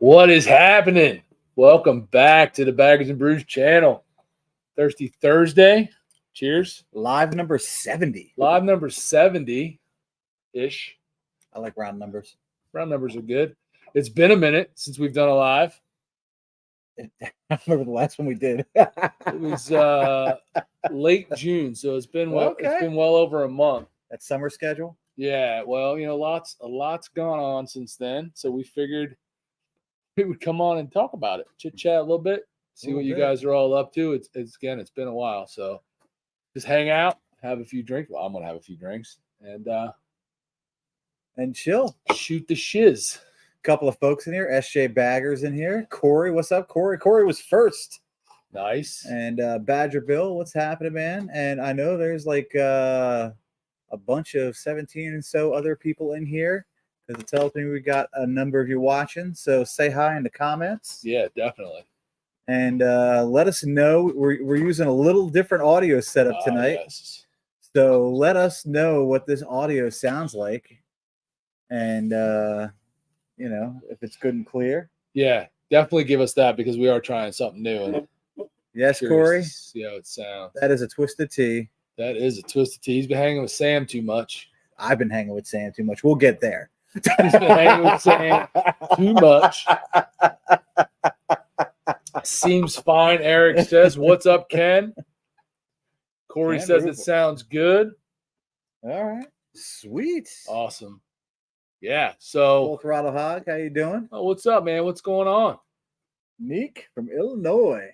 What is happening? Welcome back to the Baggers and Brews channel. Thirsty Thursday. Cheers. Live number 70. Live number 70-ish. I like round numbers. Round numbers are good. It's been a minute since we've done a live. I remember the last one we did. It was late June, so it's been well over a month. That summer schedule? Yeah, well, a lot's gone on since then, so we figured we would come on and talk about it, chit chat a little bit, see what you guys are all up to. It's been a while, so just hang out, have a few drinks. Well, I'm gonna have a few drinks and chill, shoot the shiz. Couple of folks in here. SJ Baggers in here. Corey, what's up, Corey? Corey was first. Nice. And Badger Bill, what's happening, man? And I know there's like a bunch of 17 and so other people in here, because it tells me we got a number of you watching. So say hi in the comments. Yeah, definitely. And let us know. We're using a little different audio setup tonight. Yes. So let us know what this audio sounds like. And, if it's good and clear. Yeah, definitely give us that, because we are trying something new. And yes, Corey. See how it sounds. That is a Twisted Tea. That is a Twisted Tea. He's been hanging with Sam too much. I've been hanging with Sam too much. We'll get there. He's been hanging with Sam too much. Seems fine. Eric says, "What's up, Ken?" Corey says it sounds good. All right. Sweet. Awesome. Yeah. So, Colorado Hog, how you doing? Oh, what's up, man? What's going on? Meek from Illinois.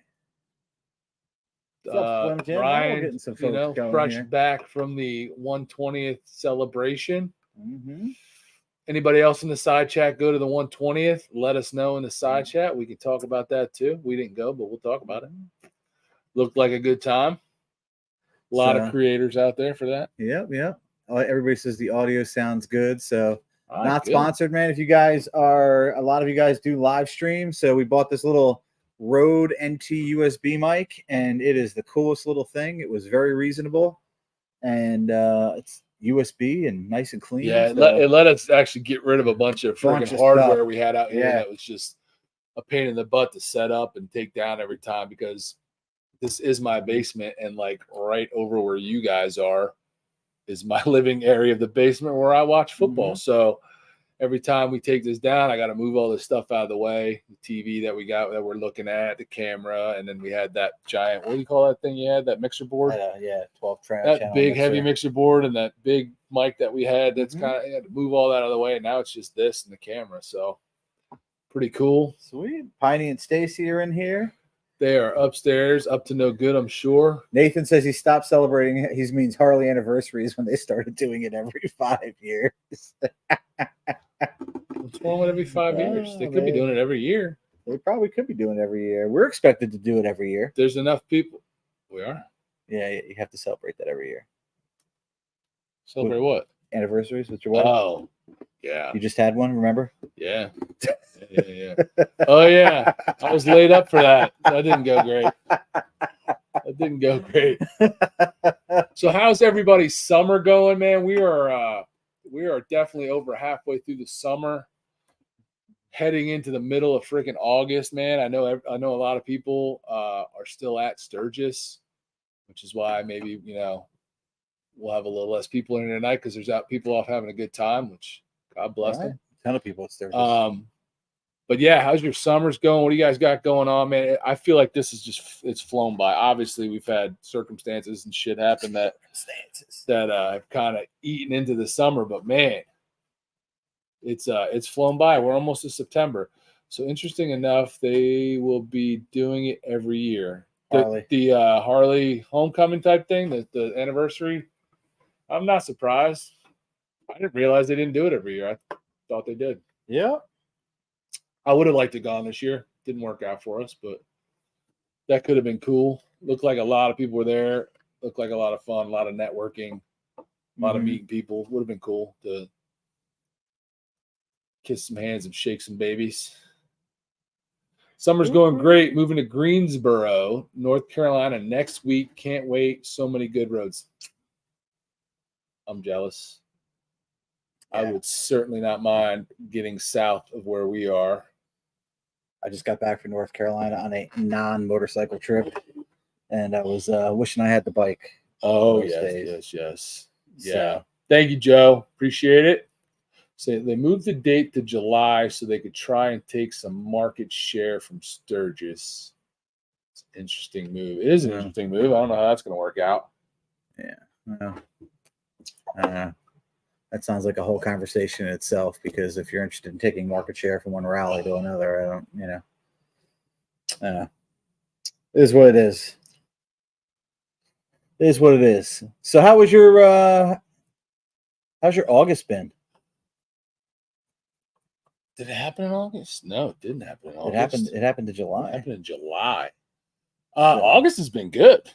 Brian, getting some folks going fresh here. back from the 120th celebration. Mm-hmm. Anybody else in the side chat go to the 120th? Let us know in the side chat. We can talk about that too. We didn't go, but we'll talk about it. Looked like a good time. A lot of creators out there for that. Yep. Everybody says the audio sounds good. So not good. Sponsored, man. If you guys a lot of you guys do live stream. So we bought this little Rode NT USB mic, and it is the coolest little thing. It was very reasonable, and it's USB and nice and clean. Yeah, it let us actually get rid of a bunch of freaking hardware stuff we had out here. Yeah. That was just a pain in the butt to set up and take down every time, because this is my basement, and like right over where you guys are is my living area of the basement where I watch football. Mm-hmm. So every time we take this down, I got to move all this stuff out of the way. The TV that we got that we're looking at, the camera, and then we had that giant, what do you call that thing you had, that mixer board? 12 track. That big heavy mixer board and that big mic that we had. That's kind of, had to move all that out of the way. And now it's just this and the camera. So pretty cool. Sweet. Piney and Stacy are in here. They are upstairs, up to no good, I'm sure. Nathan says he stopped celebrating. He means Harley anniversaries when they started doing it every 5 years. What's wrong with every 5 years? They could be doing it every year. They probably could be doing it every year. We're expected to do it every year. There's enough people. We are? Yeah, you have to celebrate that every year. Celebrate what? Anniversaries with your wife? Oh, yeah. You just had one, remember? Yeah. Oh, yeah. I was laid up for that. That didn't go great. So how's everybody's summer going, man? We are definitely over halfway through the summer, heading into the middle of freaking August, man. I know a lot of people are still at Sturgis, which is why maybe, we'll have a little less people in here tonight, because there's people off having a good time, which God bless them. A ton of people at Sturgis. But yeah, how's your summers going? What do you guys got going on, man? I feel like this is it's flown by. Obviously, we've had circumstances and shit happen that have kind of eaten into the summer, but man, it's flown by. We're almost to September. So interesting enough, they will be doing it every year. The Harley homecoming type thing, the anniversary. I'm not surprised. I didn't realize they didn't do it every year. I thought they did. Yeah. I would have liked to gone this year. Didn't work out for us, but that could have been cool. Looked like a lot of people were there. Looked like a lot of fun, a lot of networking, a lot of meeting people. Would have been cool to kiss some hands and shake some babies. Summer's going great. Moving to Greensboro, North Carolina next week. Can't wait. So many good roads. I'm jealous. Yeah. I would certainly not mind getting south of where we are. I just got back from North Carolina on a non-motorcycle trip, and I was wishing I had the bike. Oh, those yes, days. yes. Yeah. So, Thank you, Joe. Appreciate it. So they moved the date to July so they could try and take some market share from Sturgis. It's an interesting move. It is an Yeah. interesting move. I don't know how that's going to work out. yeah, well, that sounds like a whole conversation in itself. Because if you're interested in taking market share from one rally to another, I don't, it is what it is. It is what it is. So, how's your August been? Did it happen in August? No, it didn't happen in August. It happened in July. It happened in July. So- August has been good.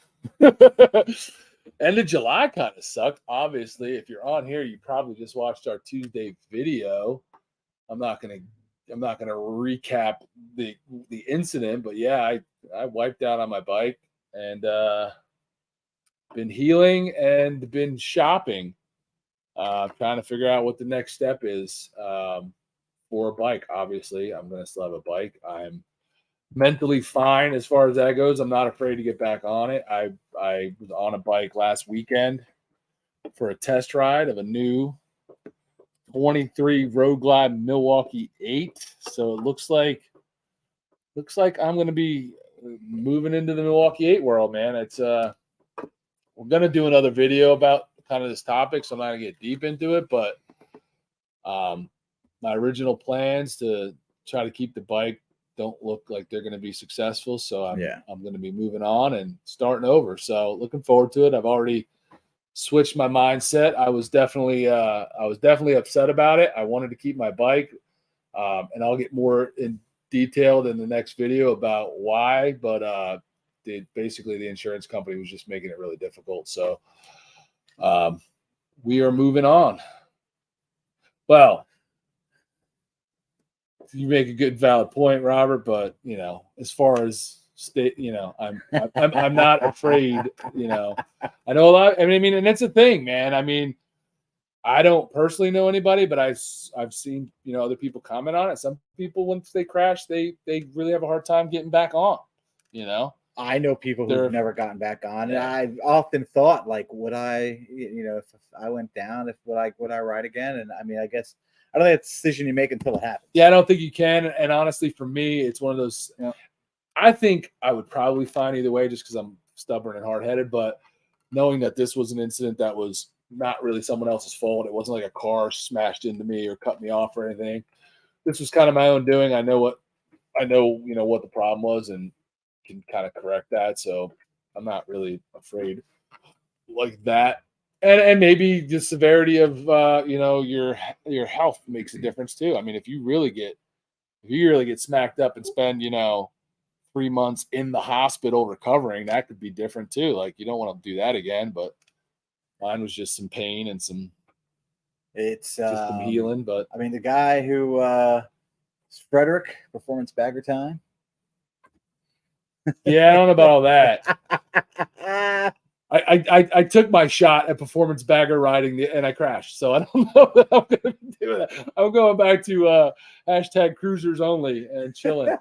End of July kind of sucked. Obviously, if you're on here, you probably just watched our Tuesday video. I'm not gonna recap the incident, but yeah, I wiped out on my bike and been healing and been shopping, trying to figure out what the next step is for a bike. Obviously, I'm gonna still have a bike. I'm mentally fine as far as that goes. I'm not afraid to get back on it. I was on a bike last weekend for a test ride of a new 23 Road Glide Milwaukee 8. So it looks like I'm going to be moving into the Milwaukee 8 world, man. It's we're going to do another video about kind of this topic, so I'm not going to get deep into it, but my original plans to try to keep the bike don't look like they're going to be successful. So I'm going to be moving on and starting over. So looking forward to it. I've already switched my mindset. I was definitely upset about it. I wanted to keep my bike, and I'll get more in detailed in the next video about why. But basically the insurance company was just making it really difficult. So we are moving on. Well, you make a good valid point, Robert, but as far as state, I'm not afraid. I know a lot. I mean, and that's the thing, man. I mean, I don't personally know anybody, but I've seen other people comment on it. Some people, once they crash, they really have a hard time getting back on. I know people who've never gotten back on, and I've often thought, like, would I, if I went down, would I ride again? And I mean, I guess I don't think it's a decision you make until it happens. Yeah, I don't think you can. And honestly, for me, it's one of those. I think I would probably fine either way, just because I'm stubborn and hard headed. But knowing that this was an incident that was not really someone else's fault, it wasn't like a car smashed into me or cut me off or anything. This was kind of my own doing. I know what the problem was and can kind of correct that. So I'm not really afraid like that. And maybe the severity of your health makes a difference too. I mean, if you really get smacked up and spend 3 months in the hospital recovering, that could be different too. Like, you don't want to do that again. But mine was just some pain and some healing. But I mean, the guy who Frederick, Performance Bagger Time. Yeah, I don't know about all that. I took my shot at Performance Bagger riding and I crashed. So I don't know that I'm going to be doing that. I'm going back to hashtag cruisers only and chilling.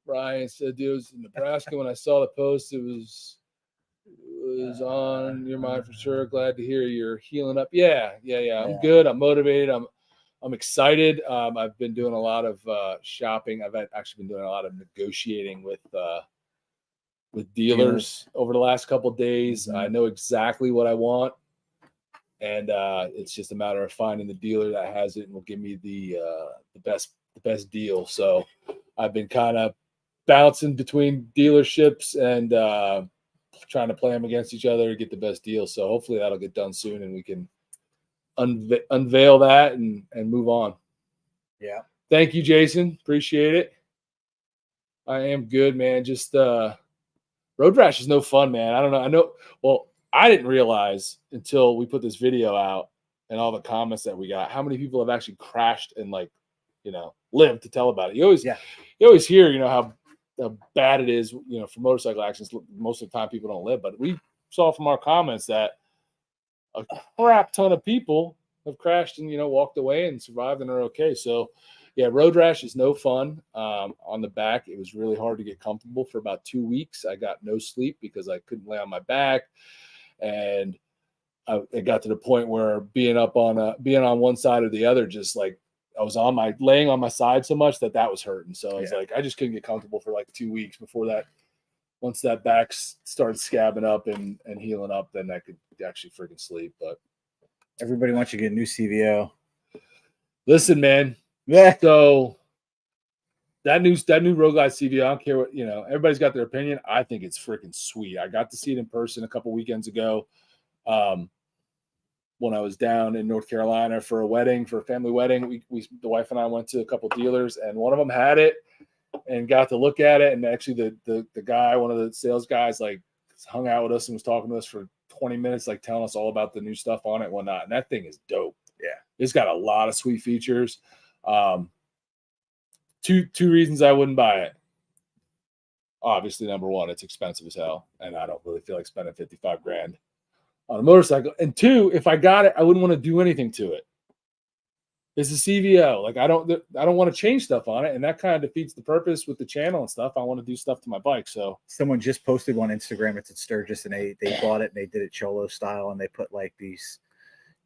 Brian said, "Dude, it was in Nebraska when I saw the post. It was on your mind for sure. Glad to hear you're healing up." Yeah. I'm good. I'm motivated. I'm excited. I've been doing a lot of shopping. I've actually been doing a lot of negotiating with dealers over the last couple of days. I know exactly what I want, and it's just a matter of finding the dealer that has it and will give me the best deal. So I've been kind of bouncing between dealerships and trying to play them against each other to get the best deal. So hopefully that'll get done soon and we can unveil that and move on. Yeah. Thank you, Jason. Appreciate it. I am good, man. Just road rash is no fun, man. I don't know. I know. Well, I didn't realize until we put this video out and all the comments that we got how many people have actually crashed and lived to tell about it. You always hear how bad it is, for motorcycle accidents. Most of the time, people don't live, but we saw from our comments that a crap ton of people have crashed and walked away and survived and are okay. So Yeah, road rash is no fun. On the back, it was really hard to get comfortable for about 2 weeks. I got no sleep because I couldn't lay on my back, and it got to the point where being on one side or the other, just like I was laying on my side so much that was hurting. So I was like, I just couldn't get comfortable for like 2 weeks before that. Once that back started scabbing up and healing up, then I could actually freaking sleep. But everybody wants you to get a new CVO. Listen, man. Yeah. So that new Road Glide CVO, I don't care what, everybody's got their opinion. I think it's freaking sweet. I got to see it in person a couple weekends ago. When I was down in North Carolina for a family wedding, the wife and I went to a couple dealers, and one of them had it and got to look at it. And actually the guy, one of the sales guys, like hung out with us and was talking to us for 20 minutes, like telling us all about the new stuff on it and whatnot. And that thing is dope. Yeah. It's got a lot of sweet features. Two reasons I wouldn't buy it. Obviously, number one, it's expensive as hell, and I don't really feel like spending $55,000 on a motorcycle. And two, if I got it, I wouldn't want to do anything to it. It's a CVO. Like I don't want to change stuff on it, and that kind of defeats the purpose with the channel and stuff. I want to do stuff to my bike. So someone just posted on Instagram. It's at Sturgis, and they bought it and they did it cholo style, and they put like these,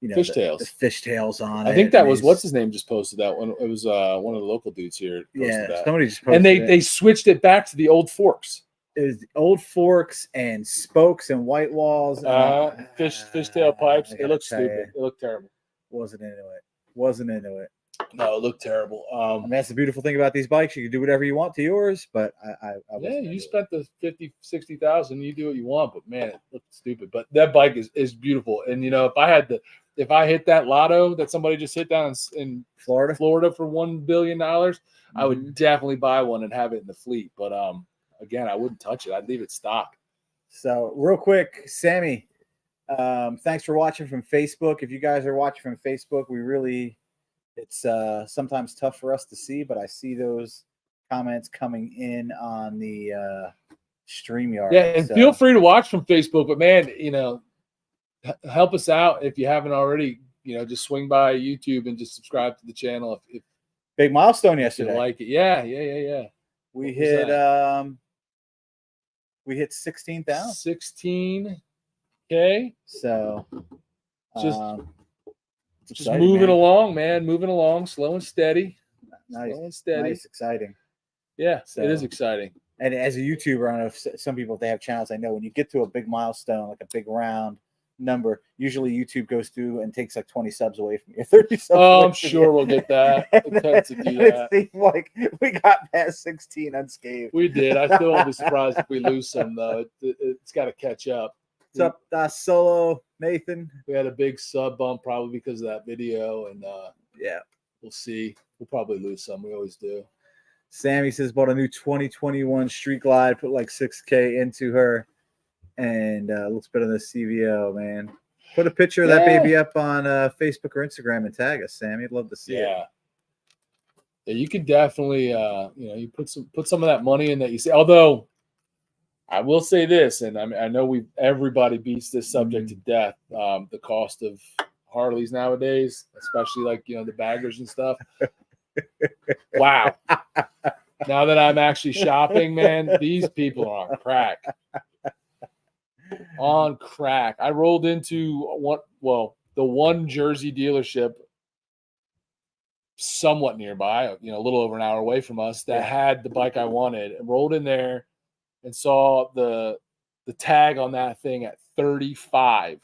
fishtails, the fishtails on it. I think that was what's his name just posted that one. It was one of the local dudes here. Yeah, that. Somebody just posted and they switched it back to the old forks. It was old forks and spokes and white walls. Fishtail pipes. It looked stupid. It looked terrible. Wasn't into it. No, it looked terrible. I mean, that's the beautiful thing about these bikes. You can do whatever you want to yours, but I you spent the 50, 60,000. You do what you want, but man, it looked stupid. But that bike is beautiful. And if I hit that lotto that somebody just hit down in Florida for $1 billion, I would definitely buy one and have it in the fleet. But again, I wouldn't touch it. I'd leave it stock. So real quick, Sammy, thanks for watching from Facebook. If you guys are watching from Facebook, it's sometimes tough for us to see, but I see those comments coming in on the StreamYard. Yeah, and feel free to watch from Facebook, but man, help us out if you haven't already. Just swing by YouTube and just subscribe to the channel. If big milestone yesterday, you like it. Yeah. We hit 16,000. 16K. So just moving along, man. Moving along, slow and steady. Nice, exciting. Yeah, it is exciting. And as a YouTuber, I don't know if some people, if they have channels, I know when you get to a big milestone, like a big round number, usually YouTube goes through and takes like 20 subs away from you. 30 subs. Oh, I'm sure we'll get that. It tends to do that. It seemed like we got past 16 unscathed. We did. I still won't be surprised if we lose some, though. It's got to catch up. What's up, Solo Nathan? We had a big sub bump probably because of that video, and yeah, we'll see. We'll probably lose some. We always do. Sammy says bought a new 2021 Street Glide, put like 6K into her, and looks better than the CVO, man. Put a picture of that baby up on Facebook or Instagram and tag us, Sammy. I'd love to see it. Yeah, you could definitely, you put some of that money in that you see. Although I will say this, and I know everybody beats this subject to death. The cost of Harleys nowadays, especially like the baggers and stuff. Wow. Now that I'm actually shopping, man, these people are on crack. On crack. I rolled into the one Jersey dealership somewhat nearby, a little over an hour away from us, that had the bike I wanted, and rolled in there and saw the tag on that thing at 35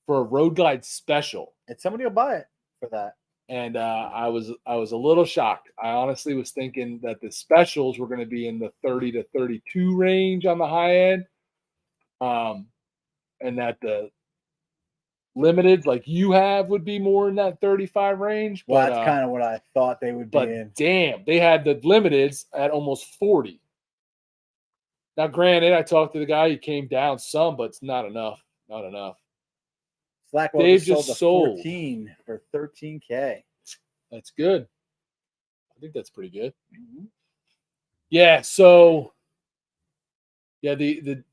for a Road Glide special. And somebody will buy it for that. And I was a little shocked. I honestly was thinking that the specials were going to be in the 30 to 32 range on the high end, and that the limited like you have would be more in that 35 range. Well, that's kind of what I thought they would be in. Damn, they had the limiteds at almost 40. Now, granted, I talked to the guy. He came down some, but it's not enough. Not enough. Slackwell just sold 14 for 13K. That's good. I think that's pretty good. Mm-hmm. Yeah. So, yeah, the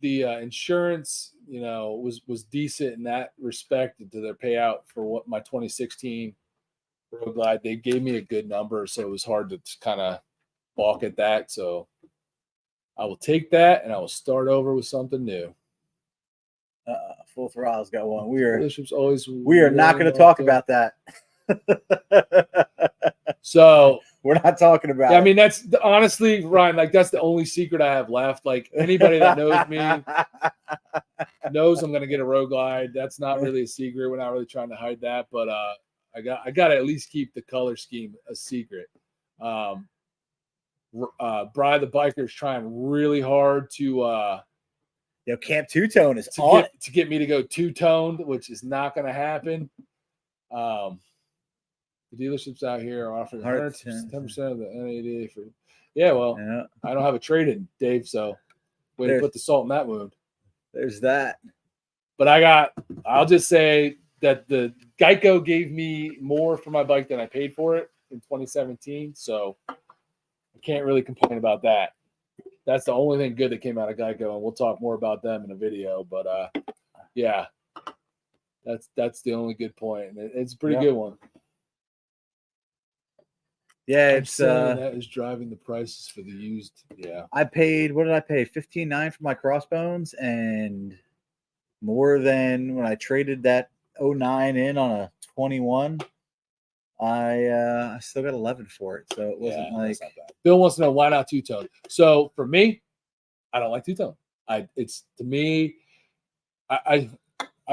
insurance, was decent in that respect to their payout for what my 2016 Road Glide. They gave me a good number, so it was hard to kind of balk at that. So I will take that, and I will start over with something new. Full Throttle's got one. We are not going to talk about that. So we're not talking about. Yeah, I mean, that's honestly, Ryan. Like, that's the only secret I have left. Like, anybody that knows me knows I'm going to get a Road Glide. That's not really a secret. We're not really trying to hide that, but I got to at least keep the color scheme a secret. Bri the biker is trying really hard to Camp Two-Tone is on to get me to go two-toned, which is not going to happen. The dealerships out here are offering 10% of the NAD for. Yeah, well, yeah. I don't have a trade-in, Dave. So, way to put the salt in that wound. There's that. But I'll just say that the Geico gave me more for my bike than I paid for it in 2017. So, I can't really complain about that. That's the only thing good that came out of Geico, and we'll talk more about them in a video. But yeah, that's the only good point, and it's a pretty good one. Yeah, it's that is driving the prices for the used. Yeah, I paid. What did I pay? $15,900 for my Crossbones, and more than when I traded that 09 in on a 21. I still got 11 for it, so it wasn't that's not bad. Bill wants to know why not two-tone. So for me, I don't like two-tone. It's to me, I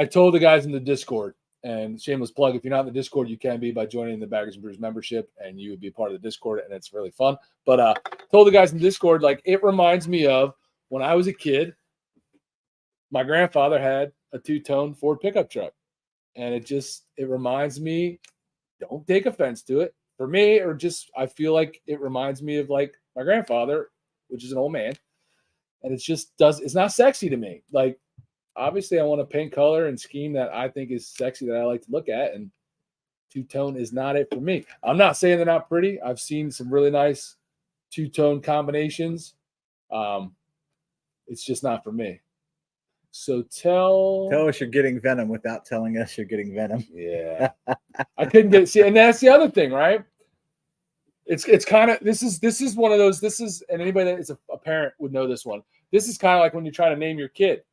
told the guys in the Discord. And shameless plug, if you're not in the Discord, you can be by joining the Baggers and Brews membership, and you would be part of the Discord, and it's really fun. But told the guys in the Discord, like, it reminds me of when I was a kid, my grandfather had a two-tone Ford pickup truck. And it reminds me, don't take offense to it. For me, I feel like it reminds me of, like, my grandfather, which is an old man. And it's not sexy to me. Like, obviously, I want a paint color and scheme that I think is sexy that I like to look at, and two-tone is not it for me. I'm not saying they're not pretty. I've seen some really nice two-tone combinations. It's just not for me. So tell us you're getting Venom without telling us you're getting Venom. Yeah, I couldn't get see, and that's the other thing, right? It's kind of this is one of those. And anybody that is a parent would know this one. This is kind of like when you're trying to name your kid.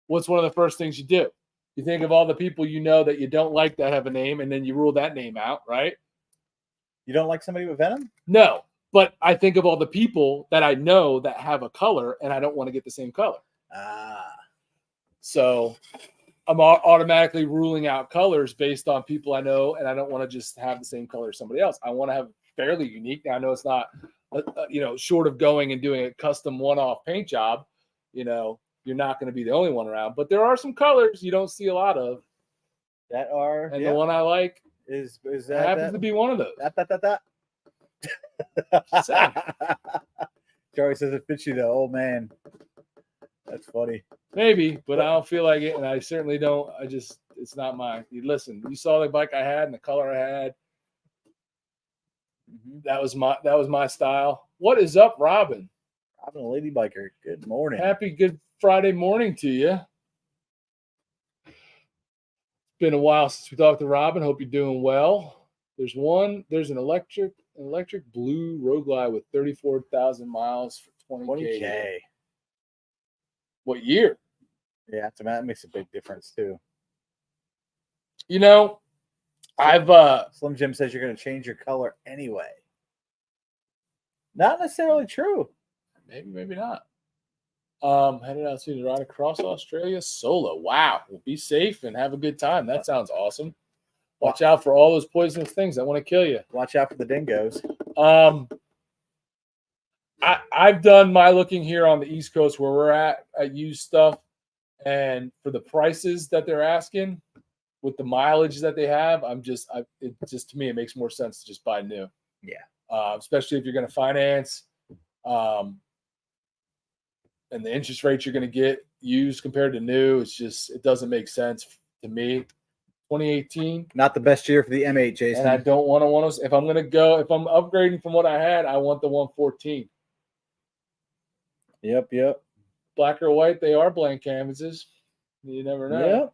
What's one of the first things you do? You think of all the people you know that you don't like that have a name, and then you rule that name out, right? You don't like somebody with Venom? No, but I think of all the people that I know that have a color, and I don't want to get the same color. So I'm automatically ruling out colors based on people I know, and I don't want to just have the same color as somebody else. I want to have fairly unique. Now, I know it's not, short of going and doing a custom one-off paint job, you're not going to be the only one around, but there are some colors you don't see a lot of that are, and the one I like is that happens to be one of those. Charlie says it fits you though, old man. That's funny. Maybe, but I don't feel like it, and I certainly don't. It's not mine. Listen, you saw the bike I had and the color I had. Mm-hmm. That was my style. What is up, Robin? Robin, a lady biker. Good morning. Happy Good Friday morning to you. It's been a while since we talked to Robin. Hope you're doing well. There's an electric blue Road Glide with 34,000 miles for 20K. What year? Yeah, that makes a big difference too. Slim Jim says you're going to change your color anyway. Not necessarily true. Maybe not. Headed out to ride across Australia solo. Wow. Well, be safe and have a good time. That sounds awesome. Watch out for all those poisonous things that want to kill you. Watch out for the dingoes. I've done my looking here on the East Coast where we're at used stuff, and for the prices that they're asking with the mileage that they have, to me, it makes more sense to just buy new. Yeah. Especially if you're going to finance, and the interest rates you're going to get used compared to new. It doesn't make sense to me. 2018. Not the best year for the M8, Jason. And I don't want to, if I'm upgrading from what I had, I want the 114. Yep. Black or white, they are blank canvases. You never know. Yep.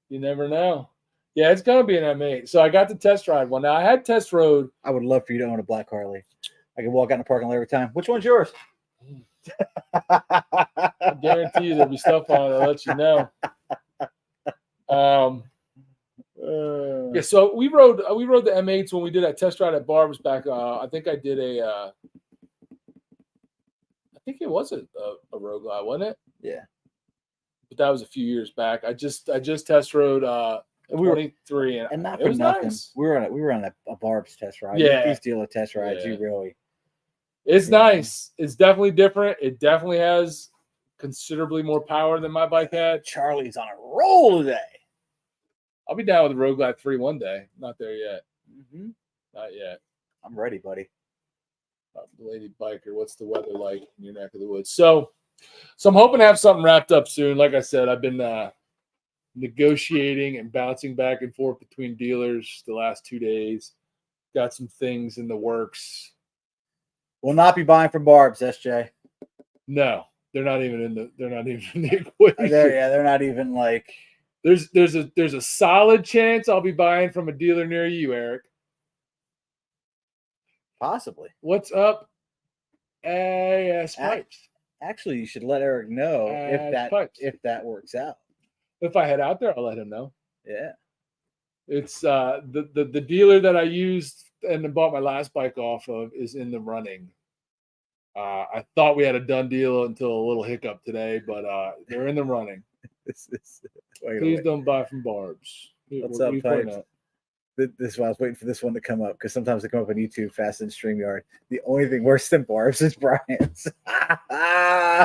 You never know. Yeah, it's gonna be an M8. So I got to test ride one. Now I had test rode. I would love for you to own a black Harley. I can walk out in the parking lot every time. Which one's yours? I guarantee you there'll be stuff on it. I'll let you know. Yeah, so we rode the M8s when we did that test ride at Barb's back. I think I did I think it was a road glide, wasn't it? Yeah. But that was a few years back. I just test rode 23 and not it for was nothing. nice. We were on a Barb's test ride. Yeah. These dealer test rides, Yeah. you really. It's nice. It's definitely different. It definitely has considerably more power than my bike had. Charlie's on a roll today. I'll be down with the Road Glide 3 one day. Not there yet. Mm-hmm. Not yet. I'm ready, buddy. Lady biker, what's the weather like in your neck of the woods? So I'm hoping to have something wrapped up soon. Like I said, I've been negotiating and bouncing back and forth between dealers the last 2 days. Got some things in the works. Will not be buying from Barb's, SJ. No, they're not even in the equation. They're not even like. There's a solid chance I'll be buying from a dealer near you, Eric. Possibly. What's up? AS Pipes. Actually, you should let Eric know if that works out. If I head out there, I'll let him know. Yeah. It's the dealer that I used and bought my last bike off of is in the running. I thought we had a done deal until a little hiccup today, but they're in the running. Please don't buy from Barb's. What's up, Pipes? This is why I was waiting for this one to come up, because sometimes they come up on YouTube fast and StreamYard. The only thing worse than Barb's is Brian's.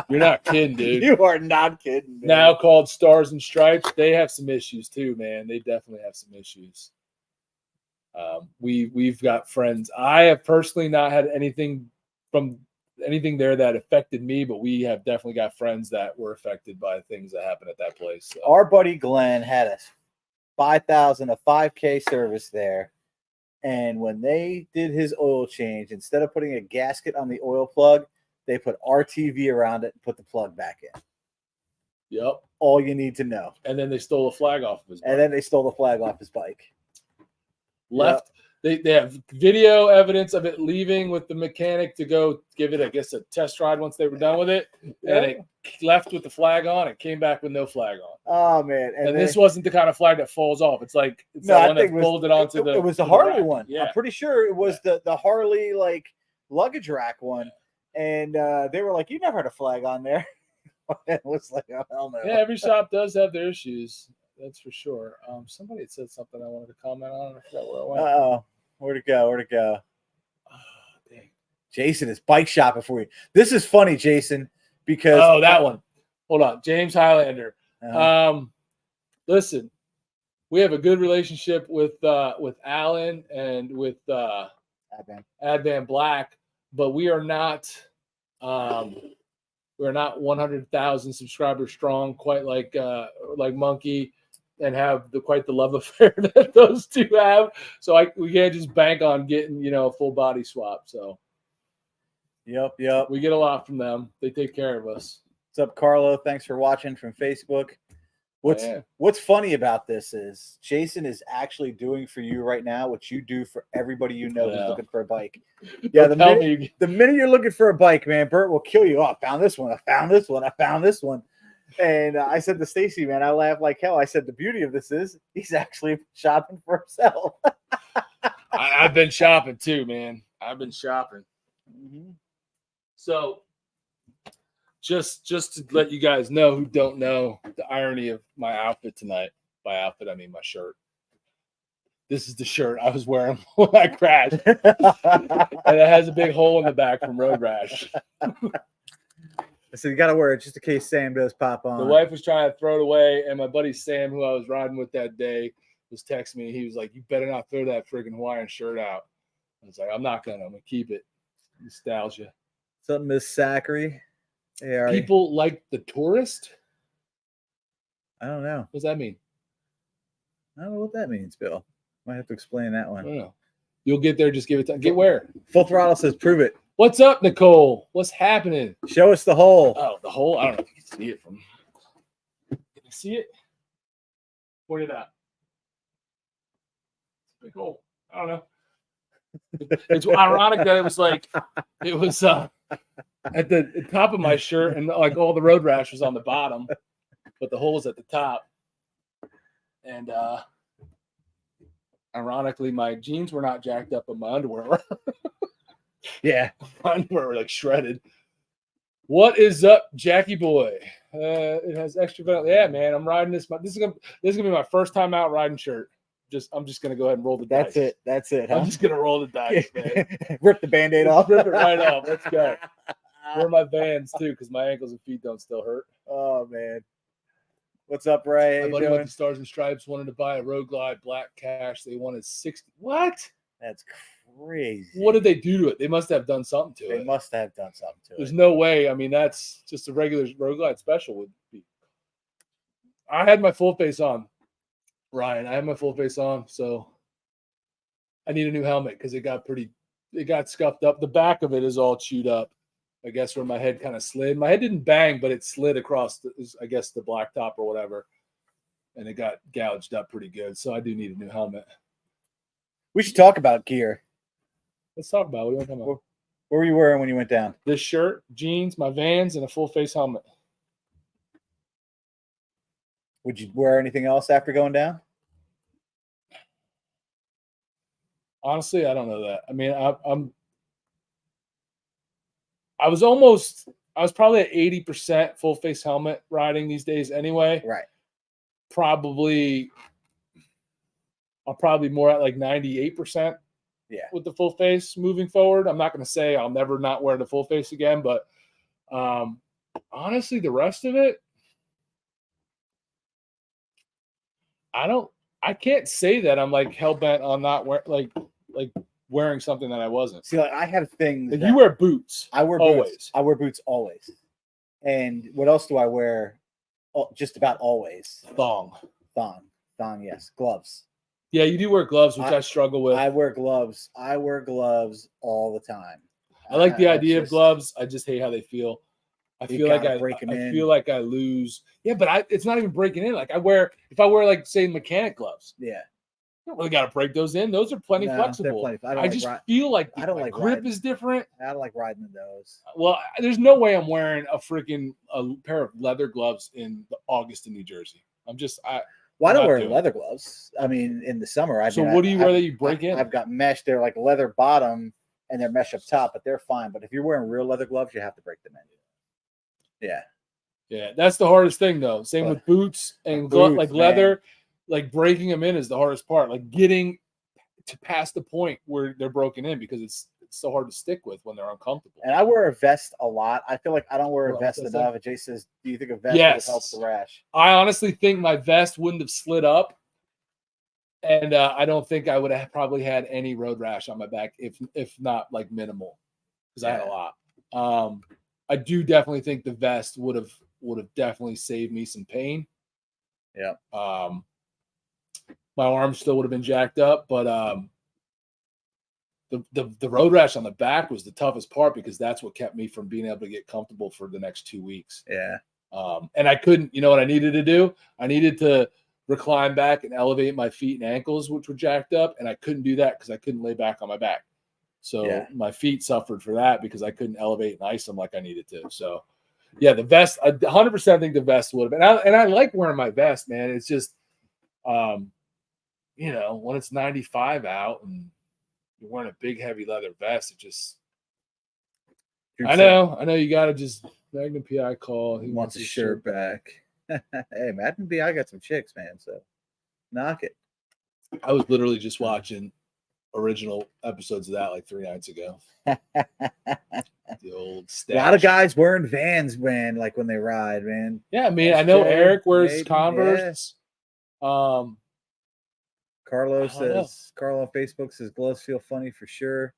You're not kidding, dude. You are not kidding, dude. Now called Stars and Stripes, they have some issues too, man. They definitely have some issues. We've got friends. I have personally not had anything there that affected me, but we have definitely got friends that were affected by things that happened at that place. So. Our buddy Glenn had a 5K service there, and when they did his oil change, instead of putting a gasket on the oil plug, they put RTV around it and put the plug back in. Yep. All you need to know. And then they stole the flag off of his bike. Left. Yep. They have video evidence of it leaving with the mechanic to go give it, I guess, a test ride once they were done with it. Yep. And it left with the flag on. It came back with no flag on. Oh, man. And this wasn't the kind of flag that falls off. It's like the one that folded onto it was the Harley one. Yeah. I'm pretty sure it was the Harley like luggage rack one. And they were like, you never had a flag on there. It was like, oh, hell no. Yeah, every shop does have their issues. That's for sure. Somebody had said something I wanted to comment on. I forgot where it went. Uh-oh. Where'd it go? Oh, dang. Jason is bike shopping for you. This is funny, Jason, because... Oh, that one. Hold on. James Highlander. Listen, we have a good relationship with Alan and with Advan Black, but we are not 100,000 subscribers strong, quite like Monkey, and have quite the love affair that those two have. So we can't just bank on getting a full body swap. So yep, we get a lot from them. They take care of us. What's up, Carlo? Thanks for watching from Facebook. What's funny about this is Jason is actually doing for you right now what you do for everybody who's looking for a bike. Yeah, the minute you're looking for a bike, man, Bert will kill you. Oh, I found this one. I found this one. And I said to Stacy, man, I laughed like hell. I said the beauty of this is he's actually shopping for himself. I've been shopping too, man. I've been shopping. Mm-hmm. So just to let you guys know who don't know the irony of my outfit tonight. By outfit, I mean my shirt. This is the shirt I was wearing when I crashed. And it has a big hole in the back from road rash. So you got to wear it just in case Sam does pop on. The wife was trying to throw it away, and my buddy Sam, who I was riding with that day, was texting me. He was like, "You better not throw that friggin' Hawaiian shirt out." I was like, "I'm not gonna. I'm gonna keep it." Nostalgia. Something Miss Zachary. Hey, people like the tourist. I don't know. What does that mean? I don't know what that means, Bill. Might have to explain that one. I don't know. You'll get there. Just give it time. Get where? Full Throttle says, "Prove it." What's up, Nicole? What's happening? Show us the hole. Oh, the hole? I don't know if you can see it from. Can you see it? Point it out. Like, oh, I don't know. It's ironic that it was at the top of my shirt and like all the road rash was on the bottom, but the hole was at the top. And ironically, my jeans were not jacked up, but my underwear were. Yeah. My underwear were like shredded. What is up, Jackie boy? It has extra. Yeah, man, I'm riding this. This is gonna be my first time out riding shirt. I'm just gonna go ahead and roll the dice. That's it. Huh? I'm just gonna roll the dice, man. Rip the Band-Aid off. Rip it right off. Let's go. Wear my Vans too, because my ankles and feet don't still hurt. Oh man. What's up, Ray? My buddy went to Stars and Stripes, wanted to buy a Road Glide Black Cash. They wanted 60. What? That's crazy. What did they do to it? They must have done something to it. They must have done something to it. There's no way. I mean, that's just a regular Road Glide special would be. I had my full face on, Ryan. I had my full face on, so I need a new helmet because it got scuffed up. The back of it is all chewed up. I guess where my head kind of slid. My head didn't bang, but it slid across, the blacktop or whatever, and it got gouged up pretty good. So I do need a new helmet. We should talk about gear. Let's talk about it. What do you want to talk about? What were you wearing when you went down? This shirt, jeans, my Vans, and a full face helmet. Would you wear anything else after going down? Honestly, I don't know that. I mean, I was probably at 80% full face helmet riding these days anyway. Right. I'll probably more at like 98%. Yeah. With the full face moving forward. I'm not going to say I'll never not wear the full face again, but honestly, the rest of it, I can't say that I'm like hell bent on not wearing something that I wasn't. See, like I have things. Like you wear boots. I wear always. Boots. I wear boots always. And what else do I wear? Oh, just about always. Thong. Yes. Gloves. Yeah, you do wear gloves, which I struggle with. I wear gloves. all the time. I like the idea of gloves. I just hate how they feel. I feel like I lose. Yeah, but it's not even breaking in. Like if I wear like say mechanic gloves. Yeah. You don't really got to break those in. Those are plenty flexible. I just feel like I don't like grip is different. I don't like riding in those. Well, there's no way I'm wearing a pair of leather gloves in August in New Jersey. Well, I don't wear leather gloves. I mean, in the summer. What do you wear that you break in? I've got mesh. They're like leather bottom and they're mesh up top, but they're fine. But if you're wearing real leather gloves, you have to break them in. Yeah. Yeah, that's the hardest thing, though. Same with boots and like leather. Like breaking them in is the hardest part. Like getting to past the point where they're broken in because it's so hard to stick with when they're uncomfortable. And I wear a vest a lot. I feel like I don't wear a vest enough. Jay says, "Do you think a vest would have helped the rash?" I honestly think my vest wouldn't have slid up, and I don't think I would have probably had any road rash on my back if not like minimal, because I had a lot. I do definitely think the vest would have definitely saved me some pain. Yeah. My arms still would have been jacked up, but the road rash on the back was the toughest part because that's what kept me from being able to get comfortable for the next 2 weeks. Yeah. And I couldn't, you know what I needed to do? I needed to recline back and elevate my feet and ankles, which were jacked up. And I couldn't do that because I couldn't lay back on my back. So my feet suffered for that because I couldn't elevate and ice them like I needed to. So yeah, the vest, I 100% think the vest would have been, and I like wearing my vest, man. It's just, you know, when it's 95 out and you're wearing a big, heavy leather vest, it just, I know you got to just Magnum PI call. He wants his shirt back. Hey, Magnum PI got some chicks, man. So knock it. I was literally just watching original episodes of that like 3 nights ago. The old stash. A lot of guys wearing Vans, man, like when they ride, man. Yeah, I mean, I know Eric wears Converse. Yeah. Carlo on Facebook says gloves feel funny for sure.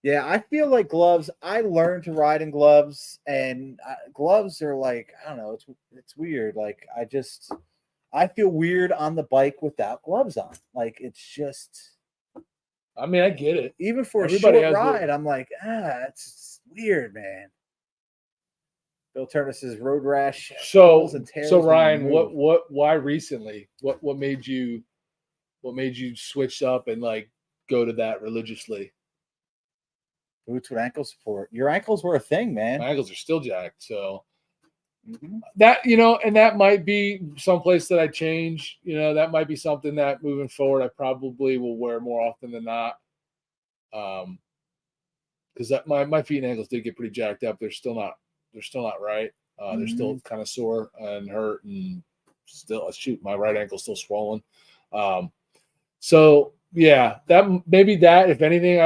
Yeah, I feel like gloves. I learned to ride in gloves, and gloves are like, I don't know, it's weird. Like I feel weird on the bike without gloves on. Like it's just. I mean, I get it. Even for a short ride, I'm like, it's weird, man. Bill Turner says road rash. So Ryan, why recently? What made you What made you switch up and like go to that religiously? Boots with ankle support. Your ankles were a thing, man. My ankles are still jacked, so Mm-hmm. that and that might be someplace that I change. That might be something that moving forward I probably will wear more often than not. Because that my feet and ankles did get pretty jacked up. They're still not right. They're still kind of sore and hurt, and still my right ankle's still swollen. So yeah, that maybe that if anything,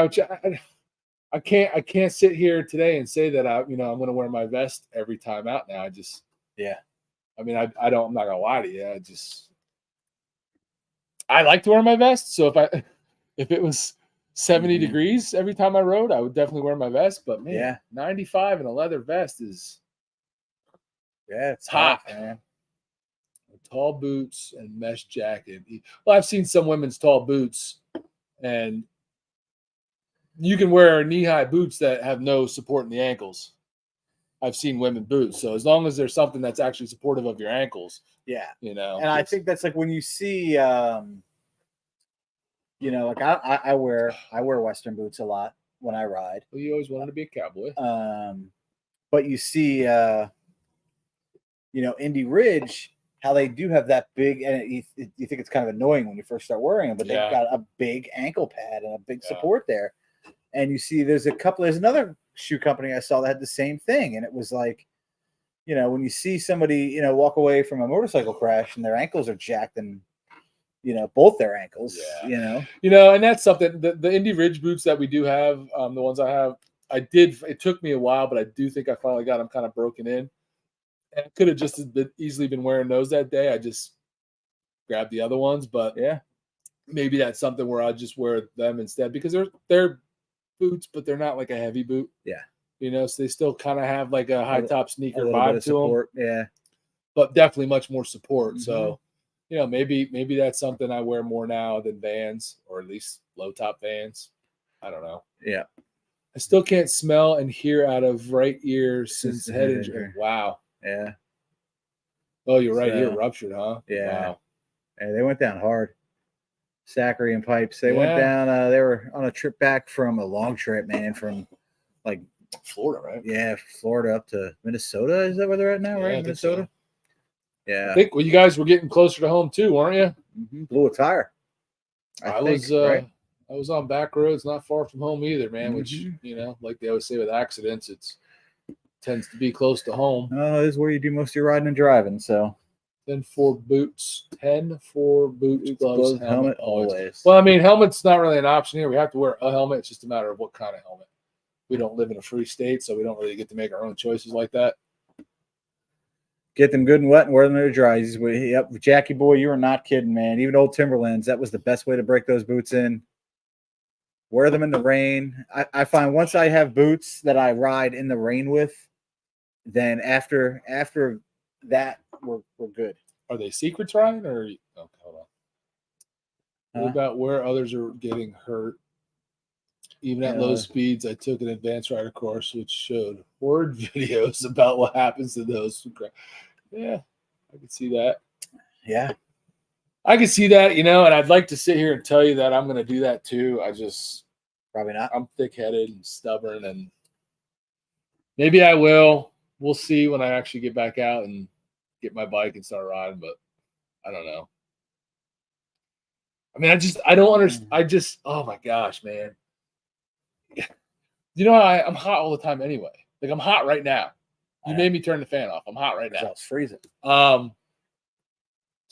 I can't sit here today and say that I'm going to wear my vest every time out now. I mean, I don't. I'm not gonna lie to you. I like to wear my vest. So if it was 70 degrees every time I rode, I would definitely wear my vest. But man, 95 in a leather vest is it's hot, man. Tall boots and mesh jacket. Well, I've seen some women's tall boots, and you can wear knee-high boots that have no support in the ankles. I've seen women boots. So as long as there's something that's actually supportive of your ankles. And I think that's like when you see like I wear Western boots a lot when I ride. Well, you always wanted to be a cowboy. But you see Indy Ridge, how they do have that big, and you think it's kind of annoying when you first start wearing them, but they've got a big ankle pad and a big support there. And you see there's another shoe company I saw that had the same thing. And it was like, when you see somebody, walk away from a motorcycle crash and their ankles are jacked and, both their ankles, and that's something, the Indy Ridge boots that we do have, the ones I have, it took me a while, but I do think I finally got them kind of broken in. And I could have just easily been wearing those that day. I just grabbed the other ones, but maybe that's something where I'll just wear them instead, because they're boots, but they're not like a heavy boot. So they still kind of have like a high top sneaker vibe to them. But definitely much more support. So, maybe that's something I wear more now than Vans, or at least low top Vans. I don't know. I still can't smell and hear out of right ear since head injury. Wow. Oh, you're right. Ear ruptured, huh? Wow. And they went down hard. Zachary and Pipes. They went down. They were on a trip back from a long trip, man, from like Florida, right? Yeah, Florida up to Minnesota. Is that where they're at now, right? Minnesota? So. Yeah. I think you guys were getting closer to home too, weren't you? Blew a tire. I was on back roads, not far from home either, man, which, like they always say with accidents, it tends to be close to home. Oh, this is where you do most of your riding and driving, so. 10 for boots, gloves, helmet always. Well, I mean, helmet's not really an option here. We have to wear a helmet. It's just a matter of what kind of helmet. We don't live in a free state, so we don't really get to make our own choices like that. Get them good and wet and wear them to dry. Yep, Jackie boy, you were not kidding, man. Even old Timberlands, that was the best way to break those boots in. Wear them in the rain. I find once I have boots that I ride in the rain with, then after that, we're good. Are they secrets, Ryan? Or okay, hold on. What about where others are getting hurt? Even at low speeds, I took an advanced rider course, which showed horrid videos about what happens to those. Yeah, I could see that. Yeah, I could see that, and I'd like to sit here and tell you that I'm going to do that too. I just probably not. I'm thick-headed and stubborn, and maybe I will. We'll see when I actually get back out and get my bike and start riding, but I don't know. I mean, I don't understand. Oh my gosh, man. I'm hot all the time anyway. Like, I'm hot right now. You made me turn the fan off. I'm hot right now. It's freezing. So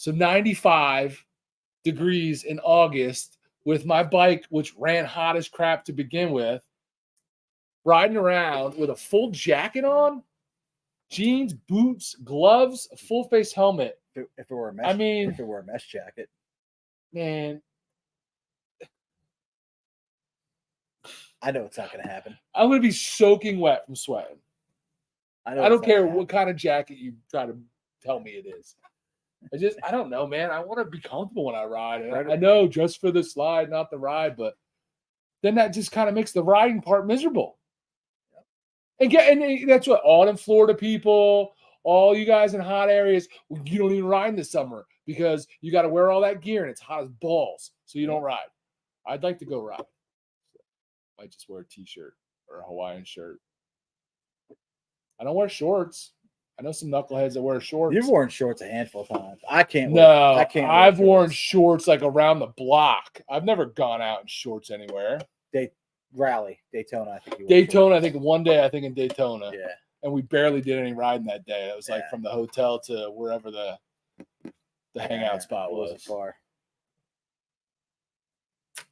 95 degrees in August with my bike, which ran hot as crap to begin with, riding around with a full jacket on, jeans, boots, gloves, a full face helmet. If it were a mesh, if it were a mesh jacket, man. I know it's not going to happen. I'm going to be soaking wet from sweating. I don't care what kind of jacket you try to tell me it is. I don't know, man. I want to be comfortable when I ride. And I know just for the slide, not the ride, but then that just kind of makes the riding part miserable. And that's what all them Florida people, all you guys in hot areas, you don't even ride in the summer. because you got to wear all that gear and it's hot as balls, so you don't ride. I'd like to go ride. So I just wear a t-shirt or a Hawaiian shirt. I don't wear shorts. I know some knuckleheads that wear shorts. You've worn shorts a handful of times. I can't. No, I can't. I've worn shorts like around the block. I've never gone out in shorts anywhere. Daytona. I think Daytona. I think one day. I think in Daytona. Yeah. And we barely did any riding that day. It was like from the hotel to wherever the hangout spot was. Wasn't far.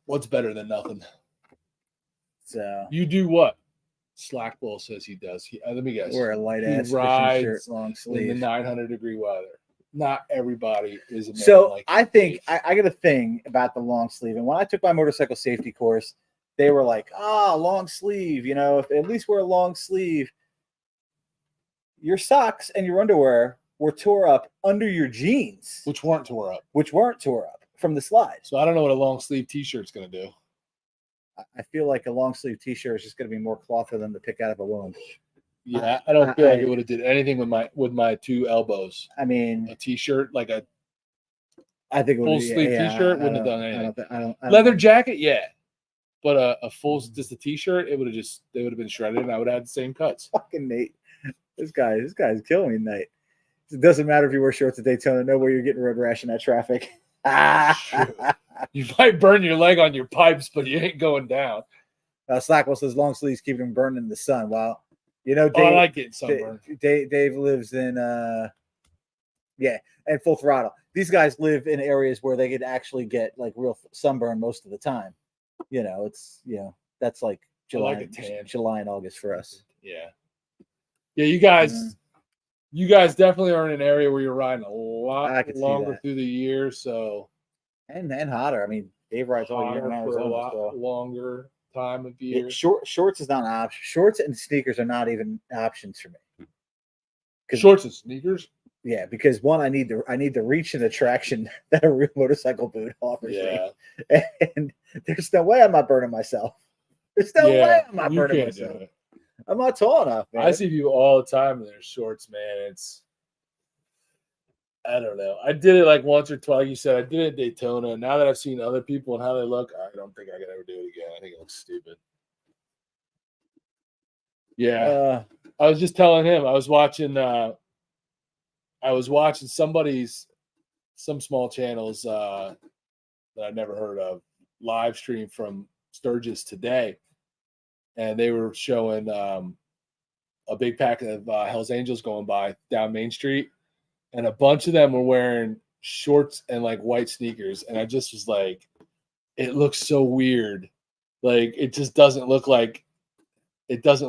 What's better than nothing? So you do what? Slackball says he does. Let me guess. Wear a light ass fishing shirt, long sleeve in the 900-degree weather. Not everybody is a man. So like I think I got a thing about the long sleeve. And when I took my motorcycle safety course, they were like, long sleeve, if at least wear a long sleeve. Your socks and your underwear were tore up under your jeans. Which weren't tore up From the slide. So I don't know what a long sleeve t-shirt's going to do. I feel like a long sleeve t-shirt is just going to be more cloth for them to pick out of a wound. Yeah, I don't feel like it would have did anything with my two elbows. I mean, a t-shirt, like a I think full sleeve t-shirt wouldn't have done anything. I don't Leather jacket, yeah. But a full just a t-shirt, they would have been shredded, and I would have had the same cuts. Fucking Nate, this guy's killing me, Nate. It doesn't matter if you wear shorts at Daytona. No way you're getting road rash in that traffic. You might burn your leg on your pipes, but you ain't going down. Slackwell says long sleeves keep him burning in the sun. Well, Dave, I like getting sunburned. Dave lives in and full throttle. These guys live in areas where they could actually get like real sunburn most of the time. That's like July and August for us. Yeah. You guys definitely are in an area where you're riding a lot longer through the year, so and hotter. I mean, Dave rides all year for a lot longer time of year. Shorts is not an option. Shorts and sneakers are not even options for me. Shorts and sneakers? Yeah, because one, I need the reach and the traction that a real motorcycle boot offers me. And there's no way I'm not burning myself. There's no way I'm not burning myself. I'm not tall enough, man. I see people all the time in their shorts, man. I don't know. I did it like once or twice. Like you said, I did it at Daytona. Now that I've seen other people and how they look, I don't think I could ever do it again. I think it looks stupid. Yeah. I was just telling him, I was watching some small channels that I'd never heard of live stream from Sturgis today. And they were showing a big pack of Hells Angels going by down Main Street. And a bunch of them were wearing shorts and like white sneakers. And I just was like, it looks so weird. Like, it just doesn't look like it goes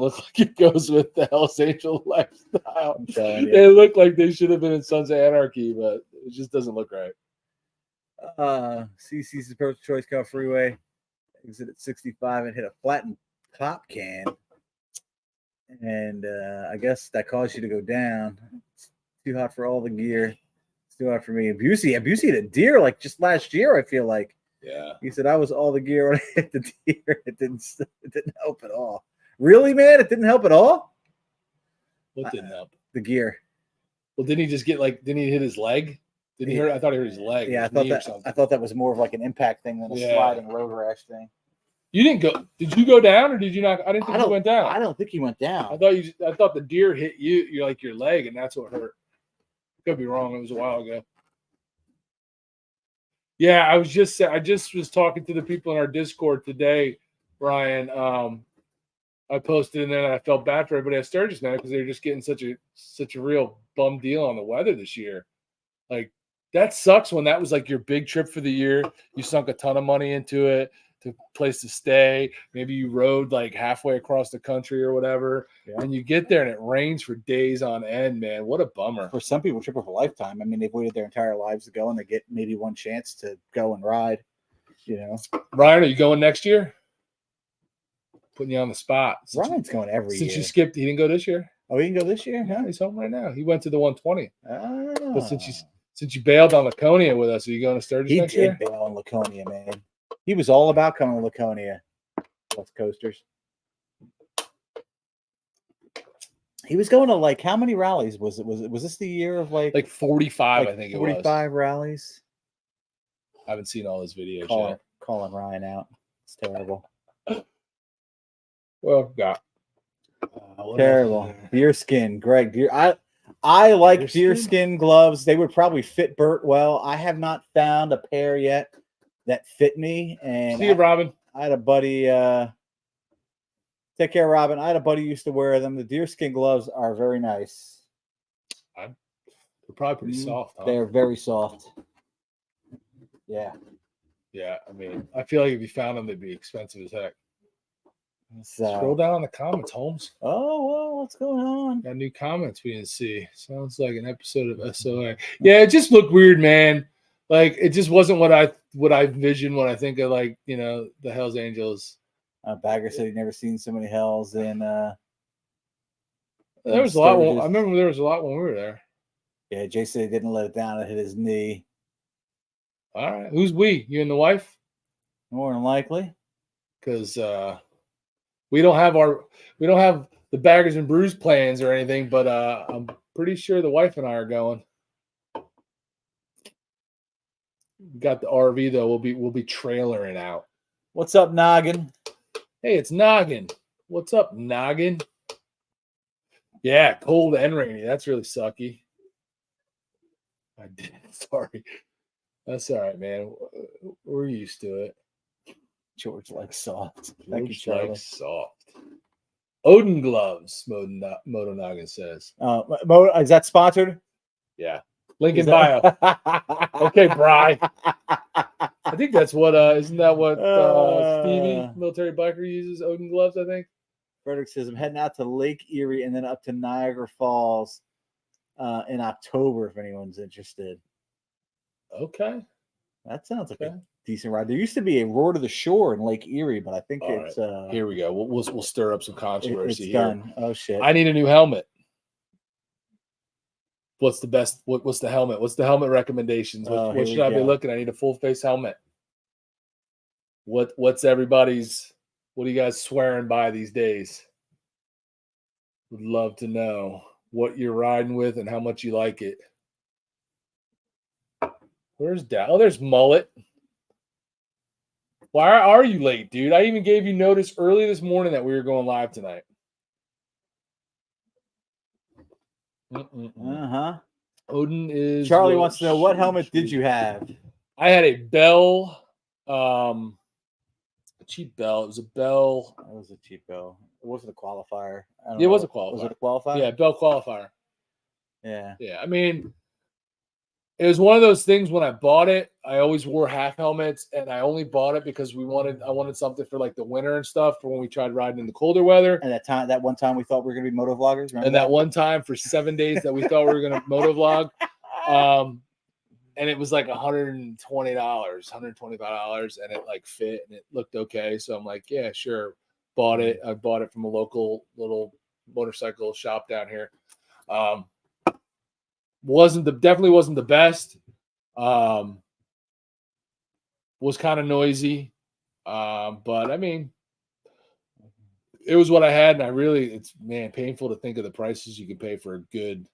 with the Hells Angel lifestyle. They look like they should have been in Sons of Anarchy, but it just doesn't look right. CC's approach Choice Car Freeway, exit at 65 and hit a flattened pop can. And I guess that caused you to go down. It's too hot for all the gear. It's too hot for me. Busey hit a deer like just last year, I feel like. Yeah. He said I was all the gear when I hit the deer. It didn't help at all. Really, man? It didn't help at all? What didn't help? The gear. Well, didn't he hit his leg? Did he hurt? I thought he hurt his leg. Yeah, I thought that was more of like an impact thing than a sliding road rash thing. You didn't go. Did you go down or did you not? I didn't think you went down. I don't think he went down. I thought the deer hit you. You're like your leg, and that's what hurt. Could be wrong. It was a while ago. Yeah, I just was talking to the people in our Discord today, Brian. I posted in there that I felt bad for everybody at Sturgis, man, because they're just getting such a real bum deal on the weather this year. Like, that sucks when that was like your big trip for the year. You sunk a ton of money into it, to place to stay. Maybe you rode like halfway across the country or whatever. Yeah. And you get there and it rains for days on end, man. What a bummer. For some people, trip of a lifetime. I mean, they've waited their entire lives to go and they get maybe one chance to go and ride, Ryan, are you going next year? Putting you on the spot. Ryan's going every year. Since you skipped, he didn't go this year. Oh, he didn't go this year? Yeah, he's home right now. He went to the 120. Oh. But since you bailed on Laconia with us, are you going to Sturgis next year? He did bail on Laconia, man. He was all about coming to Laconia. West Coasters. He was going to like how many rallies was it? Was this the year of like 45, like I think it 45 was. rallies? I haven't seen all his videos yet. Calling Ryan out. It's terrible. Well, got terrible. Deerskin, Greg. I like deerskin gloves. They would probably fit Bert well. I have not found a pair yet that fit me. And see you, Robin. I had a buddy. Take care, Robin. I had a buddy who used to wear them. The deerskin gloves are very nice. They're probably pretty soft. Huh? They're very soft. Yeah. Yeah. I mean, I feel like if you found them, they'd be expensive as heck. So, scroll down in the comments, Holmes. Oh, well, what's going on? Got new comments we didn't see. Sounds like an episode of SOA. Yeah, it just looked weird, man. Like it just wasn't what I envision when I think of like, you know, the Hells Angels. Bagger said he'd never seen so many hells in there was a lot. I remember there was a lot when we were there. Yeah, Jay said he didn't let it down. It hit his knee. All right. Who's we? You and the wife? More than likely. Because we don't have the Baggers and Brews plans or anything, but I'm pretty sure the wife and I are going. We got the RV though. We'll be trailering out. What's up, Noggin? Hey, it's Noggin. What's up, Noggin? Yeah, cold and rainy. That's really sucky. I did. Sorry. That's all right, man. We're used to it. George likes soft. George likes soft. Odin gloves, Moto Noggin says. Is that sponsored? Yeah. Link in bio. Okay, Bri. I think that's what, isn't that what Stevie, military biker, uses? Odin gloves, I think. Frederick says, I'm heading out to Lake Erie and then up to Niagara Falls in October if anyone's interested. Okay. That sounds like a decent ride. There used to be a Roar to the Shore in Lake Erie, but I think it's here we go. We'll stir up some controversy here. Done. Oh shit. I need a new helmet. What's the best? What's the helmet? What's the helmet recommendations? What should I be looking? I need a full face helmet. What's everybody's? What are you guys swearing by these days? Would love to know what you're riding with and how much you like it. Where's Dow? Oh, there's Mullet. Why are you late, dude? I even gave you notice early this morning that we were going live tonight. Odin is. Charlie wants to know what helmet did you have? I had a Bell, a cheap Bell. It was a Bell. It was a cheap Bell. It wasn't a qualifier. It was a qualifier. Was it a qualifier? Yeah, Bell qualifier. Yeah. Yeah. I mean, it was one of those things when I bought it, I always wore half helmets, and I only bought it because I wanted something for like the winter and stuff for when we tried riding in the colder weather. And that one time we thought we were going to be moto vloggers. Remember and that one time for 7 days that we thought we were going to moto vlog. And it was like $120, $125, and it like fit and it looked okay. So I'm like, yeah, sure. Bought it. I bought it from a local little motorcycle shop down here. Definitely wasn't the best. Was kind of noisy. But I mean, it was what I had, and it's painful to think of the prices you can pay for a good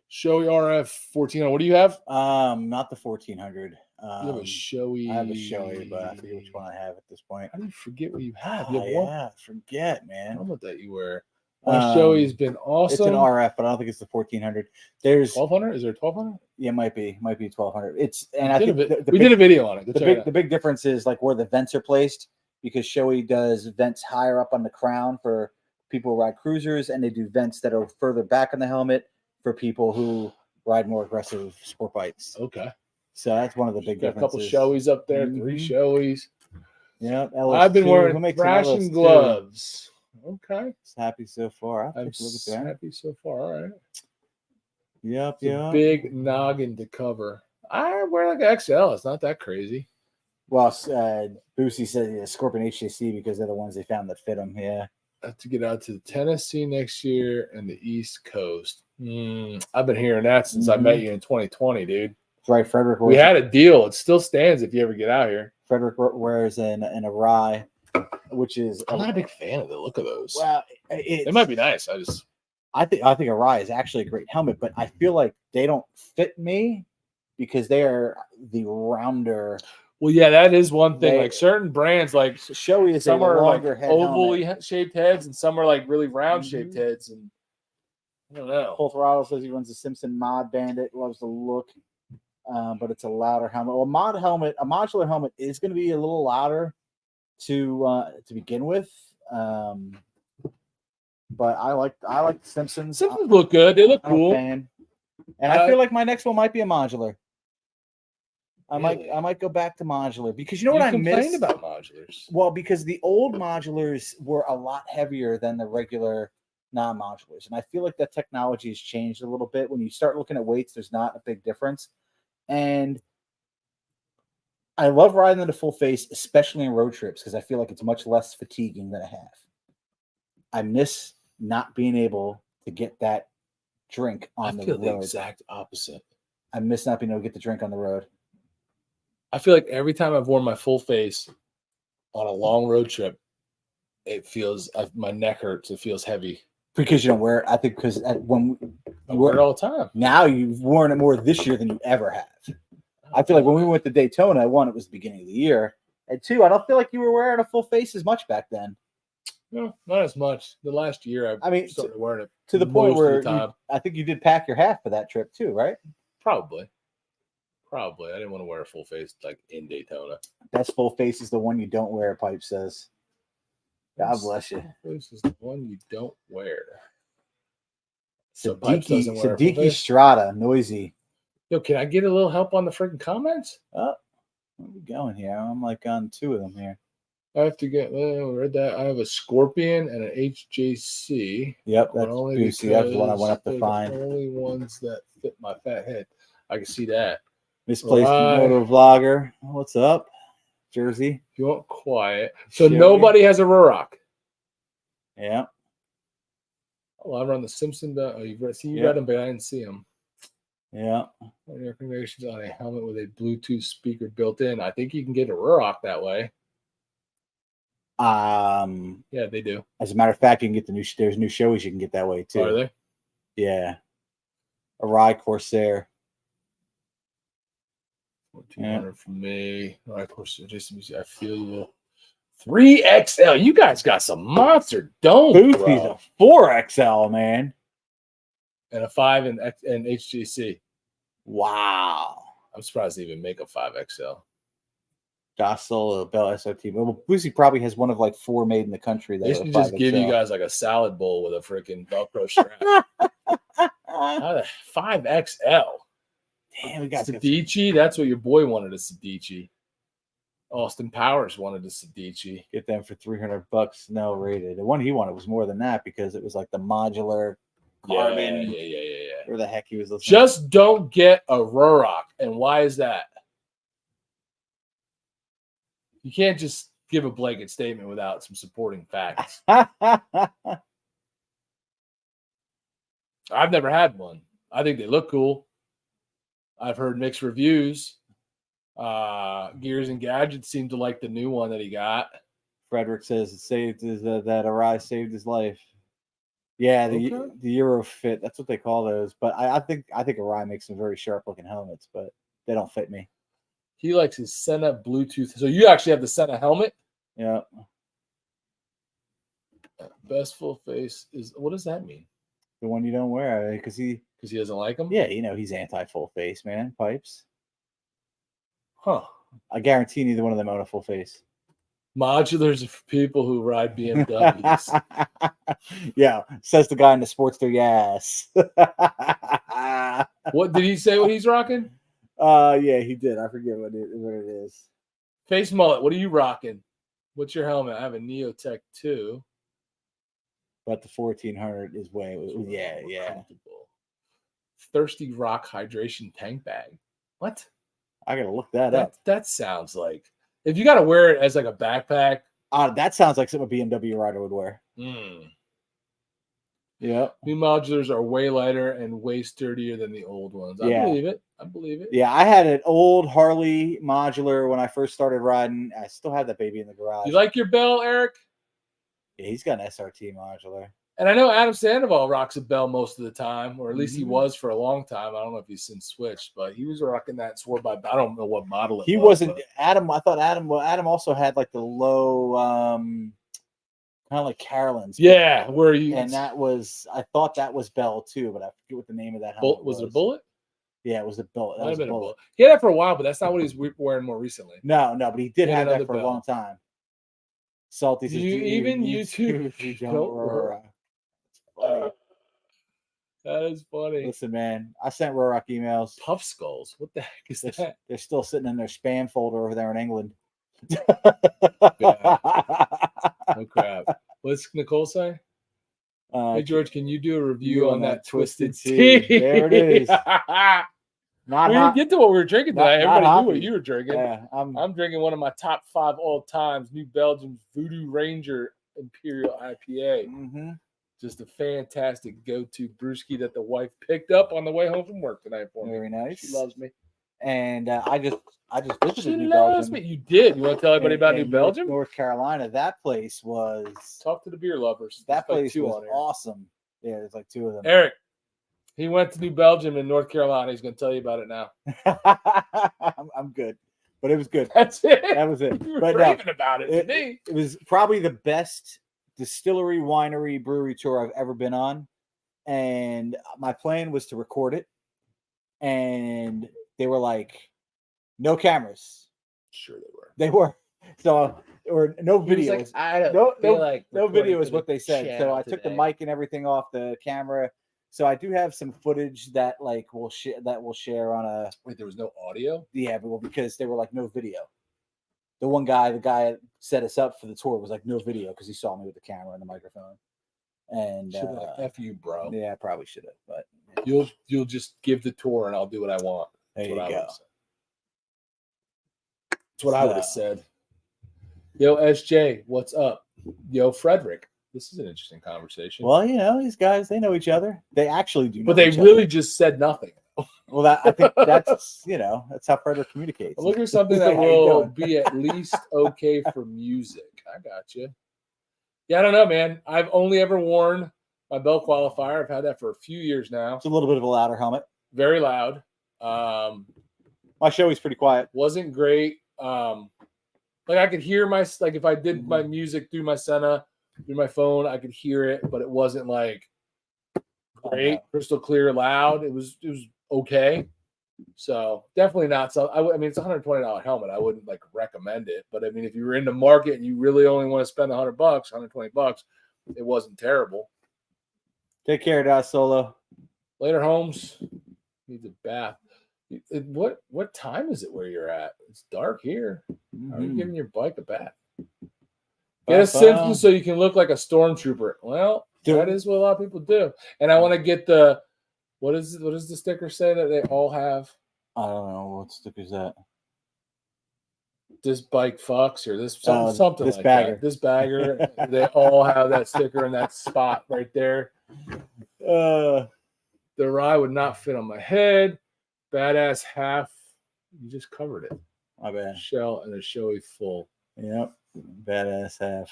Shoei RF 1400. What do you have? Not the 1400. You have a Shoei. I have a Shoei, but I forget which one I have at this point. How do you forget what you have? You have one? Yeah, forget, man. Helmet that you wear. My Shoei's been awesome. It's an RF, but I don't think it's the 1400. There's 1200. Is there 1200? Yeah, it might be 1200. We did a video on it. The big difference is like where the vents are placed, because Shoei does vents higher up on the crown for people who ride cruisers, and they do vents that are further back on the helmet for people who ride more aggressive sport bikes. Okay. So that's one of the big differences. A couple Shoeis up there, 3 Shoeis. Yeah. I've been wearing thrashing gloves. Okay. Happy so far. I'm happy so far. All right. Yep. Big noggin to cover. I wear like an XL. It's not that crazy. Well, Boosie said Scorpion HJC because they're the ones they found that fit them. Yeah. I have to get out to Tennessee next year and the East Coast. I've been hearing that since I met you in 2020, dude. That's right, Frederick. We had a deal. It still stands if you ever get out here. Frederick wears an Arai, which is I'm not a big fan of the look of those. Well, it might be nice. I think Arai is actually a great helmet, but I feel like they don't fit me because they are the rounder. Well, yeah, that is one thing. They- Like certain brands, like Shoei is some a are like longer head ovally helmet. shaped heads, and some are like really round shaped Mhm. heads. And I don't know. Full Throttle says he runs the Simpson Mod Bandit, loves the look, but it's a louder helmet. Well, a modular helmet is going to be a little louder to begin with. But I like the Simpsons. Simpsons look good. They look I'm a cool. fan. And I feel like my next one might be a modular. I Really? might go back to modular because you know what I complained miss about modulars. Well, because the old modulars were a lot heavier than the regular non-modulars, and I feel like that technology has changed a little bit. When you start looking at weights, there's not a big difference, and I love riding the full face, especially in road trips, because I feel like it's much less fatiguing than a half. I miss not being able to get that drink on the road. The exact opposite. I miss not being able to get the drink on the road. I feel like every time I've worn my full face on a long road trip, it feels my neck hurts. It feels heavy because you don't wear it. I think because when I wear it all the time. Now you've worn it more this year than you ever have. I feel like when we went to Daytona, one, it was the beginning of the year, and two, I don't feel like you were wearing a full face as much back then. No, not as much. The last year, I mean, started wearing it to the point where I think you did pack your half for that trip too, right? Probably. I didn't want to wear a full face like in Daytona. Best full face is the one you don't wear, Pipe says. God bless you. This is the one you don't wear. So Siddiqui Strada, noisy. Yo, can I get a little help on the freaking comments? Oh, where are we going here? I'm like on two of them here. I have to get. Read that. I have a Scorpion and an HJC. Yep, that's Boosie. That's the one I went up to find. The only ones that fit my fat head. I can see that. Misplaced moto vlogger. What's up, Jersey? If you want quiet. So nobody has a Ruroc. Yeah. Oh, I run the Simpson. Oh, you read them, but I didn't see them. Yeah. Recommendations on a helmet with a Bluetooth speaker built in. I think you can get a Ruroc that way. Yeah, they do. As a matter of fact, you can get there's new Shoeis you can get that way too. Are they? Yeah. Arai Corsair. 1400 for me. Arai Corsair. I feel you. 3XL. You guys got some monster domes, bro. He's a 4XL, man. And a 5 and HGC. Wow. I'm surprised they even make a 5XL. Docile Bell SRT. Well, Boosie probably has one of like 4 made in the country. They should just give you guys like a salad bowl with a freaking Velcro strap. 5XL. Damn, we got Sedici. That's what your boy wanted, a Sedici. Austin Powers wanted a Sedici. Get them for $300. No rated. The one he wanted was more than that because it was like the modular carbon. Yeah. Where the heck he was listening. Just don't get a Ruroc. And why is that? You can't just give a blanket statement without some supporting facts. I've never had one. I think they look cool. I've heard mixed reviews. Gears and Gadgets seem to like the new one that he got. Frederick says that Arai saved his life. Yeah, the Euro Fit. That's what they call those. But I think Arai makes some very sharp looking helmets, but they don't fit me. He likes his Senna Bluetooth. So you actually have the Senna helmet? Yeah. Best full face is, what does that mean? The one you don't wear because he doesn't like them? Yeah, he's anti full face, man. Pipes. Huh. I guarantee neither one of them own a full face. Modulars are for people who ride BMWs. Yeah, says the guy in the Sportster. Yes. What did he say? What he's rocking? Yeah, he did. I forget what it is. Face mullet. What are you rocking? What's your helmet? I have a Neotech 2. But the 1400 is way. Yeah. Thirsty Rock hydration tank bag. What? I gotta look that up. That sounds like, if you gotta wear it as like a backpack. That sounds like something a BMW rider would wear. Yeah. New modulars are way lighter and way sturdier than the old ones. I believe it. Yeah, I had an old Harley modular when I first started riding. I still have that baby in the garage. You like your bell, Eric? Yeah, he's got an SRT modular. And I know Adam Sandoval rocks a Bell most of the time, or at least he Mhm. was for a long time. I don't know if he's since switched, but he was rocking that swore by. I don't know what model it He was. wasn't Adam. I thought Adam. Well, Adam also had like the low, kind of like Carolyn's. Yeah, where you And that was. I thought that was Bell too, but I forget what the name of that helmet was it a bullet? Yeah, it was a bullet. That Might was have been a a bullet. He had that for a while, but that's not what he's wearing more recently. No, but he did He had have that another for a Bell. long time. Salty says, you don't roar. Funny. That is funny. Listen, man, I sent Rorak emails. Puff skulls. What the heck is that? They're still sitting in their spam folder over there in England. Yeah. Oh crap! What's Nicole say? Hey George, can you do a review on that twisted tea? There it is. We didn't get to what we were drinking tonight. Everybody knew what you were drinking. Yeah, I'm drinking one of my top 5 all times, New Belgium Voodoo Ranger Imperial IPA. Mm-hmm. Just a fantastic go-to brewski that the wife picked up on the way home from work tonight for me. Very nice. She loves me. And I just visited She New loves Belgium. me. You did. You want to tell everybody about New Belgium? North Carolina. That place was. Talk to the beer lovers. That place like was awesome. Yeah, there's like 2 of them. Eric, he went to New Belgium in North Carolina. He's going to tell you about it now. I'm good, but it was good. That's it. That was it. You were but raving about it to me. It was probably the best distillery, winery, brewery tour I've ever been on, and my plan was to record it, and they were like, "No cameras." Sure, they were. They were. So, or no video. Like, I don't no video is what they said. So I took the mic and everything off the camera. So I do have some footage that like we'll share on a. Wait, there was no audio? Yeah, but because they were like no video. The guy that set us up for the tour was like no video because he saw me with the camera and the microphone. And F you, bro. Yeah, I probably should have, but you'll just give the tour and I'll do what I want. There you go. That's what I would have said. Yo, SJ, what's up? Yo, Frederick. This is an interesting conversation. Well, these guys, they know each other. They actually do know but they really just said nothing. Well, I think that's, that's how Frederick communicates. Look for something that will be at least okay for music. I got you. Yeah, I don't know, man. I've only ever worn my Bell qualifier. I've had that for a few years now. It's a little bit of a louder helmet. Very loud. My show is pretty quiet. Wasn't great. Like I could hear if I did my music through my Senna, through my phone, I could hear it, but it wasn't like great, crystal clear, loud. It was okay. So definitely not. So I mean, it's a $120 helmet. I wouldn't like recommend it, but I mean, if you were in the market and you really only want to spend $100, $120, it wasn't terrible. Take care, Da Solo. Later, Holmes. Needs a bath. What time is it where you're at? It's dark here. How are you giving your bike a bath? Get a Simpson so you can look like a stormtrooper. Well, that is what a lot of people do. And I want to get the what does the sticker say that they all have? I don't know. What sticker is that? This bike fucks or something this like bagger. that. This bagger. They all have that sticker in that spot right there. The rye would not fit on my head. Badass half. You just covered it. My bad. Shell and a showy full. Yep. Badass half.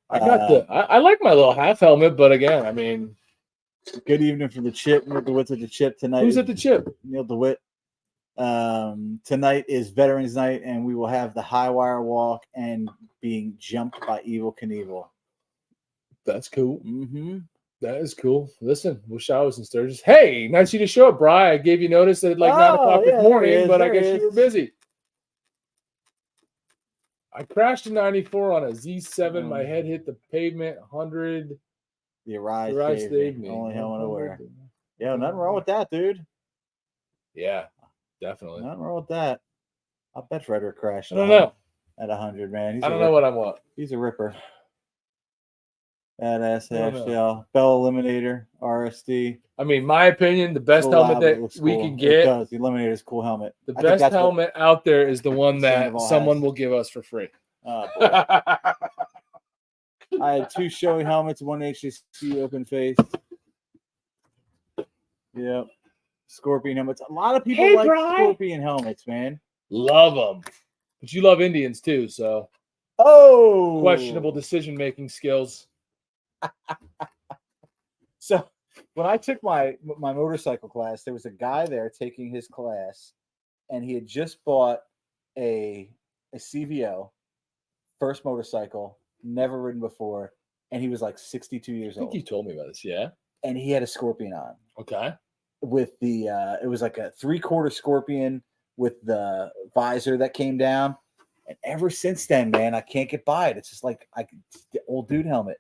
I got I like my little half helmet, but again, I mean, good evening from the Chip. Neil DeWitt's at the Chip tonight. Who's at the Chip? Neil DeWitt. Tonight is Veterans Night, and we will have the high wire walk and being jumped by Evel Knievel. That's cool. Mm-hmm. That is cool. Listen, wish I was in Sturgis. Hey, nice of you to show up, Bri. I gave you notice at 9 o'clock this morning, but I guess you were busy. I crashed in 94 on a Z7. My head hit the pavement. 100. The Arise saved me. Only helmet to wear. Yeah, nothing wrong with that, dude. Yeah, definitely. Nothing wrong with that. I bet Frederick crashed. I don't know. At 100, man. I don't know what I want. He's a ripper. Badass half shell. Bell Eliminator. RSD. I mean, my opinion, the best helmet that we can get. It does. The Eliminator is a cool helmet. The best helmet out there is the one that someone will give us for free. Oh, boy. I had 2 showy helmets, 1 HSC open face. Yep. Scorpion helmets. A lot of people like Scorpion helmets, man. Love them. But you love Indians too, so. Oh! Questionable decision-making skills. So when I took my motorcycle class, there was a guy there taking his class, and he had just bought a CVO, first motorcycle, never ridden before, and he was like 62 years I think old. you told me about this. Yeah. And he had a Scorpion on Okay. with the it was like a 3/4 Scorpion with the visor that came down. And ever since then, man, I can't get by it. It's just like it's the old dude helmet.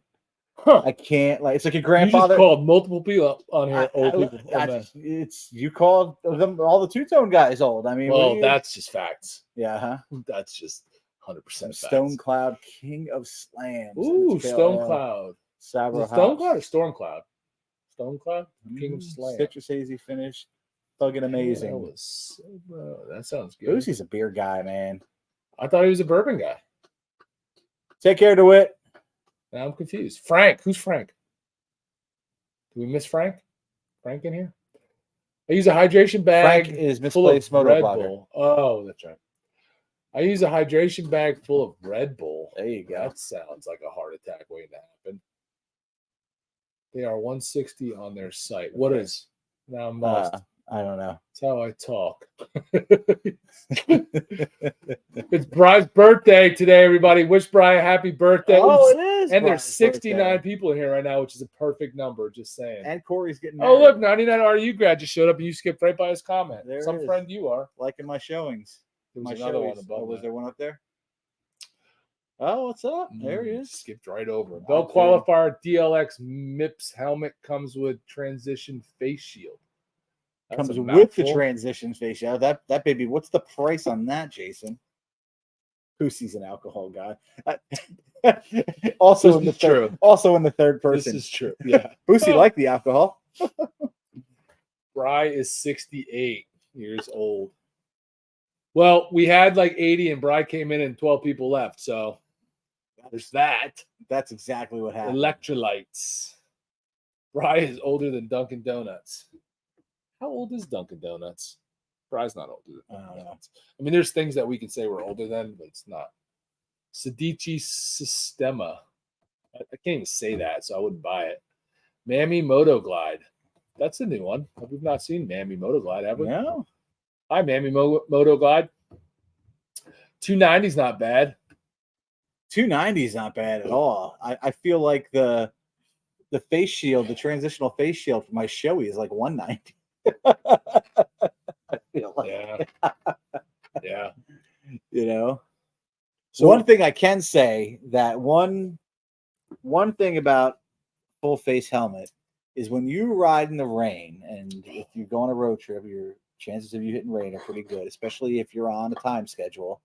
Huh. I can't, like, it's like your You grandfather. just called multiple people on here old people. It's you called them all the two-tone guys old. I mean, Well, that's just facts. yeah, huh? That's just 100% Stone Cloud, King of Slams. Ooh, Stone Cloud. Sabro Stone Cloud or Storm Cloud? Stone Cloud, King of Slams. Citrus hazy finish, fucking amazing. That sounds good. Boosie's a beer guy, man. I thought he was a bourbon guy. Take care, DeWitt. Now I'm confused. Frank, who's Frank? Do we miss Frank? Frank in here? I use a hydration bag. Frank is full of misplaced moto Red blogger. Bull. Oh, that's right. I use a hydration bag full of Red Bull. There you go. That sounds like a heart attack waiting to happen. They are 160 on their site. What is? Now I'm lost. I don't know. That's how I talk. It's Brian's birthday today, everybody. Wish Brian a happy birthday. Oh, it is. And Brian's there's 69 birthday. people in here right now, which is a perfect number. Just saying. And Corey's getting married. Oh, look, 99 RU grad just showed up and you skipped right by his comment. There it Some is. friend you are. Liking my showings. There My was another one showings. above. Oh, was that. there one up there? Oh, what's up? There he is. Skipped right over. Wow, Bell dude. Qualifier DLX MIPS helmet comes with transition face shield. That's Comes a with the mouthful. transition face. Yeah, that baby. What's the price on that, Jason? Pussy's an alcohol guy. Also This in the is third. true. Also in the third person. This is true. Yeah. Pussy liked the alcohol. Bry is 68 years old. Well, we had like 80 and Bry came in and 12 people left. So there's that. That's exactly what happened. Electrolytes. Bry is older than Dunkin' Donuts. How old is Dunkin' Donuts? Bry's not older than Dunkin' Donuts. I mean, there's things that we can say we're older than, but it's not. Sedici Sistema. I can't even say that, so I wouldn't buy it. Mammy Moto Glide. That's a new one. We've not seen Mammy Moto Glide, have we? No. Hi, Mammy Moto Glide. 290 is not bad. 290 is not bad at all. I feel like the face shield, the transitional face shield for my Shoei is like 190. I feel like, Yeah. you know. So One thing I can say that one thing about full face helmet is when you ride in the rain, and if you go on a road trip, your chances of you hitting rain are pretty good, especially if you're on a time schedule.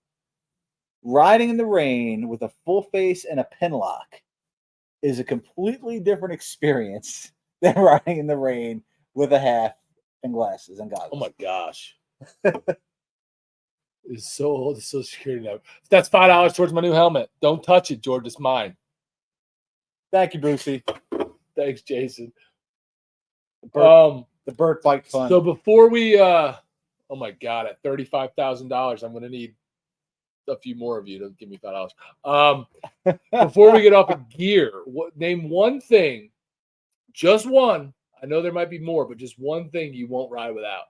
Riding in the rain with a full face and a pin lock is a completely different experience than riding in the rain with a half and glasses and goggles. oh my gosh. It's so old. It's Social Security number. That's $5 towards my new helmet. Don't touch it, George. It's mine. Thank you, Brucey. Thanks, Jason. The Burt Bike Fund. So before we oh my god, at $35,000, I'm gonna need a few more of you to give me $5. Before we get off of gear, name one thing, just one. I know there might be more, but just one thing you won't ride without.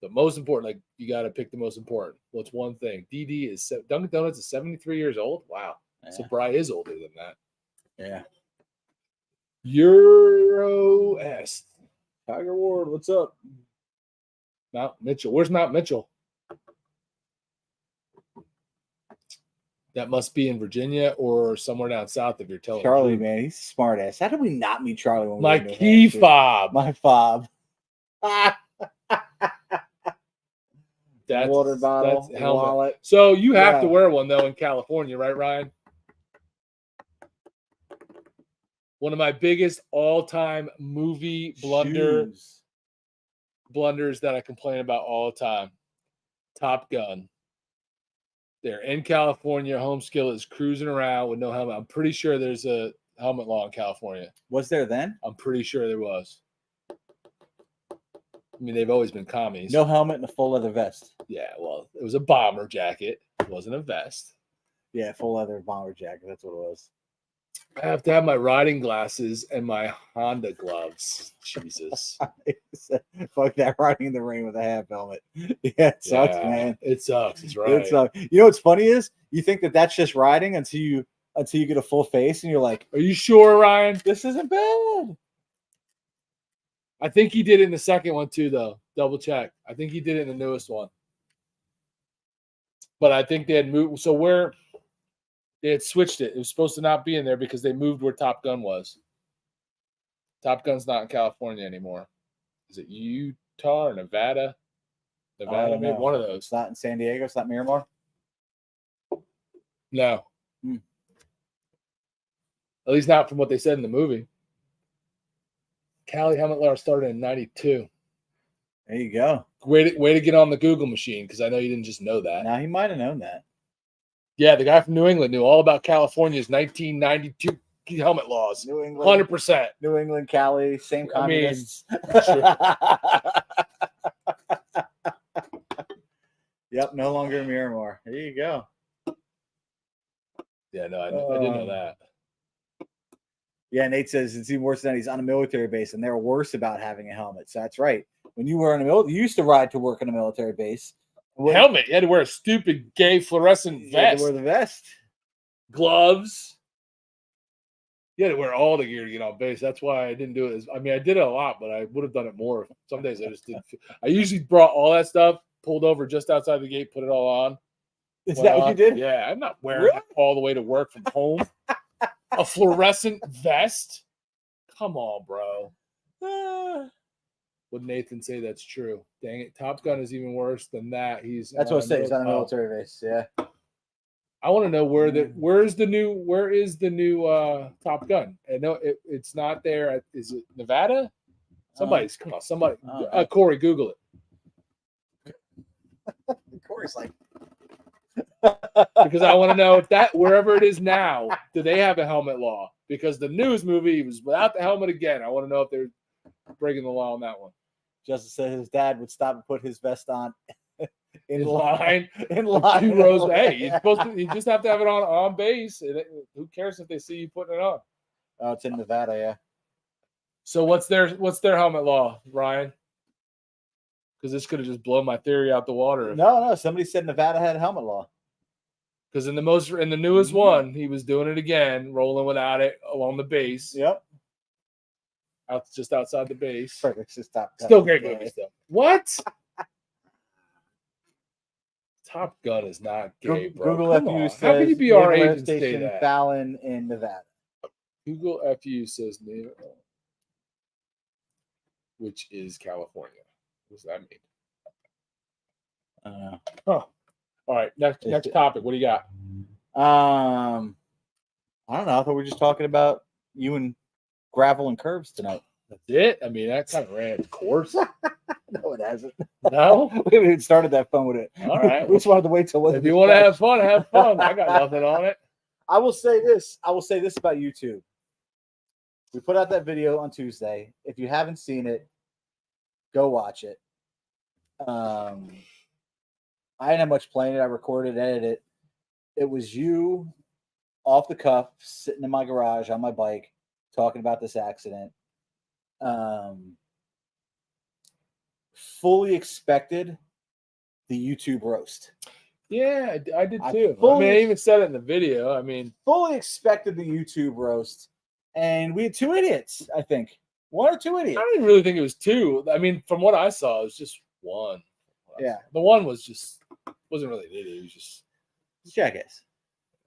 The most important, like you got to pick the most important. What's one thing? DD is Dunkin' Donuts is 73 years old. Wow, so Bry is older than that. Yeah. Euro S. Tiger Ward, what's up? Mount Mitchell. Where's Mount Mitchell? That must be in Virginia or somewhere down south if you're telling Charlie, me. man, he's a smart ass. How did we not meet Charlie when My we were in New key Hampshire? fob. My fob. That's, water bottle, that's helmet. wallet. So you have to Yeah. wear one though in California, right, Ryan? One of my biggest all-time movie blunders that I complain about all the time. Top Gun. They're in California. Home skill is cruising around with no helmet. I'm pretty sure there's a helmet law in California. Was there then? I'm pretty sure there was. I mean, they've always been commies. No helmet and a full leather vest. Yeah, well, it was a bomber jacket. It wasn't a vest. Yeah, full leather bomber jacket. That's what it was. I have to have my riding glasses and my Honda gloves. Jesus. Fuck that riding in the rain with a half helmet. Yeah, it sucks, man. It sucks. It's right. It sucks. You know what's funny is you think that that's just riding until you get a full face and you're like, are you sure, Ryan? This isn't bad. I think he did it in the second one too, though. Double check. I think he did it in the newest one. But I think they had moved. So where they had switched it. It was supposed to not be in there because they moved where Top Gun was. Top Gun's not in California anymore. Is it Utah or Nevada? Nevada, maybe one of those. It's not in San Diego. It's not Miramar. No. At least not from what they said in the movie. Cali helmet law started in '92. There you go. Way to get on the Google machine because I know you didn't just know that. Now he might have known that. Yeah, the guy from New England knew all about California's 1992 helmet laws. New England, 100%. New England, Cali, same communists. Yep, no longer Miramar. There you go. Yeah, no, I didn't know that. Yeah, Nate says it's even worse than he's on a military base, and they're worse about having a helmet. So that's right. When you were in you used to ride to work on a military base. Helmet. You had to wear a stupid gay fluorescent vest. You had to wear the vest. Gloves. You had to wear all the gear to get on base. That's why I didn't do it. I mean, I did it a lot, but I would have done it more. Some days I just didn't. I usually brought all that stuff, pulled over just outside the gate, put it all on. Is that what you did? Yeah, I'm not wearing it all the way to work from home. A fluorescent vest? Come on, bro. Would Nathan say that's true? Dang it. Top Gun is even worse than that. That's what I say. He's on a military base. Yeah. I want to know where is the new Top Gun? I know it's not there. Is it Nevada? Somebody. Corey, Google it. Corey's like, because I want to know if that wherever it is now, do they have a helmet law? Because the news movie was without the helmet again. I want to know if they're breaking the law on that one. Justin said his dad would stop and put his vest on in line. 2 rows. Hey, you just have to have it on base. Who cares if they see you putting it on? Oh, it's in Nevada, yeah. So what's their helmet law, Ryan? Because this could have just blown my theory out the water. No. Somebody said Nevada had a helmet law. Because in the newest one, he was doing it again, rolling without it along the base. Yep. Just outside the base. Perfect. Just Top Gun. Still great movie still. What? Top Gun is not gay, bro. Google FU says how can you be our age and say Station that? Fallon in Nevada. Google FU says which is California. What does that mean? All right. Next topic. What do you got? I don't know. I thought we were just talking about you and gravel and curves tonight. That's it? I mean, that kind of ran its course. No, it hasn't. No? We haven't even started that fun with it. All right. We just wanted to wait till if you want to have fun, have fun. I got nothing on it. I will say this about YouTube. We put out that video on Tuesday. If you haven't seen it, go watch it. I didn't have much playing it. I recorded, edited it. It was you off the cuff, sitting in my garage on my bike, talking about this accident. Fully expected the YouTube roast. Yeah, I did too. I even said it in the video. I mean, fully expected the YouTube roast. And we had 2 idiots, I think. 1 or 2 idiots. I didn't really think it was 2. I mean, from what I saw, it was just 1. Yeah. The one wasn't really an idiot. He was just jackass.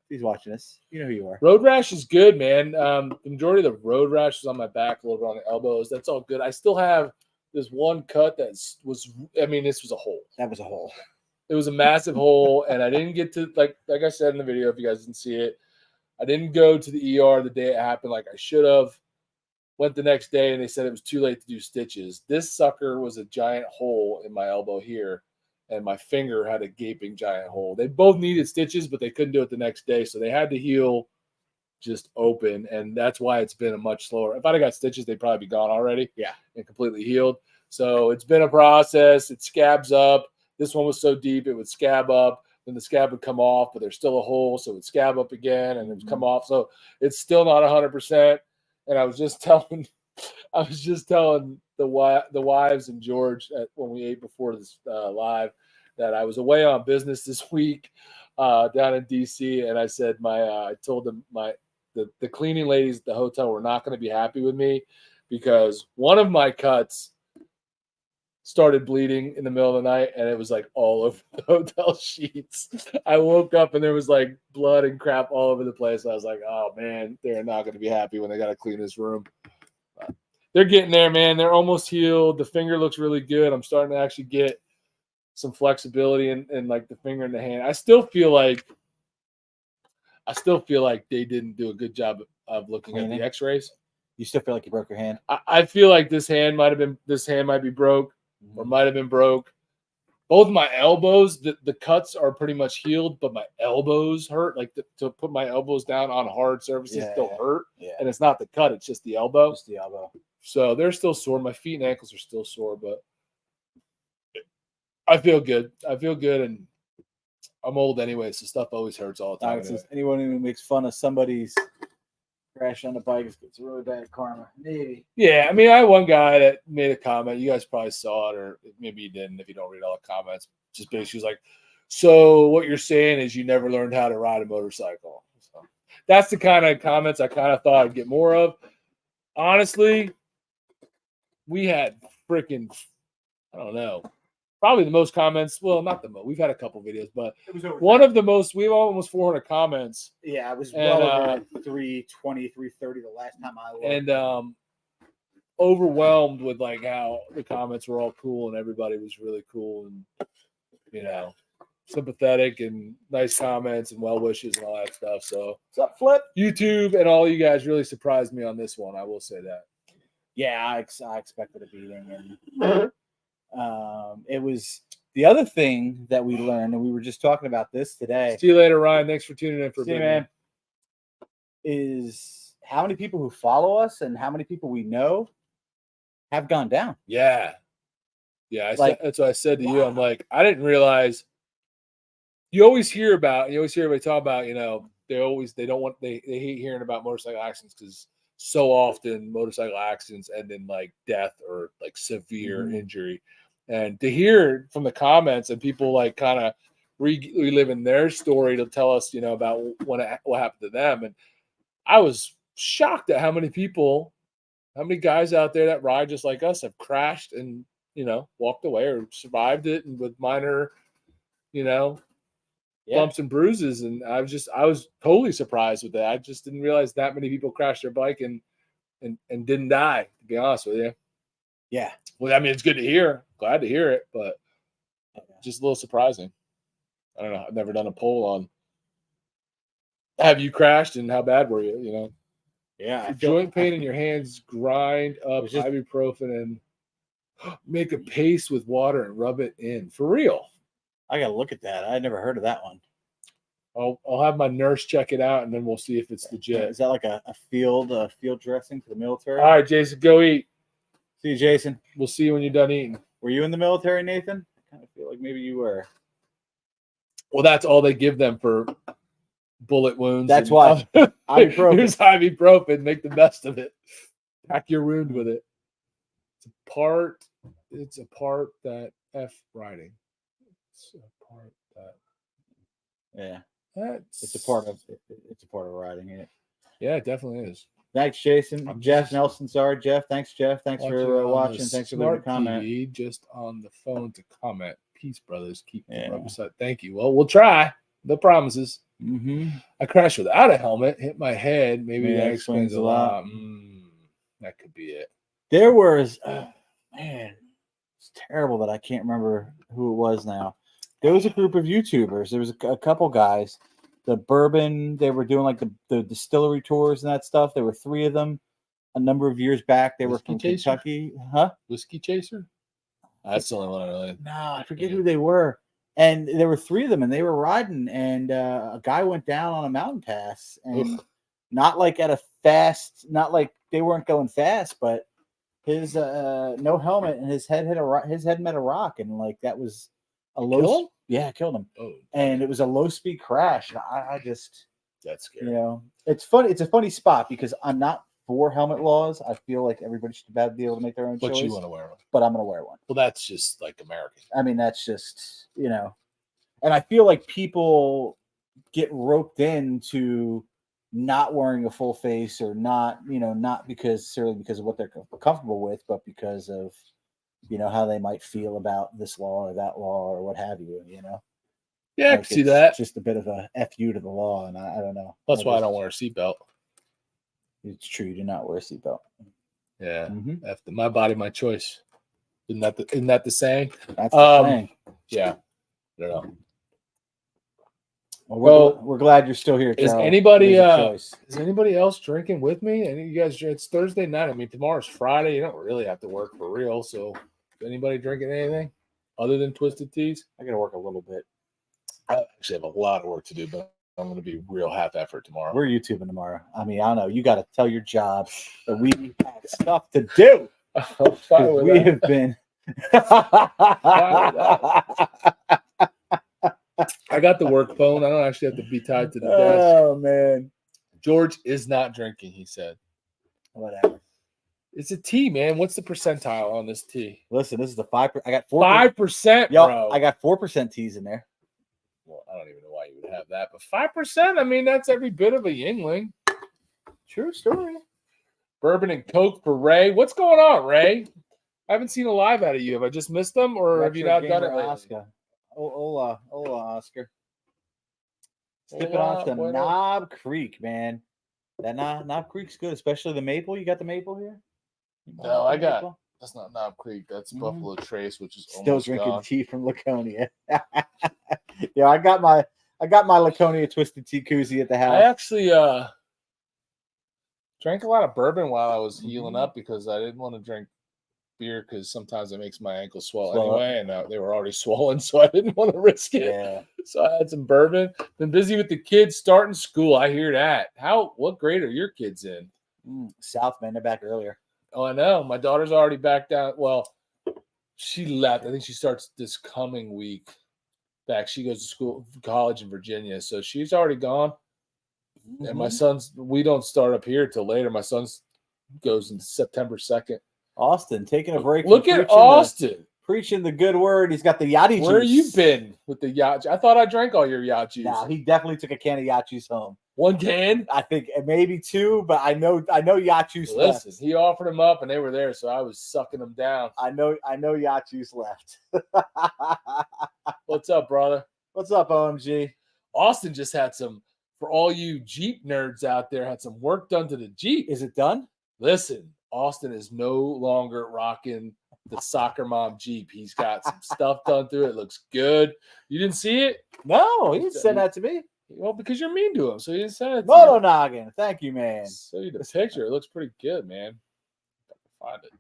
He's watching this. You know who you are. Road rash is good, man. The majority of the road rash was on my back, a little bit on the elbows. That's all good. I still have this one cut this was a hole. That was a hole. It was a massive hole, and I didn't get to, like I said in the video, if you guys didn't see it, I didn't go to the ER the day it happened like I should have. Went the next day, and they said it was too late to do stitches. This sucker was a giant hole in my elbow here, and my finger had a gaping giant hole. They both needed stitches, but they couldn't do it the next day, so they had to heal just open, and that's why it's been a much slower. If I'd have got stitches, they'd probably be gone already. Yeah. And completely healed. So it's been a process. It scabs up. This one was so deep, it would scab up. then the scab would come off, but there's still a hole, so it would scab up again and it would come Mhm. off. So it's still not 100%. And I was just telling the wives and George when we ate before this live that I was away on business this week down in DC, and I said I told them the cleaning ladies at the hotel were not going to be happy with me because one of my cuts started bleeding in the middle of the night, and it was like all over the hotel sheets. I woke up and there was like blood and crap all over the place. I was like, oh man, they're not going to be happy when they got to clean this room. But they're getting there, man. They're almost healed. The finger looks really good. I'm starting to actually get some flexibility in like the finger and the hand. I still feel like they didn't do a good job of looking at the X-rays. You still feel like you broke your hand? I feel like this hand might be broke or might have been broke. Both my elbows, the cuts are pretty much healed, but my elbows hurt. Like to put my elbows down on hard surfaces still hurt. Yeah. And it's not the cut, it's just the elbow. Just the elbow. So they're still sore. My feet and ankles are still sore, but I feel good. And I'm old anyway, so stuff always hurts all the time. Anyway. Anyone who makes fun of somebody's crash on the bike gets really bad karma. Maybe. Yeah, I mean, I had one guy that made a comment. You guys probably saw it, or maybe you didn't if you don't read all the comments. Just basically was like, so what you're saying is you never learned how to ride a motorcycle. So that's the kind of comments I kind of thought I'd get more of. Honestly, we had freaking, I don't know, probably the most comments. Well, not the most. We've had a couple videos, but one of the most. We have almost 400 comments. Yeah, I was well over 320, 330 the last time I looked. And overwhelmed with like how the comments were all cool and everybody was really cool and sympathetic and nice comments and well wishes and all that stuff. So what's up, Flip? YouTube and all you guys really surprised me on this one. I will say that. Yeah, I expected a beating, and it was the other thing that we learned, and we were just talking about this today. See you later, Ryan. Thanks for tuning in for a bit, man. Is how many people who follow us and how many people we know have gone down. Yeah. That's what I said to you. I'm like, I didn't realize. You always hear everybody talk about, they hate hearing about motorcycle accidents because so often motorcycle accidents end in like death or like severe injury. And to hear from the comments and people like kind of reliving their story to tell us, about what happened to them. And I was shocked at how many guys out there that ride just like us have crashed and, walked away or survived it and with minor, bumps and bruises. And I was totally surprised with that. I just didn't realize that many people crashed their bike and didn't die, to be honest with you. Yeah. Well, I mean, it's good to hear. Glad to hear it, but just a little surprising. I don't know. I've never done a poll on have you crashed and how bad were you, Yeah. Joint pain in your hands, grind up ibuprofen and make a paste with water and rub it in. For real. I got to look at that. I never heard of that one. I'll have my nurse check it out, and then we'll see if it's legit. Is that like a field dressing for the military? All right, Jason, go eat. See you, Jason. We'll see you when you're done eating. Were you in the military, Nathan? I kind of feel like maybe you were. Well, that's all they give them for bullet wounds. That's why. Ibuprofen. Here's ibuprofen. Make the best of it. Pack your wound with it. It's a part that F riding. It's a part that. Yeah. It's a part of riding it. Yeah, it definitely is. Thanks, Jason. Jeff Nelson. Sorry, Jeff. Thanks, Jeff. Thanks for watching. Thanks for leaving a comment. TV, just on the phone to comment. Peace, brothers. Keep the rubber side. Thank you. Well, we'll try. No promises. I crashed without a helmet. Hit my head. Maybe that explains a lot. That could be it. There was, man, it's terrible that I can't remember who it was now. There was a group of YouTubers. There was a couple guys. The bourbon, they were doing like the distillery tours and that stuff. There were 3 of them a number of years back. They were from Kentucky. Huh? Whiskey Chaser? That's the only one I know. No, I forget who they were. And there were 3 of them, and they were riding, and a guy went down on a mountain pass, and not like at a fast, not like they weren't going fast, but his no helmet, and his head met a rock, and like that was Kill him? Yeah, killed him. Oh, And it was a low speed crash. And I just, that's scary. you know, it's funny. It's a funny spot because I'm not for helmet laws. I feel like everybody should be able to make their own choice. But you want to wear one. But I'm going to wear one. Well, that's just like American. I mean, that's just, you know, and I feel like people get roped into not wearing a full face or not, you know, not necessarily because of what they're comfortable with, but because of, you know, how they might feel about this law or that law or what have you, you know? Yeah, I like can see that. Just a bit of a FU to the law, and I don't know. That's why I don't wear a seatbelt. It's true. You do not wear a seatbelt. Yeah. My body, my choice. Isn't that the saying? That's the saying. Yeah. I don't know. Well, we're glad you're still here, Charlie. Is anybody else drinking with me? And you guys, it's Thursday night. I mean, tomorrow's Friday. You don't really have to work for real. So, is anybody drinking anything other than Twisted Teas? I got to work a little bit. I actually have a lot of work to do, but I'm going to be real half effort tomorrow. We're YouTubing tomorrow. I mean, I don't know. You got to tell your job that we have stuff to do. We have been. I got the work phone. I don't actually have to be tied to the desk. Oh, man. George is not drinking, he said. Whatever. It's a tea, man. What's the percentile on this tea? Listen, this is the 5%. I got 5%, bro. I got 4% teas in there. Well, I don't even know why you would have that, but 5%, I mean, that's every bit of a Yingling. True story. Bourbon and Coke for Ray. What's going on, Ray? I haven't seen a live out of you. Have I just missed them, or have you not done it lately? Oscar. Hola, Oscar. Sipping on some Knob Creek, man. That Knob Creek's good, especially the maple. You got the maple here? No, I got maple? That's not Knob Creek. That's Buffalo Trace, which is still drinking tea from Laconia. Yeah, I got my Laconia Twisted Tea koozie at the house. I actually drank a lot of bourbon while I was healing up because I didn't want to drink beer because sometimes it makes my ankles swell anyway, and they were already swollen, so I didn't want to risk it. Yeah. So I had some bourbon. Been busy with the kids starting school. I hear that. What grade are your kids in? South, man. They're back earlier. Oh, I know. My daughter's already back down. Well, she left. I think she starts this coming week back. She goes to college in Virginia, so she's already gone. And my son's, we don't start up here till later. My son's goes in September 2nd. Austin, taking a break. Look at Austin. Preaching the good word. He's got the Yachty juice. Where you been with the yacht? I thought I drank all your yacht juice. No, he definitely took a can of yacht juice home. One can? I think maybe two, but I know yacht juice left. Listen, he offered them up and they were there, so I was sucking them down. I know yacht juice left. What's up, brother? What's up, OMG? Austin just had for all you Jeep nerds out there, had some work done to the Jeep. Is it done? Listen, Austin is no longer rocking the soccer mom Jeep. He's got some stuff done to it. It looks good. You didn't see it? No, he didn't send that to me. Well, because you're mean to him, so he didn't send it to Moto Noggin. Thank you, man. Show you the picture. It looks pretty good, man. I can find it.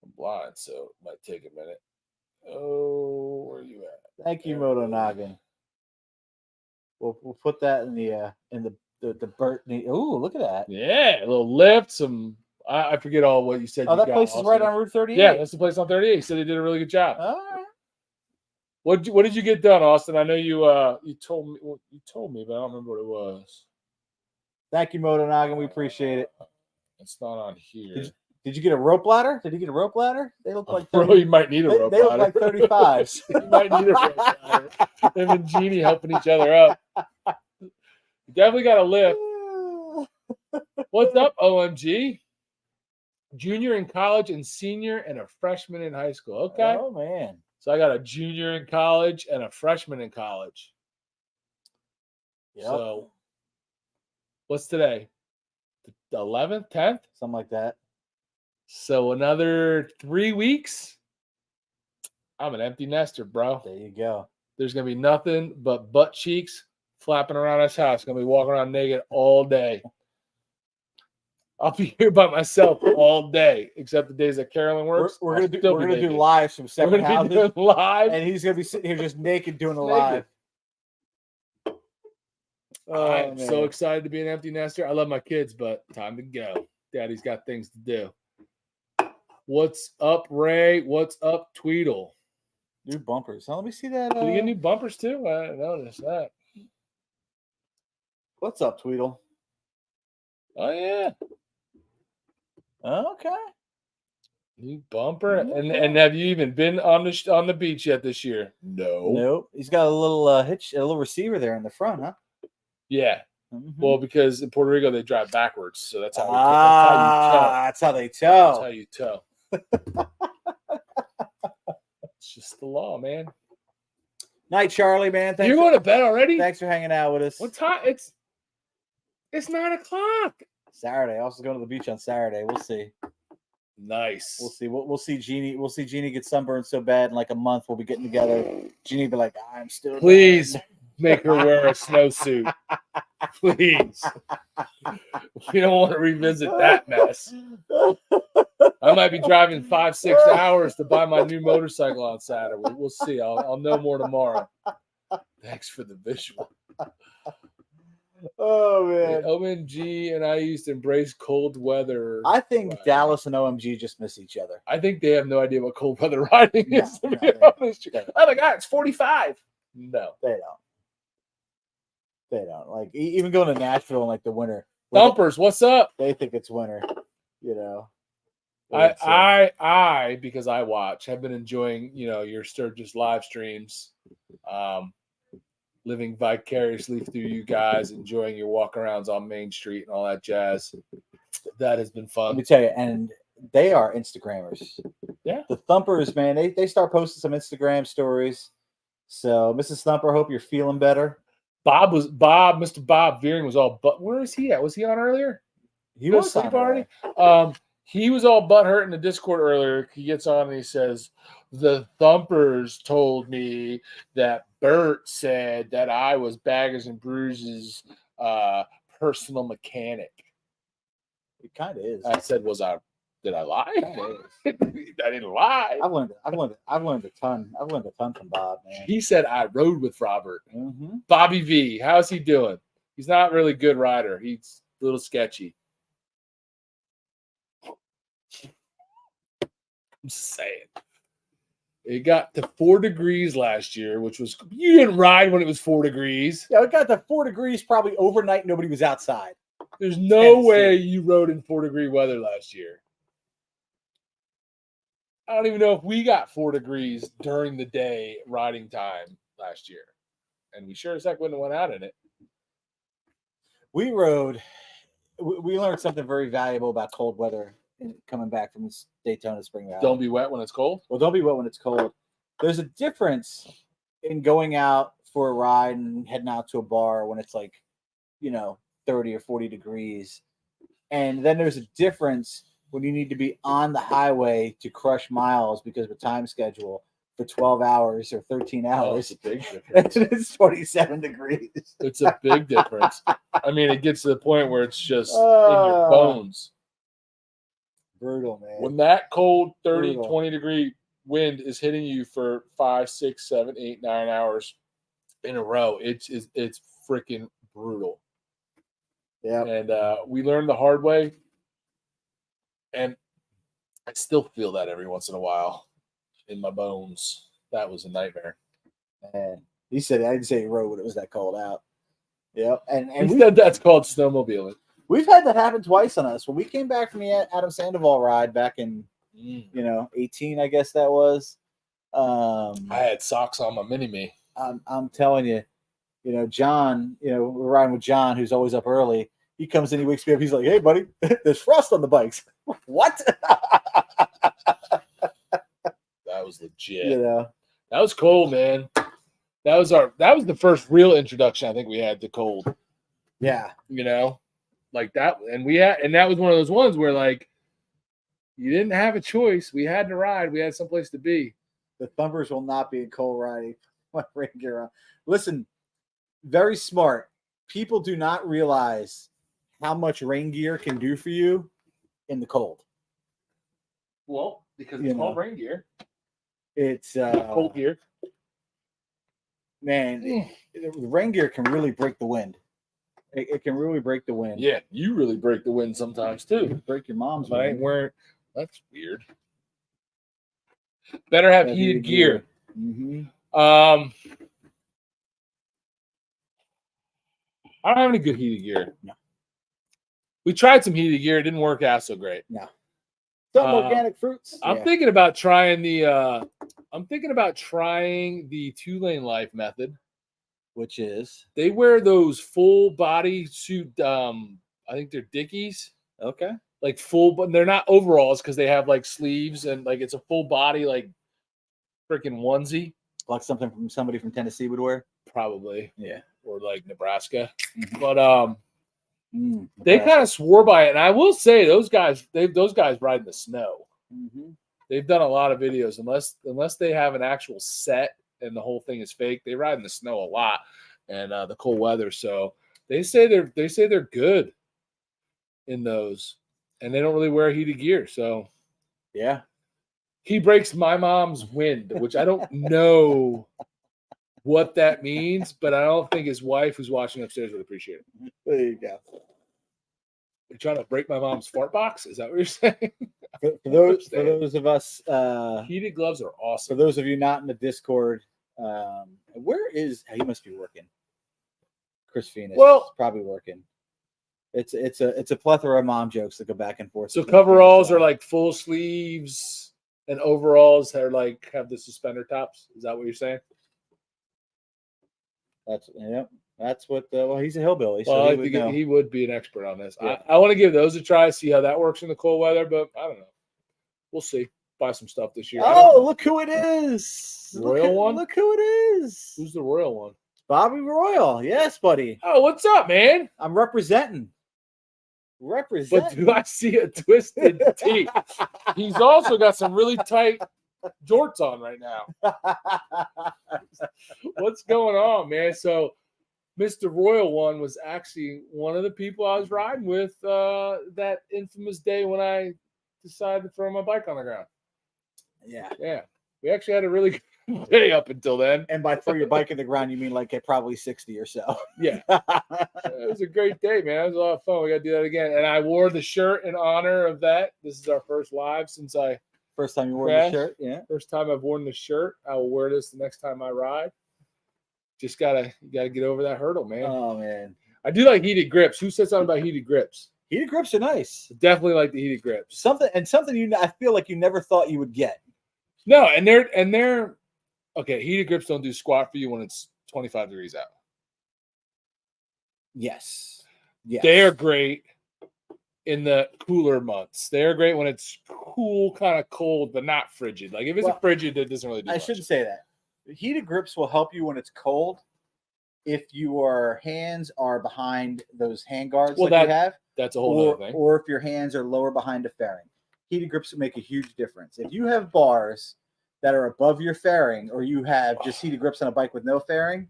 I'm blind, so it might take a minute. Oh, where are you at? Thank you, Moto Noggin. We'll put that in the Burt. Ooh, look at that. Yeah, a little lift, some. I forget all what you said. Oh, that place is right on Route 38. Yeah, that's the place on 38. He said they did a really good job. All right. What did you get done, Austin? I know you told me. Well, you told me, but I don't remember what it was. Thank you, Moto Noggin. We appreciate it. It's not on here. Did you get a rope ladder? Did you get a rope ladder? They look like 30, bro. You might need a rope ladder. They look like 35s. You might need a rope ladder. Him and Jeannie helping each other up. You definitely got a lift. What's up, OMG? Junior in college and senior and a freshman in high school. Okay. Oh, man. So I got a junior in college and a freshman in college. Yep. So what's today? The 11th, 10th? Something like that. So another 3 weeks. I'm an empty nester, bro. There you go. There's going to be nothing but butt cheeks flapping around this house. Going to be walking around naked all day. I'll be here by myself all day, except the days that Carolyn works. We're gonna do lives from separate houses. Live, and he's gonna be sitting here just naked doing a live. I'm so excited to be an empty nester. I love my kids, but time to go. Daddy's got things to do. What's up, Ray? What's up, Tweedle? New bumpers. Now, let me see that. Did he get new bumpers too? I didn't notice that. What's up, Tweedle? Oh yeah. Okay. New bumper. And have you even been on the beach yet this year? No. Nope. He's got a little hitch, a little receiver there in the front, huh? Yeah. Mm-hmm. Well, because in Puerto Rico they drive backwards, so that's how that's how they tow. That's how you tow. It's just the law, man. Night, Charlie, man. You're going to bed already? Thanks for hanging out with us. What time? It's 9:00. Saturday. Also going to the beach on Saturday. We'll see. Nice. We'll see. We'll see Jeannie. We'll see Jeannie get sunburned so bad in like a month. We'll be getting together. Jeannie be like, I'm still. Please make her wear a snowsuit. Please. We don't want to revisit that mess. I might be driving 5-6 hours to buy my new motorcycle on Saturday. We'll see. I'll know more tomorrow. Thanks for the visual. Oh man, OMG and I used to embrace cold weather. I think Dallas and OMG just miss each other. I think they have no idea what cold weather riding is. To be honest, oh my god, it's 45. No, they don't. They don't like even going to Nashville in like the winter. Thumpers, what's up? They think it's winter. You know, I because I watch, have been enjoying your Sturgis live streams. Living vicariously through you guys, enjoying your walk-arounds on Main Street and all that jazz. That has been fun. Let me tell you, and they are Instagrammers. Yeah. The Thumpers, man, they start posting some Instagram stories. So, Mrs. Thumper, hope you're feeling better. Mr. Bob Veering was all but where is he at? Was he on earlier? He was on already. He was all butthurt in the Discord earlier. He gets on and he says, the Thumpers told me that Bert said that I was Baggers and Brews' personal mechanic. It kind of is. I said, did I lie? I didn't lie. I've learned a ton. I've learned a ton from Bob, man. He said I rode with Robert. Mm-hmm. Bobby V, how's he doing? He's not really a good rider. He's a little sketchy. I'm saying. It got to 4 degrees last year, which was you didn't ride when it was 4 degrees. Yeah, it got to 4 degrees probably overnight. Nobody was outside. There's no way you rode in 4-degree weather last year. I don't even know if we got 4 degrees during the day riding time last year. And we sure as heck wouldn't have went out in it. We learned something very valuable about cold weather coming back from Daytona Spring Valley. Don't be wet when it's cold? Well, don't be wet when it's cold. There's a difference in going out for a ride and heading out to a bar when it's like, 30 or 40 degrees. And then there's a difference when you need to be on the highway to crush miles because of a time schedule for 12 hours or 13 hours. It's a big difference. It's 27 degrees. It's a big difference. I mean, it gets to the point where it's just in your bones. Brutal, man. When that cold 30, 20-degree wind is hitting you for 5, 6, 7, 8, 9 hours in a row, it's freaking brutal. Yeah. And we learned the hard way. And I still feel that every once in a while in my bones. That was a nightmare. Man, he said I didn't say he rode when it was that cold out. Yep. And he said that's called snowmobiling. We've had that happen twice on us. When we came back from the Adam Sandoval ride back in 18, I guess that was. I had socks on my mini-me. I'm telling you, John, we're riding with John, who's always up early. He comes in, he wakes me up. He's like, "Hey, buddy, there's frost on the bikes." What? That was legit. That was cold, man. That was the first real introduction I think we had to cold. Yeah. Like that, and that was one of those ones where like you didn't have a choice. We had to ride. We had someplace to be. The Thumpers will not be in cold riding. Listen, very smart. People do not realize how much rain gear can do for you in the cold. Well, because it's called rain gear. It's cold gear. Man, the rain gear can really break the wind. It can really break the wind. Yeah, you really break the wind sometimes too. Break your mom's wind. I ain't wearing. That's weird. Better have heated gear. Mm-hmm. I don't have any good heated gear. No. We tried some heated gear. It didn't work out so great. No. Some organic fruits. I'm thinking about trying the 2-lane life method. Which is? They wear those full body suit, I think they're Dickies. Okay. Like full, but they're not overalls because they have like sleeves and like it's a full body, like freaking onesie. Like something from somebody from Tennessee would wear? Probably. Yeah. Or like Nebraska. Mm-hmm. But they kind of swore by it. And I will say those guys ride in the snow. Mm-hmm. They've done a lot of videos, unless they have an actual set and the whole thing is fake. They ride in the snow a lot and the cold weather. So they say they're good in those, and they don't really wear heated gear. So yeah, he breaks my mom's wind, which I don't know what that means, but I don't think his wife, who's watching upstairs, would appreciate it. There you go. You're trying to break my mom's fart box? Is that what you're saying? For those of us, heated gloves are awesome. For those of you not in the Discord, where is he? Must be working. Chris Phoenix. Well, probably working. It's a plethora of mom jokes that go back and forth. So coveralls are like full sleeves, and overalls are like have the suspender tops. Is that what you're saying? That's what. Well, he's a hillbilly, so well, he would be an expert on this. Yeah. I want to give those a try, see how that works in the cold weather, but I don't know. We'll see. Buy some stuff this year. Oh, look who it is! Royal one. Look who it is! Who's the Royal one? Bobby Royal. Yes, buddy. Oh, what's up, man? I'm representing. But do I see a twisted tee? He's also got some really tight jorts on right now. What's going on, man? So Mr. Royal one was actually one of the people I was riding with that infamous day when I decided to throw my bike on the ground. Yeah. We actually had a really good day up until then. And by throw your bike in the ground, you mean like at probably 60 or so. Yeah. It was a great day, man. It was a lot of fun. We got to do that again. And I wore the shirt in honor of that. This is our first live since I First time you wore the shirt? Yeah. First time I've worn the shirt. I will wear this the next time I ride. Just you gotta get over that hurdle, man. Oh man. I do like heated grips. Who said something about heated grips? Heated grips are nice. Definitely like the heated grips. Something I feel like you never thought you would get. No, and they're okay. Heated grips don't do squat for you when it's 25 degrees out. Yes. They are great in the cooler months. They're great when it's cool, kind of cold, but not frigid. Like if it's frigid, it doesn't really do much. Shouldn't say that. Heated grips will help you when it's cold. If your hands are behind those hand guards you have, that's a whole other thing. Or if your hands are lower behind a fairing. Heated grips make a huge difference. If you have bars that are above your fairing, or you have just heated grips on a bike with no fairing,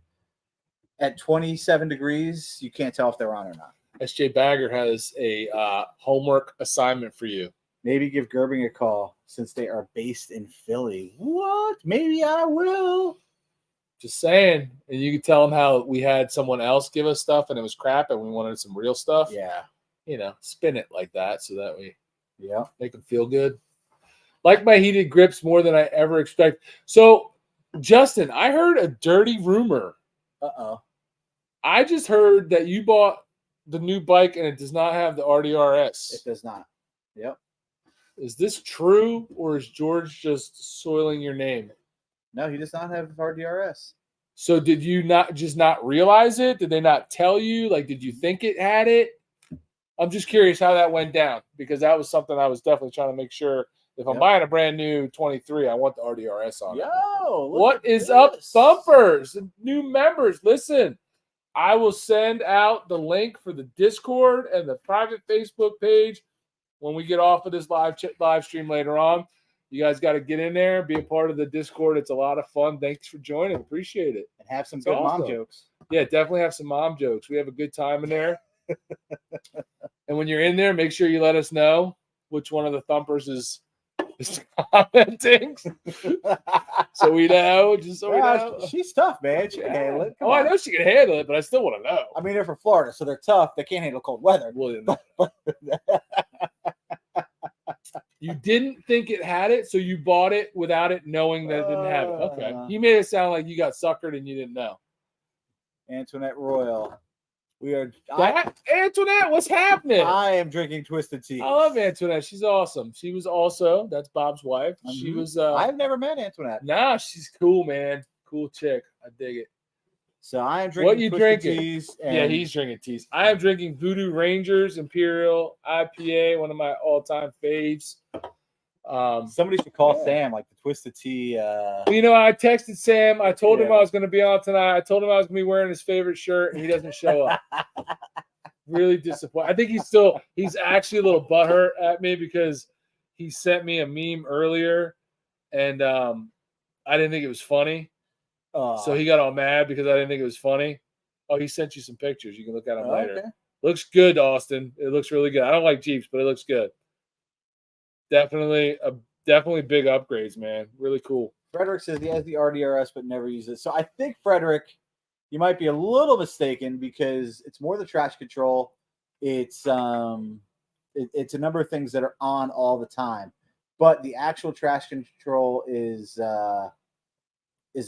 at 27 degrees, you can't tell if they're on or not. SJ Bagger has a homework assignment for you. Maybe give Gerbing a call since they are based in Philly. What? Maybe I will. Just saying. And you can tell them how we had someone else give us stuff and it was crap and we wanted some real stuff. Yeah. Spin it like that so that we make them feel good. Like my heated grips more than I ever expect. So, Justin, I heard a dirty rumor. Uh-oh. I just heard that you bought the new bike and it does not have the RDRS. It does not. Yep. Is this true or is George just soiling your name? No, he does not have RDRS. So did you not realize it? Did they not tell you? Like, did you think it had it? I'm just curious how that went down because that was something I was definitely trying to make sure. If I'm buying a brand new 23, I want the RDRS on it. What is up, Thumpers? Listeners, members, listen. I will send out the link for the Discord and the private Facebook page when we get off of this live stream later on. You guys got to get in there, be a part of the Discord. It's a lot of fun. Thanks for joining. Appreciate it. And have some good mom jokes. Yeah, definitely have some mom jokes. We have a good time in there. And when you're in there, make sure you let us know which one of the Thumpers is commenting. So we know. Just so we know. She's tough, man. She can handle it. I know she can handle it, but I still want to know. I mean, they're from Florida, so they're tough. They can't handle cold weather. Well, you didn't think it had it, so you bought it without it knowing that it didn't have it. Okay. He made it sound like you got suckered and you didn't know. Antoinette Royal. Antoinette, what's happening? I am drinking Twisted Tea. I love Antoinette. She's awesome. She was also, that's Bob's wife. She was. I've never met Antoinette. Nah, she's cool, man. Cool chick. I dig it. So I am drinking what you Twisted drinking? Teas. Yeah, he's drinking teas. I am drinking Voodoo Rangers Imperial IPA, one of my all-time faves. Somebody should call Sam, like the Twisted Tea. Well, I texted Sam. I told him I was going to be on tonight. I told him I was going to be wearing his favorite shirt, and he doesn't show up. Really disappointed. I think he's actually a little butthurt at me because he sent me a meme earlier, and I didn't think it was funny. So he got all mad because I didn't think it was funny. Oh, he sent you some pictures. You can look at them later. Okay. Looks good, Austin. It looks really good. I don't like Jeeps, but it looks good. Definitely big upgrades, man. Really cool. Frederick says he has the RDRS but never uses it. So I think, Frederick, you might be a little mistaken because it's more the trash control. It's it's a number of things that are on all the time, but the actual trash control is a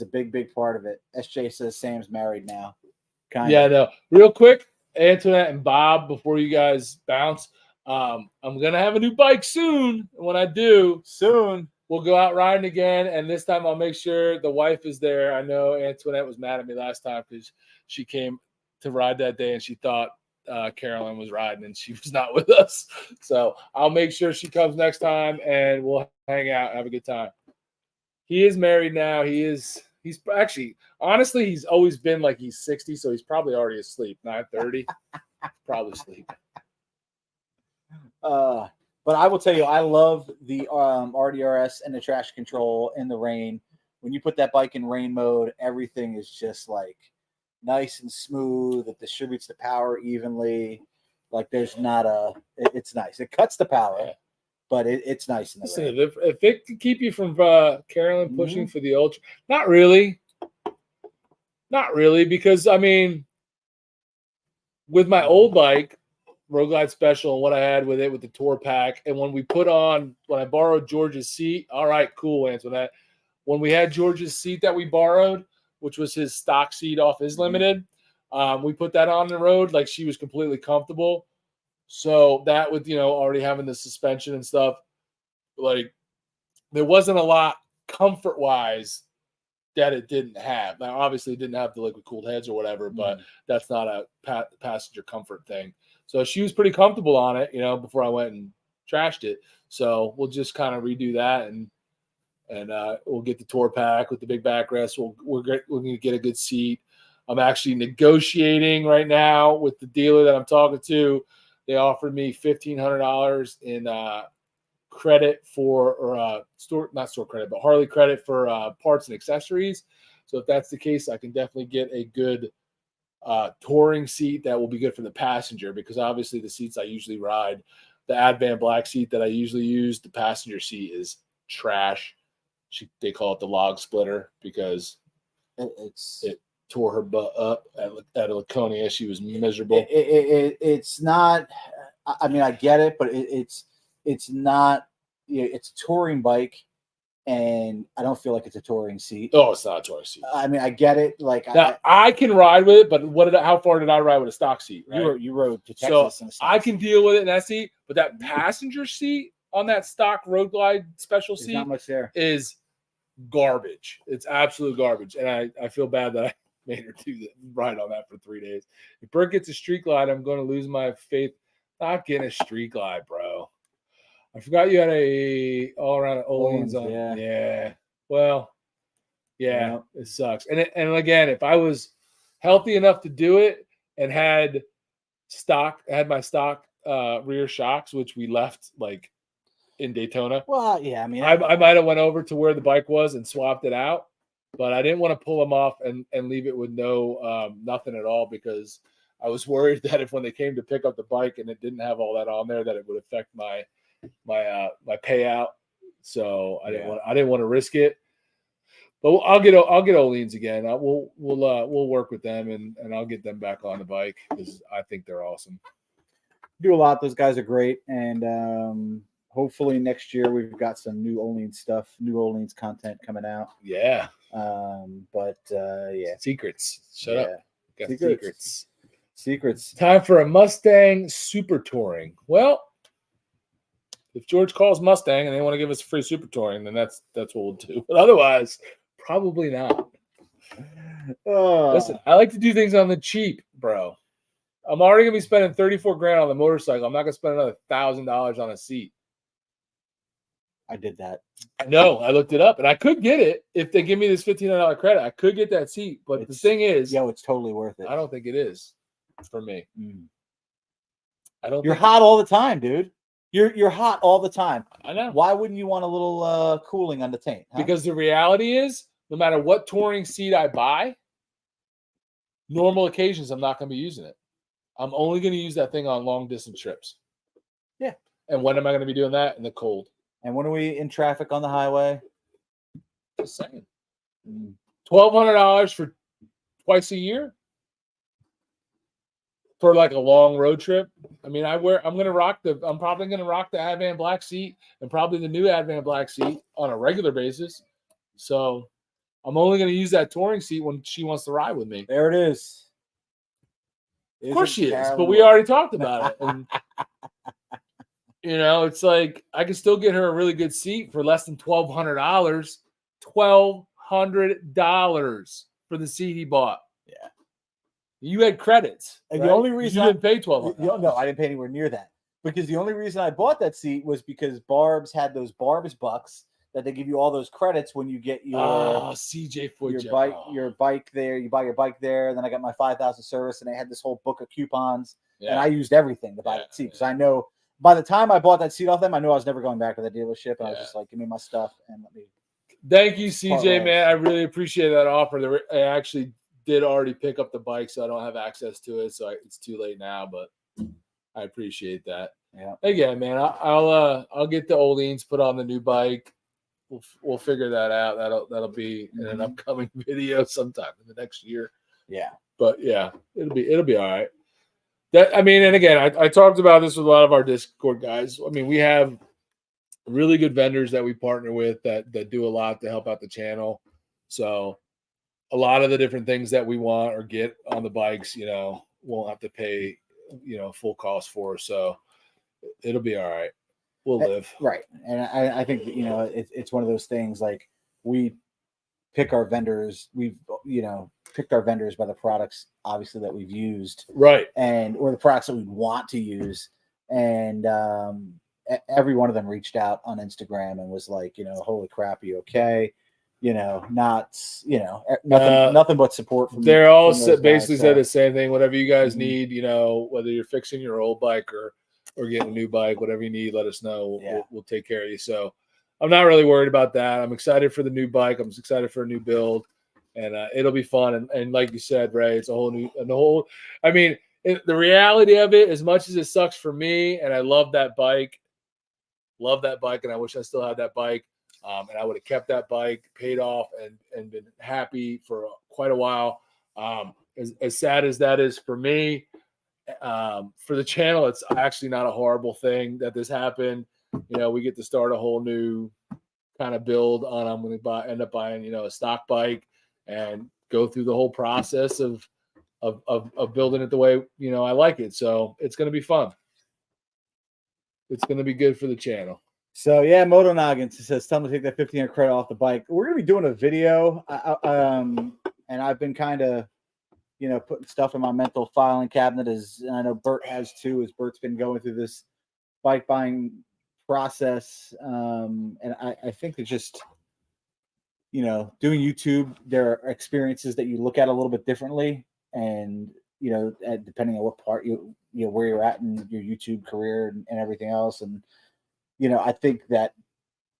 big part of it. SJ says Sam's married now. Yeah, no. Real quick, Antoinette and Bob, before you guys bounce, I'm gonna have a new bike soon. When I do, we'll go out riding again, and this time I'll make sure the wife is there. I know Antoinette was mad at me last time because she came to ride that day and she thought Carolyn was riding and she was not with us. So I'll make sure she comes next time and we'll hang out and have a good time. He is married now. He's actually, honestly, he's always been like he's 60, so he's probably already asleep. 9:30, probably asleep. But I will tell you, I love the RDRS and the trash control in the rain. When you put that bike in rain mode, everything is just like nice and smooth. It distributes the power evenly. Like there's not it's nice. It cuts the power, but it's nice in the rain. If it could keep you from Carolyn pushing for the ultra, not really, because I mean, with my old bike, Road Glide Special, and what I had with it with the tour pack, and when I borrowed George's seat, all right, cool, Antoinette. When we had George's seat that we borrowed, which was his stock seat off his limited, we put that on the road, like she was completely comfortable. So that with already having the suspension and stuff, like there wasn't a lot comfort wise that it didn't have. Now, obviously, it didn't have the liquid cooled heads or whatever, but that's not a passenger comfort thing. So she was pretty comfortable on it, before I went and trashed it. So we'll just kind of redo that and we'll get the tour pack with the big backrest. We're going to get a good seat. I'm actually negotiating right now with the dealer that I'm talking to. They offered me $1,500 in credit for not store credit, but Harley credit for parts and accessories. So if that's the case, I can definitely get a good touring seat that will be good for the passenger, because obviously the seats I usually ride, the Advan Black seat that I usually use, the passenger seat is trash. They call it the log splitter because it tore her butt up at Laconia. She was miserable. It's not. I mean, I get it, but it's not. It's a touring bike, and I don't feel like it's a touring seat. Oh, it's not a touring seat. I mean, I get it. Like now, I can ride with it, but how far did I ride with a stock seat? Right? You rode to Texas, so I can deal with it in that seat, but that passenger seat on that stock Road Glide Special seat not much there. Is garbage. It's absolute garbage, and I feel bad that I made her ride on that for 3 days. If Bert gets a Street Glide, I'm going to lose my faith. Not getting a Street Glide, bro. I forgot you had a all around Olin's on. Yeah. Well, yeah, it sucks. And again, if I was healthy enough to do it and had my stock rear shocks, which we left like in Daytona. Well, yeah, I mean, I might have went over to where the bike was and swapped it out, but I didn't want to pull them off and leave it with nothing at all, because I was worried that when they came to pick up the bike and it didn't have all that on there, that it would affect my payout. So I didn't want to risk it. But I'll get Oleans again. We'll work with them and I'll get them back on the bike because I think they're awesome. Do a lot. Those guys are great, and hopefully next year we've got some New Orleans stuff, New Orleans content coming out. Yeah. Yeah. Secrets. Shut up. Got Secrets. Time for a Mustang Super Touring. Well, if George calls Mustang and they want to give us a free Super Touring, then that's what we'll do. But otherwise, probably not. Listen, I like to do things on the cheap, bro. I'm already gonna be spending $34,000 on the motorcycle. I'm not gonna spend another $1,000 on a seat. I did that. I know. I looked it up, and I could get it if they give me this $1,500 credit. I could get that seat, but the thing is, it's totally worth it. I don't think it is for me. I don't. You're hot all the time, dude. You're hot all the time. I know. Why wouldn't you want a little cooling on the tank? Huh? Because the reality is, no matter what touring seat I buy, normal occasions I'm not going to be using it. I'm only going to use that thing on long distance trips. Yeah. And when am I going to be doing that? In the cold. And when are we in traffic on the highway? Just saying. $1,200 for twice a year for like a long road trip. I mean, I'm probably going to rock the Advan Black seat and probably the new Advan Black seat on a regular basis. So I'm only going to use that touring seat when she wants to ride with me. There it is. Of course she is, but we already talked about it. And, it's like I can still get her a really good seat for less than $1,200. $1,200 for the seat he bought. Yeah. You had credits. And right? The only reason you didn't pay $1,200. No, I didn't pay anywhere near that. Because the only reason I bought that seat was because Barb's had those Barb's bucks that they give you all those credits when you get your CJ your bike there. You buy your bike there, and then I got my 5,000 service, and they had this whole book of coupons, and I used everything to buy that seat because I know by the time I bought that seat off them, I knew I was never going back to that dealership, and I was just like, give me my stuff and let me. Thank you, CJ, man. I really appreciate that offer. I actually did already pick up the bike, so I don't have access to it, so it's too late now, but I appreciate that. Yeah. Again, man, I'll get the Orleans put on the new bike. We'll figure that out. That'll be in an upcoming video sometime in the next year. Yeah. But yeah, it'll be all right. And again, I talked about this with a lot of our Discord guys. I mean, we have really good vendors that we partner with that do a lot to help out the channel. So a lot of the different things that we want or get on the bikes, won't have to pay, full cost for. So it'll be all right. We'll live. Right. And I think that, it's one of those things like we pick our vendors. We've, picked our vendors by the products, obviously, that we've used. Right. Or the products that we want to use. And every one of them reached out on Instagram and was like, holy crap, you okay? Nothing but support from they're all basically said the same thing. Whatever you guys need, whether you're fixing your old bike or getting a new bike, whatever you need, let us know. We'll take care of you. So I'm not really worried about that. I'm excited for the new bike. I'm excited for a new build, and it'll be fun. And like you said, Ray, it's the reality of it, as much as it sucks for me, and I love that bike, and I wish I still had that bike. And I would have kept that bike, paid off, and been happy for quite a while. As sad as that is for me, for the channel, it's actually not a horrible thing that this happened. We get to start a whole new kind of build on. I'm going to end up buying, a stock bike and go through the whole process of building it the way I like it. So it's going to be fun. It's going to be good for the channel. So yeah, Moto Noggins says, tell them to take that 1,500 credit off the bike. We're going to be doing a video, and I've been kind of, putting stuff in my mental filing cabinet, and I know Bert has too, as Bert's been going through this bike buying process. And I think that just, doing YouTube, there are experiences that you look at a little bit differently, and depending on what part where you're at in your YouTube career and everything else. And I think that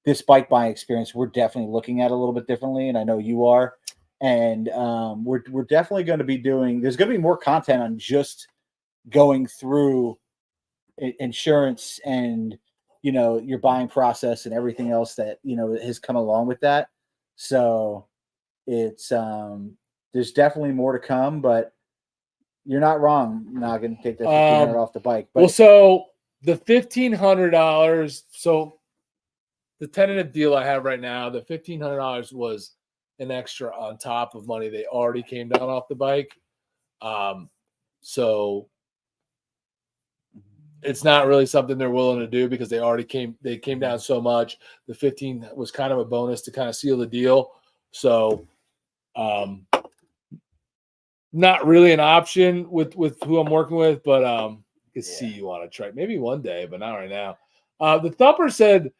this bike buying experience, we're definitely looking at a little bit differently, and I know you are. And we're definitely going to be there's going to be more content on just going through insurance and, your buying process and everything else that, has come along with that. So it's, there's definitely more to come, but you're not wrong. Not going to take that 1,500 off the bike. But so The $1,500. So the tentative deal I have right now, the $1,500 was an extra on top of money they already came down off the bike. So it's not really something they're willing to do because they came down so much. The 15 was kind of a bonus to kind of seal the deal. So not really an option with who I'm working with, but you can see you want to try maybe one day, but not right now. The Thumper said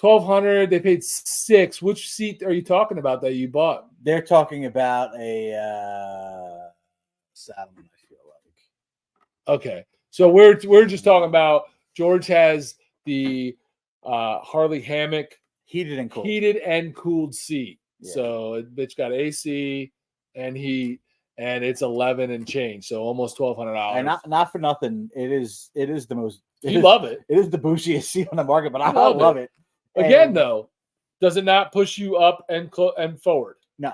1,200. They paid $6. Which seat are you talking about that you bought? They're talking about a Saddleman, I feel like. Okay, so we're just talking about George has the Harley hammock Heated and cooled seat. Yeah. So bitch got AC and heat, and it's 11 and change, so almost $1,200. And not for nothing, it is the most. Love it. It is the bougiest seat on the market, but I love it. Again, though, does it not push you up and forward? No.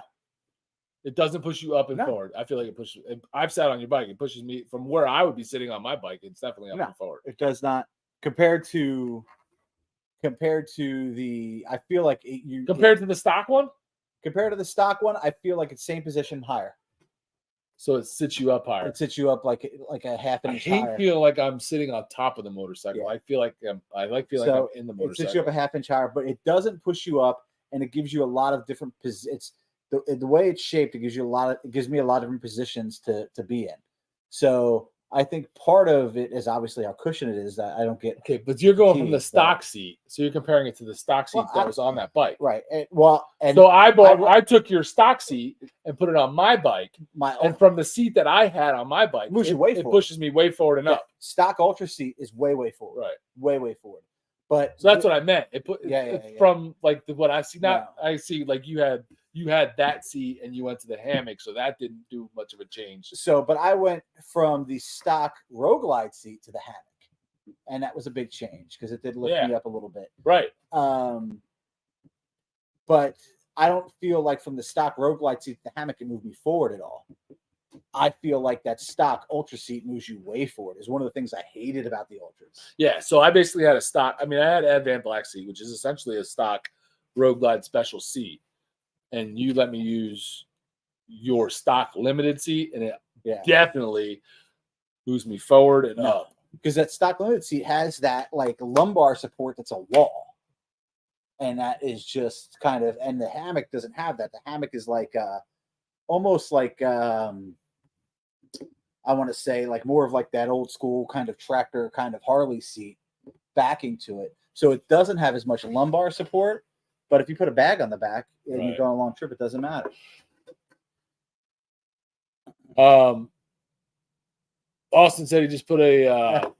It doesn't push you up and forward. I feel like it pushes. I've sat on your bike. It pushes me from where I would be sitting on my bike. It's definitely up and forward. It does not compared to the. I feel like compared to the stock one. Compared to the stock one, I feel like it's same position higher. So it sits you up higher. It sits you up like a half an inch higher. I feel like I'm sitting on top of the motorcycle. Yeah. I feel like I'm in the motorcycle. It sits you up a half inch higher, but it doesn't push you up, and it gives you a lot of different positions. The way it's shaped, it gives me a lot of different positions to be in. So I think part of it is obviously how cushioned it is that I don't get. Okay, but you're going from the stock seat, so you're comparing it to the stock seat that was on that bike, right? So I took your stock seat and put it on my bike, and from the seat that I had on my bike, it pushes me way forward and up. Stock Ultra seat is way forward, right? Way forward. But so that's what I meant. From like what I see. I see like you had that seat and you went to the hammock, so that didn't do much of a change. So, but I went from the stock Road Glide seat to the hammock, and that was a big change because it did lift me up a little bit. Right. But I don't feel like from the stock Road Glide seat to the hammock it moved me forward at all. I feel like that stock Ultra seat moves you way forward. Is one of the things I hated about the Ultras. Yeah, so I basically had a stock. I mean, I had Advan Black seat, which is essentially a stock Road Glide special seat. And you let me use your stock limited seat, and it definitely moves me forward and up. Because that stock limited seat has that like lumbar support that's a wall. And that is just kind of, and the hammock doesn't have that. The hammock is like almost like I want to say like more of like that old school kind of tractor kind of Harley seat backing to it. So it doesn't have as much lumbar support. But if you put a bag on the back and you go on a long trip, it doesn't matter. Austin said he just put a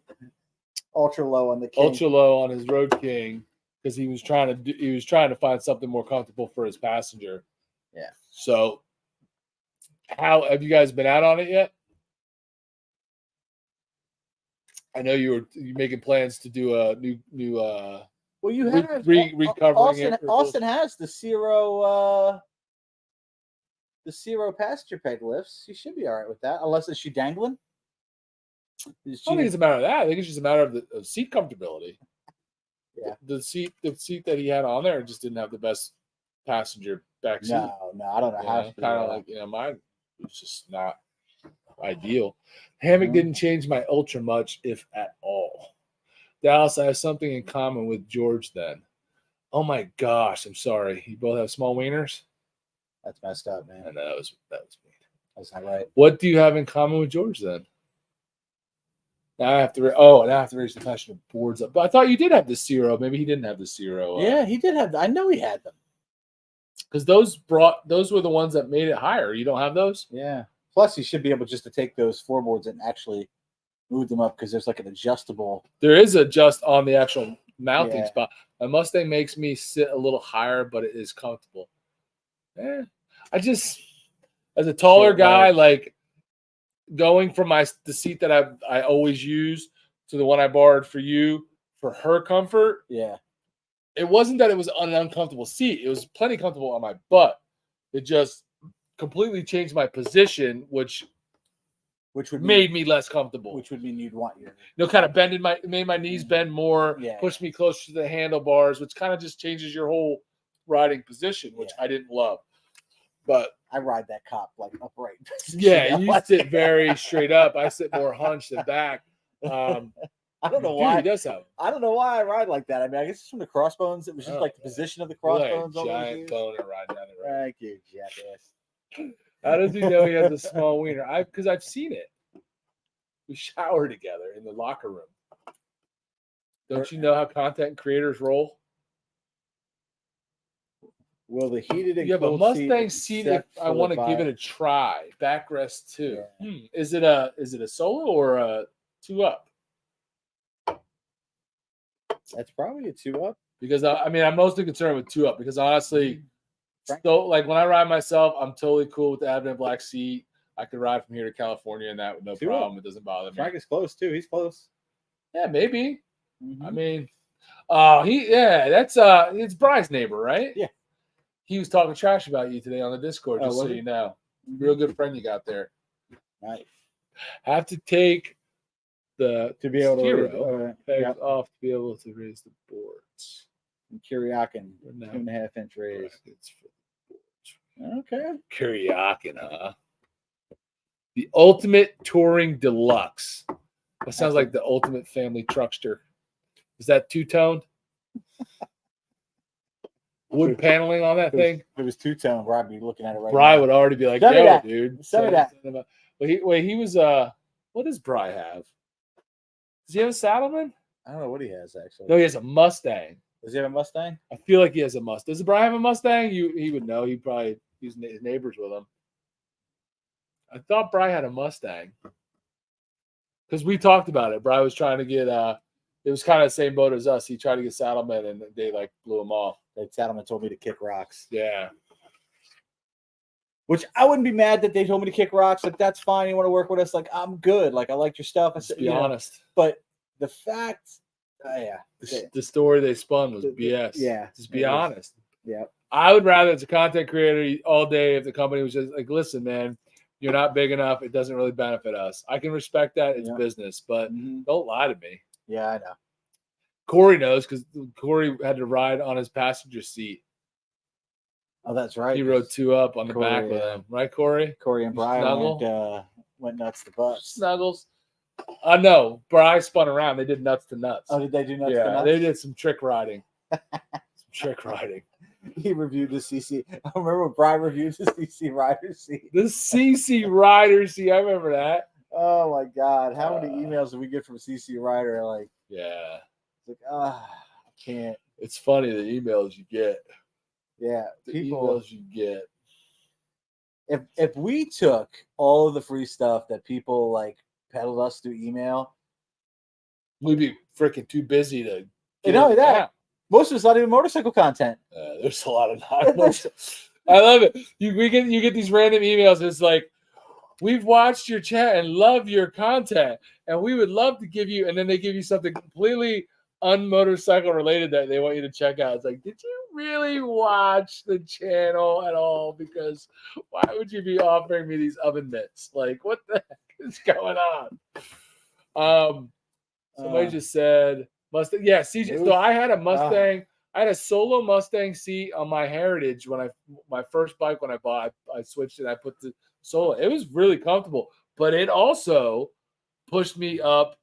ultra low on the King. Ultra low on his Road King because he was trying to find something more comfortable for his passenger. Yeah. So, how have you guys been out on it yet? I know you're making plans to do a new. Well, you have recovering Austin has the Zero passenger peg lifts. You should be all right with that, unless is she dangling? I don't think it's a matter of that. I think it's just a matter of the seat comfortability. Yeah, the seat that he had on there just didn't have the best passenger back seat. No, I don't know how. Kind of like mine was just not ideal. Hammock didn't change my Ultra much, if at all. Dallas, I have something in common with George then. Oh my gosh, I'm sorry. You both have small wieners? That's messed up, man. I know that was mean. That's not right. What do you have in common with George then? Now I have to raise the question of boards up. But I thought you did have the Zero. Maybe he didn't have the Zero. Yeah, he did have. I know he had them. Because those were the ones that made it higher. You don't have those? Yeah. Plus, you should be able just to take those floorboards and actually move them up because there's like an adjustable. There is adjust on the actual mounting spot. My Mustang makes me sit a little higher, but it is comfortable. I just, as a taller guy, like going from the seat that I always use to the one I borrowed for you for her comfort. Yeah. It wasn't that it was an uncomfortable seat. It was plenty comfortable on my butt. It just completely changed my position, which which would made me less comfortable. Which would mean you'd want your, kind of made my knees bend more, pushed me closer to the handlebars, which kind of just changes your whole riding position, which I didn't love. But I ride that cop like upright. Yeah, you sit very straight up. I sit more hunched and back. I don't know why. He does have. I don't know why I ride like that. I mean, I guess it's from the crossbones. It was just like the position of the crossbones. Like giant boner riding down the road. Thank you, jackass. How does he know he has a small wiener? Because I've seen it. We shower together in the locker room. Don't you know how content creators roll? Will the heated and you have a cold Mustang seat if I want to give it a try. Backrest too. Yeah. Is it a solo or a 2-up? That's probably a 2-up. Because I'm mostly concerned with 2-up because honestly, so like when I ride myself, I'm totally cool with the Advent Black seat. I could ride from here to California and that with no problem. It doesn't bother me. Frank is close too. He's close. Yeah, maybe. That's it's Bry's neighbor, right? Yeah. He was talking trash about you today on the Discord, just so you know. Real good friend you got there. Right. Have to take the to be able to off to be able to raise the boards. And Kuryakin, 2.5-inch raise. Okay. Kuryakin, huh? The Ultimate Touring Deluxe. That sounds like the Ultimate Family Truckster. Is that two-toned? Wood paneling on that thing? If it was two-tone, I'd be looking at it right now. Bry would already be like, yo, dude. Send me that. He was, what does Bry have? Does he have a Saddleman? I don't know what he has, actually. No, he has a Mustang. Does he have a Mustang? I feel like he has a Mustang. Does Bry have a Mustang? He would know. He'd probably use his neighbors with him. I thought Bry had a Mustang. Because we talked about it. Bry was trying to get, it was kind of the same boat as us. He tried to get Saddleman, and they, blew him off. Saddleman told me to kick rocks. Yeah. Which I wouldn't be mad that they told me to kick rocks. Like, that's fine. You want to work with us? Like, I'm good. Like, I liked your stuff. Let's be honest. But the fact, the story they spun was BS. Yeah. Just be honest. Yeah. I would rather, as a content creator, all day if the company was just like, listen, man, you're not big enough. It doesn't really benefit us. I can respect that. It's business, but don't lie to me. Yeah, I know. Corey knows because Corey had to ride on his passenger seat. Oh, that's right. He rode 2-up on the back with him. Right, Corey? Corey and Brian went nuts to butts. Snuggles. No, Brian spun around. They did nuts to nuts. Oh, did they do nuts to nuts? Yeah, they did some trick riding. He reviewed the CC. I remember when Brian reviewed the CC Rider seat. The CC Rider seat. I remember that. Oh, my God. How many emails did we get from CC Rider? Yeah. It's I can't. It's funny the emails you get. Yeah, emails you get. If we took all of the free stuff that people peddled us through email, we'd be freaking too busy to. And not only that, most of it's not even motorcycle content. There's a lot of non-motorcycle. I love it. You get these random emails. It's like, we've watched your chat and love your content, and we would love to give you. And then they give you something completely unmotorcycle related that they want you to check out. It's like, did you really watch the channel at all? Because why would you be offering me these oven mitts? Like, what the heck is going on? Somebody just said Mustang. Yeah, CJ. So I had a Mustang. I had a solo Mustang seat on my Heritage when my first bike when I bought. I switched it. I put the solo. It was really comfortable, but it also pushed me up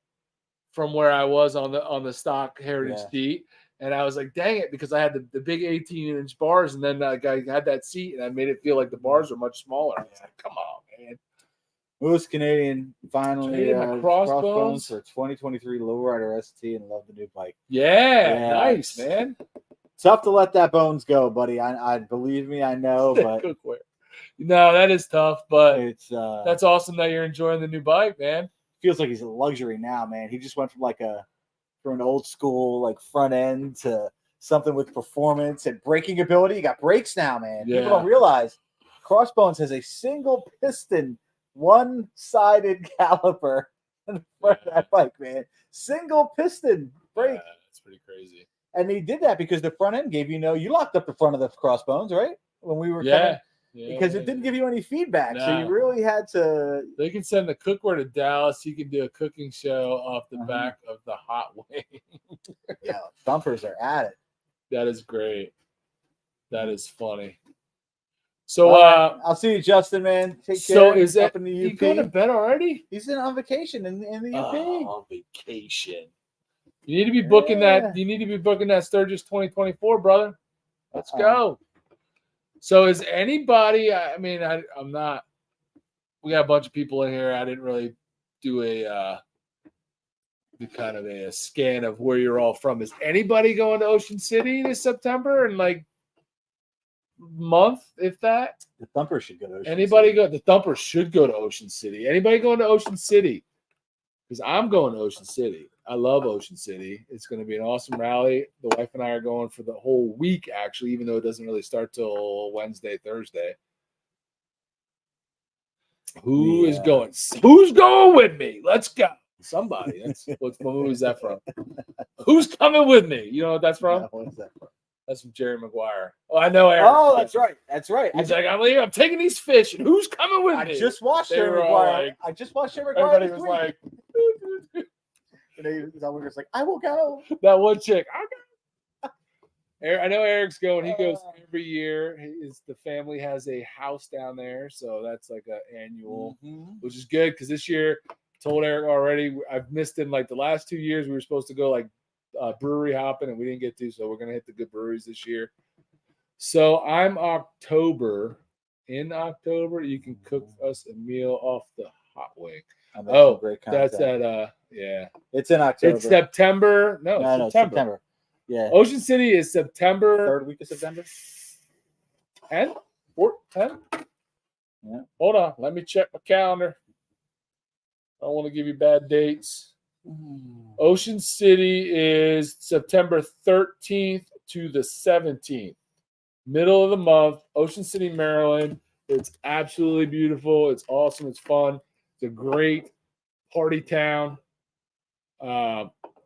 from where I was on the stock Heritage seat. And I was like, dang it, because I had the big 18-inch bars, and then I had that seat, and I made it feel like the bars were much smaller. I was like, come on, man. Moose Canadian finally crossbones for 2023 Lowrider ST, and love the new bike. Yeah, nice, man. Tough to let that bones go, buddy. I believe me, I know, but no, that is tough, but it's that's awesome that you're enjoying the new bike, man. Feels like he's a luxury now, man. He just went from from an old school front end to something with performance and braking ability. You got brakes now, man. Yeah. People don't realize Crossbones has a single piston, one-sided caliper in the front of that bike, man. Single piston brake. Yeah, that's pretty crazy. And he did that because the front end gave you locked up the front of the Crossbones, right? When we were coming. because it didn't give you any feedback. So you No. really had to. They can send the cookware to Dallas. He can do a cooking show off the back of the hot wing. Yeah, thumpers are at it. That is great. That is funny. So I'll see you, Justin, man. Take care. So is that up in the he UP? going to bed already? He's on vacation in the UP. On vacation. You need to be booking that. You need to be booking that Sturgis 2024, brother. Let's go. So is anybody? I mean, I'm not. We got a bunch of people in here. I didn't really do a kind of a scan of where you're all from. Is anybody going to Ocean City this September and like month, if that? The Thumpers should go to Ocean Anybody City. go? The Thumpers should go to Ocean City. Anybody going to Ocean City? Because I'm going to Ocean City. I love Ocean City. It's going to be an awesome rally. The wife and I are going for the whole week, actually, even though it doesn't really start till Wednesday, Thursday. Who is going? Who's going with me? Let's go. Somebody. What movie is that from? Who's coming with me? You know what that's from? No, what is that from? That's from Jerry Maguire. Oh, I know Eric. Oh, that's right. That's right. He's like, I'm taking these fish, and who's coming with me? I just watched Jerry Maguire. I just watched Jerry Maguire. Everybody was like, and was like, I will go. That one chick. I know Eric's going. He goes every year. The family has a house down there, so that's like an annual, which is good because this year, told Eric already, I've missed in like the last 2 years. We were supposed to go like brewery hopping, and we didn't get to, so we're gonna hit the good breweries this year. So I'm in October, you can cook us a meal off the hot wing. Oh, great content. That's at yeah. It's in October. It's September. No, September. Yeah. Ocean City is September. Third week of September. 10? 10? Yeah. Hold on. Let me check my calendar. I don't want to give you bad dates. Ocean City is September 13th to the 17th. Middle of the month. Ocean City, Maryland. It's absolutely beautiful. It's awesome. It's fun. It's a great party town.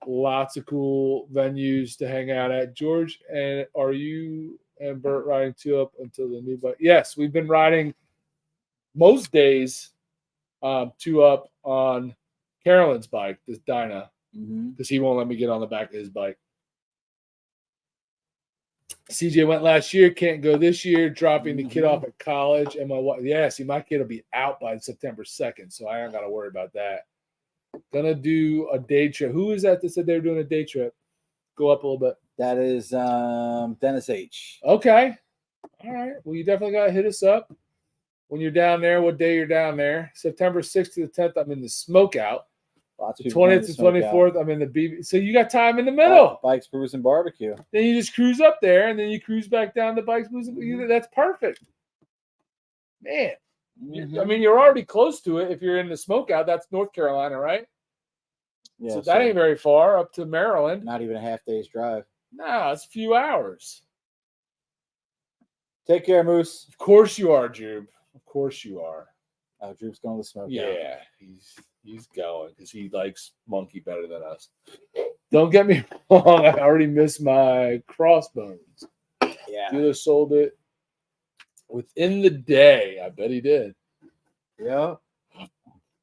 Lots of cool venues to hang out at. George, and are you and Bert riding 2 up until the new bike? Yes, we've been riding most days 2 up on Carolyn's bike, this Dyna, because he won't let me get on the back of his bike. CJ went last year, can't go this year, dropping the kid off at college. And my kid will be out by September 2nd, so I ain't got to worry about that. Gonna do a day trip. Who is that said they were doing a day trip? Go up a little bit. That is Dennis H. Okay. All right. Well, you definitely got to hit us up when you're down there. What day you're down there? September 6th to the 10th, I'm in the Smokeout. The 20th to 24th, I'm in the BB. So you got time in the middle. Bikes, Brews, and Barbecue. Then you just cruise up there, and then you cruise back down to Bikes, Brews, and that's perfect. Man. I mean, you're already close to it if you're in the Smokeout. That's North Carolina, right? Yeah. So that ain't very far up to Maryland. Not even a half day's drive. No, it's a few hours. Take care, Moose. Of course you are, Jube. Of course you are. Oh, Jube's going to Smokeout. Yeah, he's going because he likes monkey better than us. Don't get me wrong. I already missed my crossbones. Yeah. Dealer sold it within the day. I bet he did. Yeah.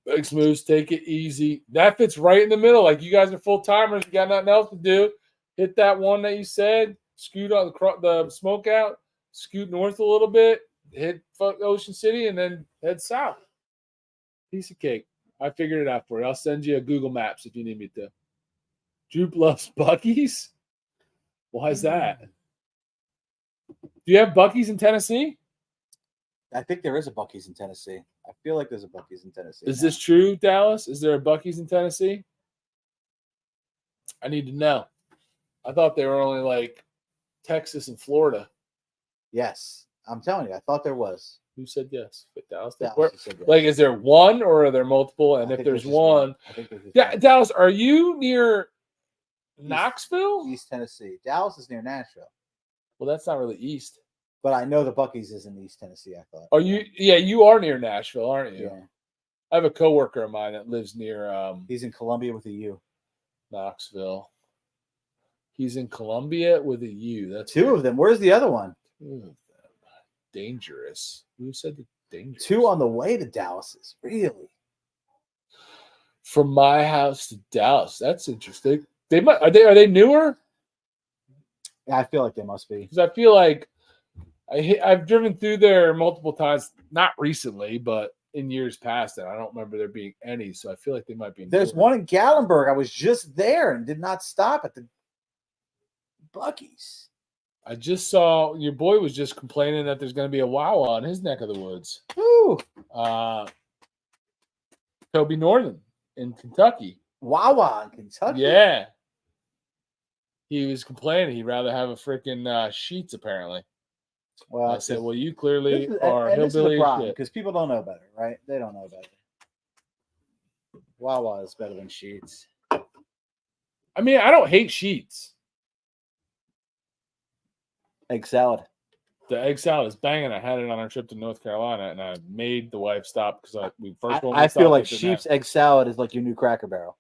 Big moves, take it easy. That fits right in the middle. Like you guys are full timers, you got nothing else to do. Hit that one that you said. Scoot on the Smokeout. Scoot north a little bit. Hit Ocean City and then head south. Piece of cake. I figured it out for you. I'll send you a Google Maps if you need me to. Droop loves Buc-ee's. Why is that? Do you have Buc-ee's in Tennessee? I think there is a Buc-ee's in Tennessee. I feel like there's a Buc-ee's in Tennessee. Is this true, Dallas? Is there a Buc-ee's in Tennessee? I need to know. I thought they were only like Texas and Florida. Yes. I'm telling you, I thought there was. Who said yes? But Dallas said yes. Like, is there one or are there multiple? And if there's one, I think there's one. Dallas, are you near Knoxville? East Tennessee. Dallas is near Nashville. Well, that's not really east. But I know the Buc-ee's is in East Tennessee, I thought. Are you? Yeah, you are near Nashville, aren't you? Yeah. I have a coworker of mine that lives near he's in Columbia with a U. Knoxville. He's in Columbia with a U. That's two of them. Where's the other one? 2 of them. dangerous. Who said the dangerous? 2 on the way to Dallas. Really? From my house to Dallas. That's interesting. They might are they newer? Yeah, I feel like they must be. Because I feel like I've driven through there multiple times, not recently, but in years past, and I don't remember there being any. So I feel like they might be. There's one in Gallenberg. I was just there and did not stop at the Buc-ee's. I just saw your boy was just complaining that there's going to be a Wawa in his neck of the woods. Ooh. Toby Northern in Kentucky. Wawa in Kentucky? Yeah. He was complaining he'd rather have a freaking Sheets, apparently. Well, I said, well, you clearly are hillbilly because people don't know better, right? They don't know better. Wawa is better than Sheets. I mean, I don't hate Sheets. Egg salad. The egg salad is banging. I had it on our trip to North Carolina, and I made the wife stop because I feel like Sheep's egg salad is like your new Cracker Barrel.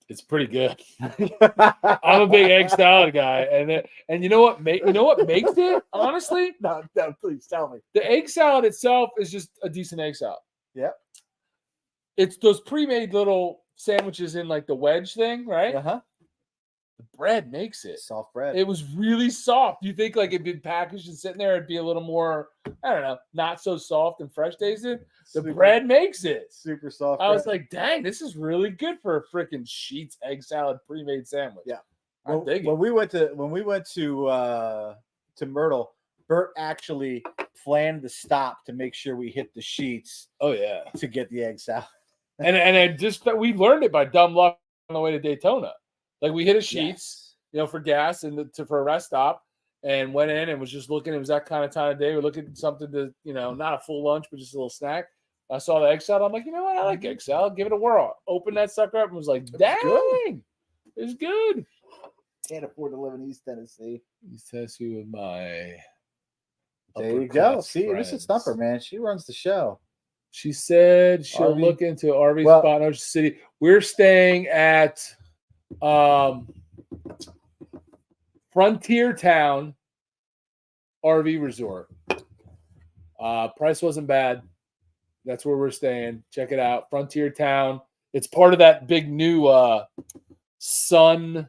It's pretty good. I'm a big egg salad guy, and you know what makes it? Honestly, no, please tell me. The egg salad itself is just a decent egg salad. Yep. It's those pre-made little sandwiches in like the wedge thing, right? Uh-huh. The bread makes it. Soft bread. It was really soft. You think like it'd been packaged and sitting there, it'd be a little more, I don't know, not so soft and fresh tasted. The bread makes it. Super soft. I was like, dang, this is really good for a freaking Sheets egg salad pre-made sandwich. Yeah. When we went to Myrtle, Bert actually planned the stop to make sure we hit the Sheets. Oh yeah. To get the egg salad. and we learned it by dumb luck on the way to Daytona. Like we hit a Sheets, for gas and for a rest stop, and went in and was just looking. It was that kind of time of day. We're looking at something to, not a full lunch, but just a little snack. I saw the egg salad. I'm like, you know what? I like egg salad. Give it a whirl. Opened that sucker up and was like, dang, it's good. Can't afford to live in East Tennessee. East Tennessee with my. There you go. See, this is Thumper, man. She runs the show. She said she'll look into RV spot in Ocean City. We're staying at Frontier Town RV Resort. Price wasn't bad. That's where we're staying. Check it out. Frontier Town. It's part of that big new Sun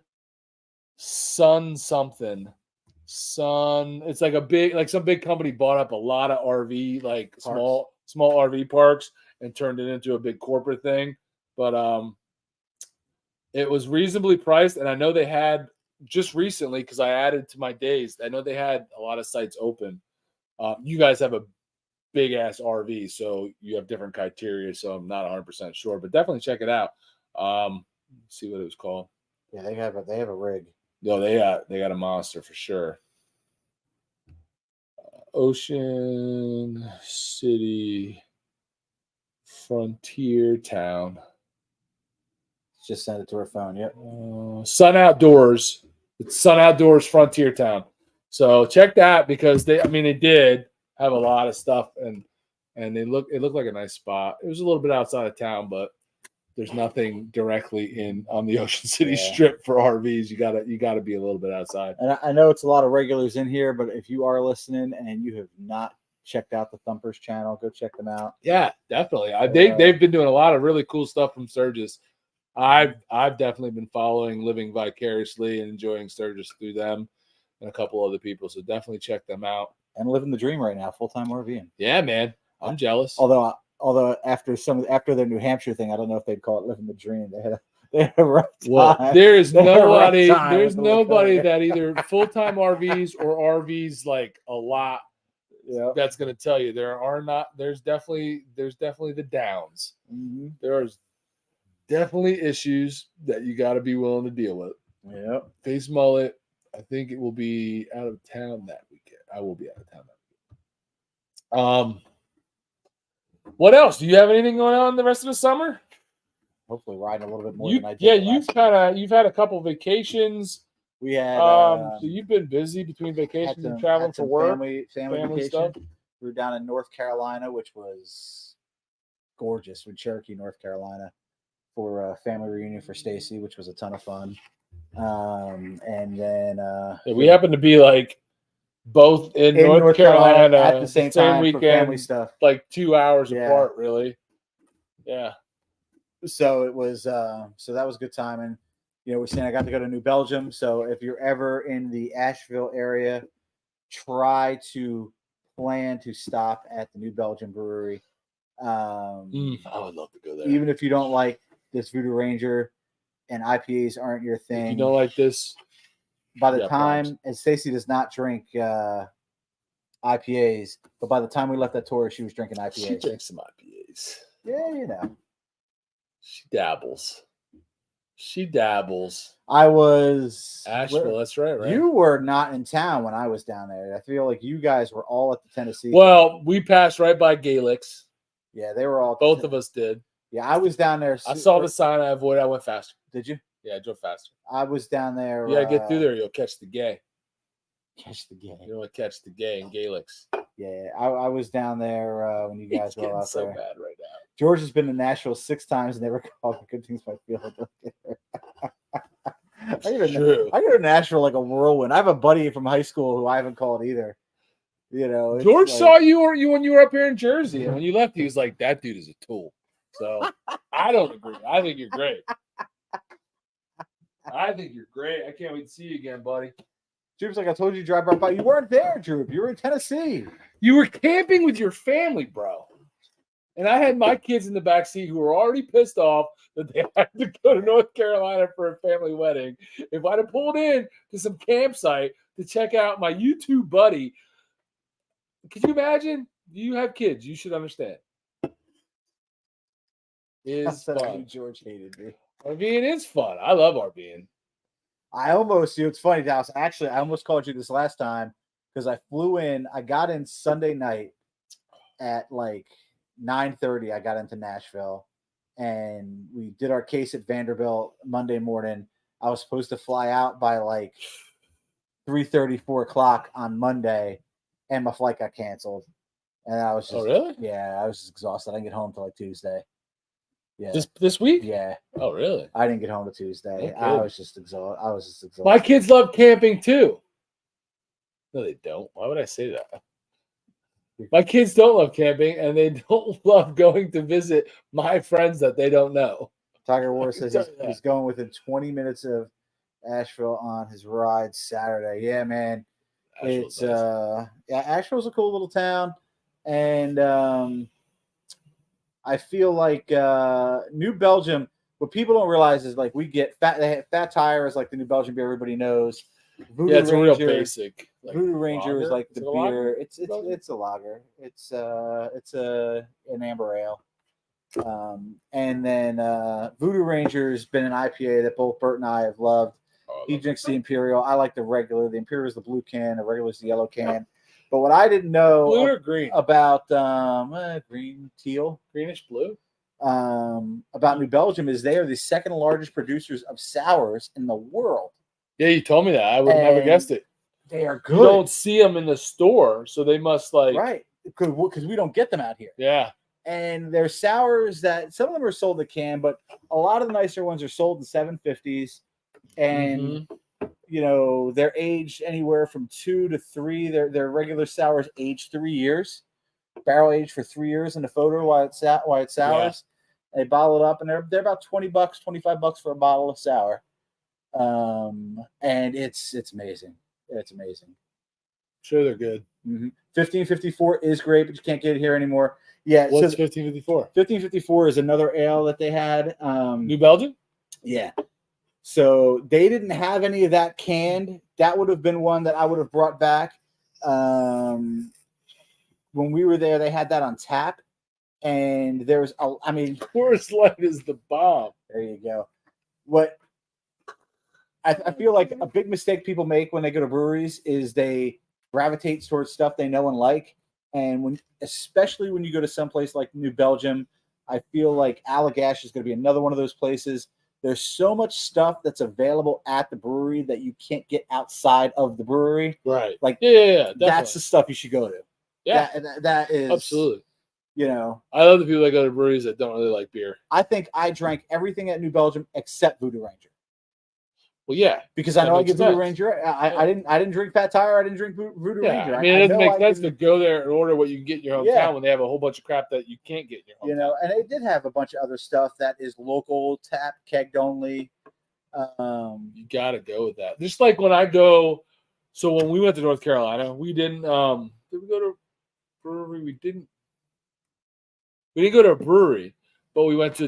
something. It's like some big company bought up a lot of RV, like small RV parks, and turned it into a big corporate thing. But it was reasonably priced, and I know they had just recently, because I added to my days, I know they had a lot of sites open. You guys have a big ass RV, so you have different criteria, so I'm not 100% sure, but definitely check it out. Let's see what it was called. Yeah, they have a rig. No, they got a monster for sure. Ocean City Frontier Town. Just send it to her phone. Yep. Sun Outdoors. It's Sun Outdoors Frontier Town. So check that, because they did have a lot of stuff, and it looked like a nice spot. It was a little bit outside of town, but there's nothing directly on the Ocean City Strip for RVs. You gotta be a little bit outside. And I know it's a lot of regulars in here, but if you are listening and you have not checked out the Thumpers channel, go check them out. Yeah, definitely. They've been doing a lot of really cool stuff from Sturgis. I've definitely been following, living vicariously, and enjoying Sturgis through them and a couple other people. So definitely check them out. And living the dream right now, full-time RVing. Yeah, man. I'm jealous. Although after their New Hampshire thing, I don't know if they'd call it living the dream. They had a rough time. Well, there's nobody that either full-time RVs or RVs like a lot that's going to tell you there's definitely the downs. Mm-hmm. There's definitely issues that you got to be willing to deal with. Yeah. Face mullet, I think it will be out of town that weekend. I will be out of town that weekend. What else? Do you have anything going on the rest of the summer? Hopefully riding a little bit more than I did. Yeah, you've had a couple vacations. We had so you've been busy between vacations and traveling for work. Family vacation. Stuff. We were down in North Carolina, which was gorgeous, with Cherokee, North Carolina, for a family reunion for Stacy, which was a ton of fun. And then we happened to be like both in North Carolina at the same time weekend, for family stuff. like 2 hours apart, really. Yeah. So it was so that was a good time. And we're saying I got to go to New Belgium. So if you're ever in the Asheville area, try to plan to stop at the New Belgium Brewery. I would love to go there. Even if you don't like this Voodoo Ranger and IPAs aren't your thing. If you don't like this, by the time, and Stacy does not drink IPAs, but by the time we left that tour, she was drinking IPAs. She drinks some IPAs. Yeah, She dabbles. I was Asheville. That's right. You were not in town when I was down there. I feel like you guys were all at the Tennessee. Well, we passed right by Gaelics. Yeah, they were all. Both of us did. Yeah, I was down there. I saw the sign. I avoided. I went faster. Did you? Yeah, I drove faster. I was down there. You gotta get through there. You'll catch the gay. Catch the gay. You want to catch the gay in Gaelics. Yeah, I was down there when you guys were out so there. Bad right now. George has been to Nashville 6 times and never called me good things by field. I go to Nashville like a whirlwind. I have a buddy from high school who I haven't called either. George saw you when you were up here in Jersey, and when you left, he was like, "That dude is a tool." So I don't agree. I think you're great. I can't wait to see you again, buddy. Droop's like, I told you to drive right by. You weren't there, Droop. You were in Tennessee. You were camping with your family, bro. And I had my kids in the back seat who were already pissed off that they had to go to North Carolina for a family wedding. If I'd have pulled in to some campsite to check out my YouTube buddy, could you imagine? You have kids. You should understand. It's fun. George hated me. RVing is fun. I love RVing. I almost, it's funny, Dallas. Actually, I almost called you this last time because I flew in. I got in Sunday night at like 9:30. I got into Nashville, and we did our case at Vanderbilt Monday morning. I was supposed to fly out by like 3:30, 4 o'clock on Monday, and my flight got canceled. And I was just, really? Yeah, I was just exhausted. I didn't get home till like Tuesday. Yeah. This week? Yeah. Oh, really? I didn't get home till Tuesday. Okay. I was just exhausted. My kids love camping too. No, they don't. Why would I say that? My kids don't love camping, and they don't love going to visit my friends that they don't know. Tiger Wars says he's going within 20 minutes of Asheville on his ride Saturday. Yeah, man. Asheville's nice. Asheville's a cool little town, and I feel like New Belgium. What people don't realize is like we get fat tire is like the New Belgian beer everybody knows. Voodoo it's Ranger, a real basic. Like Voodoo Ranger lager? Is like the beer. It's a lager. It's an amber ale. And then Voodoo Ranger's been an IPA that both Bert and I have loved. He drinks the Imperial. I like the regular. The Imperial is the blue can. The regular is the yellow can. But what I didn't know blue or green? About green, teal, greenish blue. About New Belgium is they are the second largest producers of sours in the world. Yeah, you told me that. I would have never guessed it. They are good. You don't see them in the store, so they must right because we don't get them out here. Yeah. And they're sours that some of them are sold in can, but a lot of the nicer ones are sold in 750s. And they're aged anywhere from 2 to 3. Their regular sours age 3 years, barrel aged for 3 years in the photo while it's sours. Yeah. They bottle it up, and they're about $20, $25 for a bottle of sour. And it's amazing. It's amazing. Sure, they're good. 1554 is great, but you can't get it here anymore. Yeah. What's 1554? 1554 is another ale that they had. New Belgium? Yeah. So they didn't have any of that canned. That would have been one that I would have brought back. When we were there, they had that on tap. And there's, Coors Light is the bomb. There you go. What I feel like a big mistake people make when they go to breweries is they gravitate towards stuff they know and like. And especially when you go to some place like New Belgium, I feel like Allagash is going to be another one of those places. There's so much stuff that's available at the brewery that you can't get outside of the brewery. Right. Like, yeah, that's the stuff you should go to. Yeah. That is. Absolutely. I love the people that go to breweries that don't really like beer. I think I drank everything at New Belgium except Voodoo Ranger. Well, yeah, because I that know I makes get Voodoo sense. Ranger. I didn't drink Pat Tire. I didn't drink Voodoo Yeah, Ranger. I mean, it doesn't know make I sense can- to go there and order what you can get in your hometown Yeah. when they have a whole bunch of crap that you can't get in your hometown. You know, and it did have a bunch of other stuff that is local, tap, kegged only. You gotta go with that. Just like when I go. So when we went to North Carolina, we didn't. Did we go to a brewery? We didn't. We didn't go to a brewery, but we went to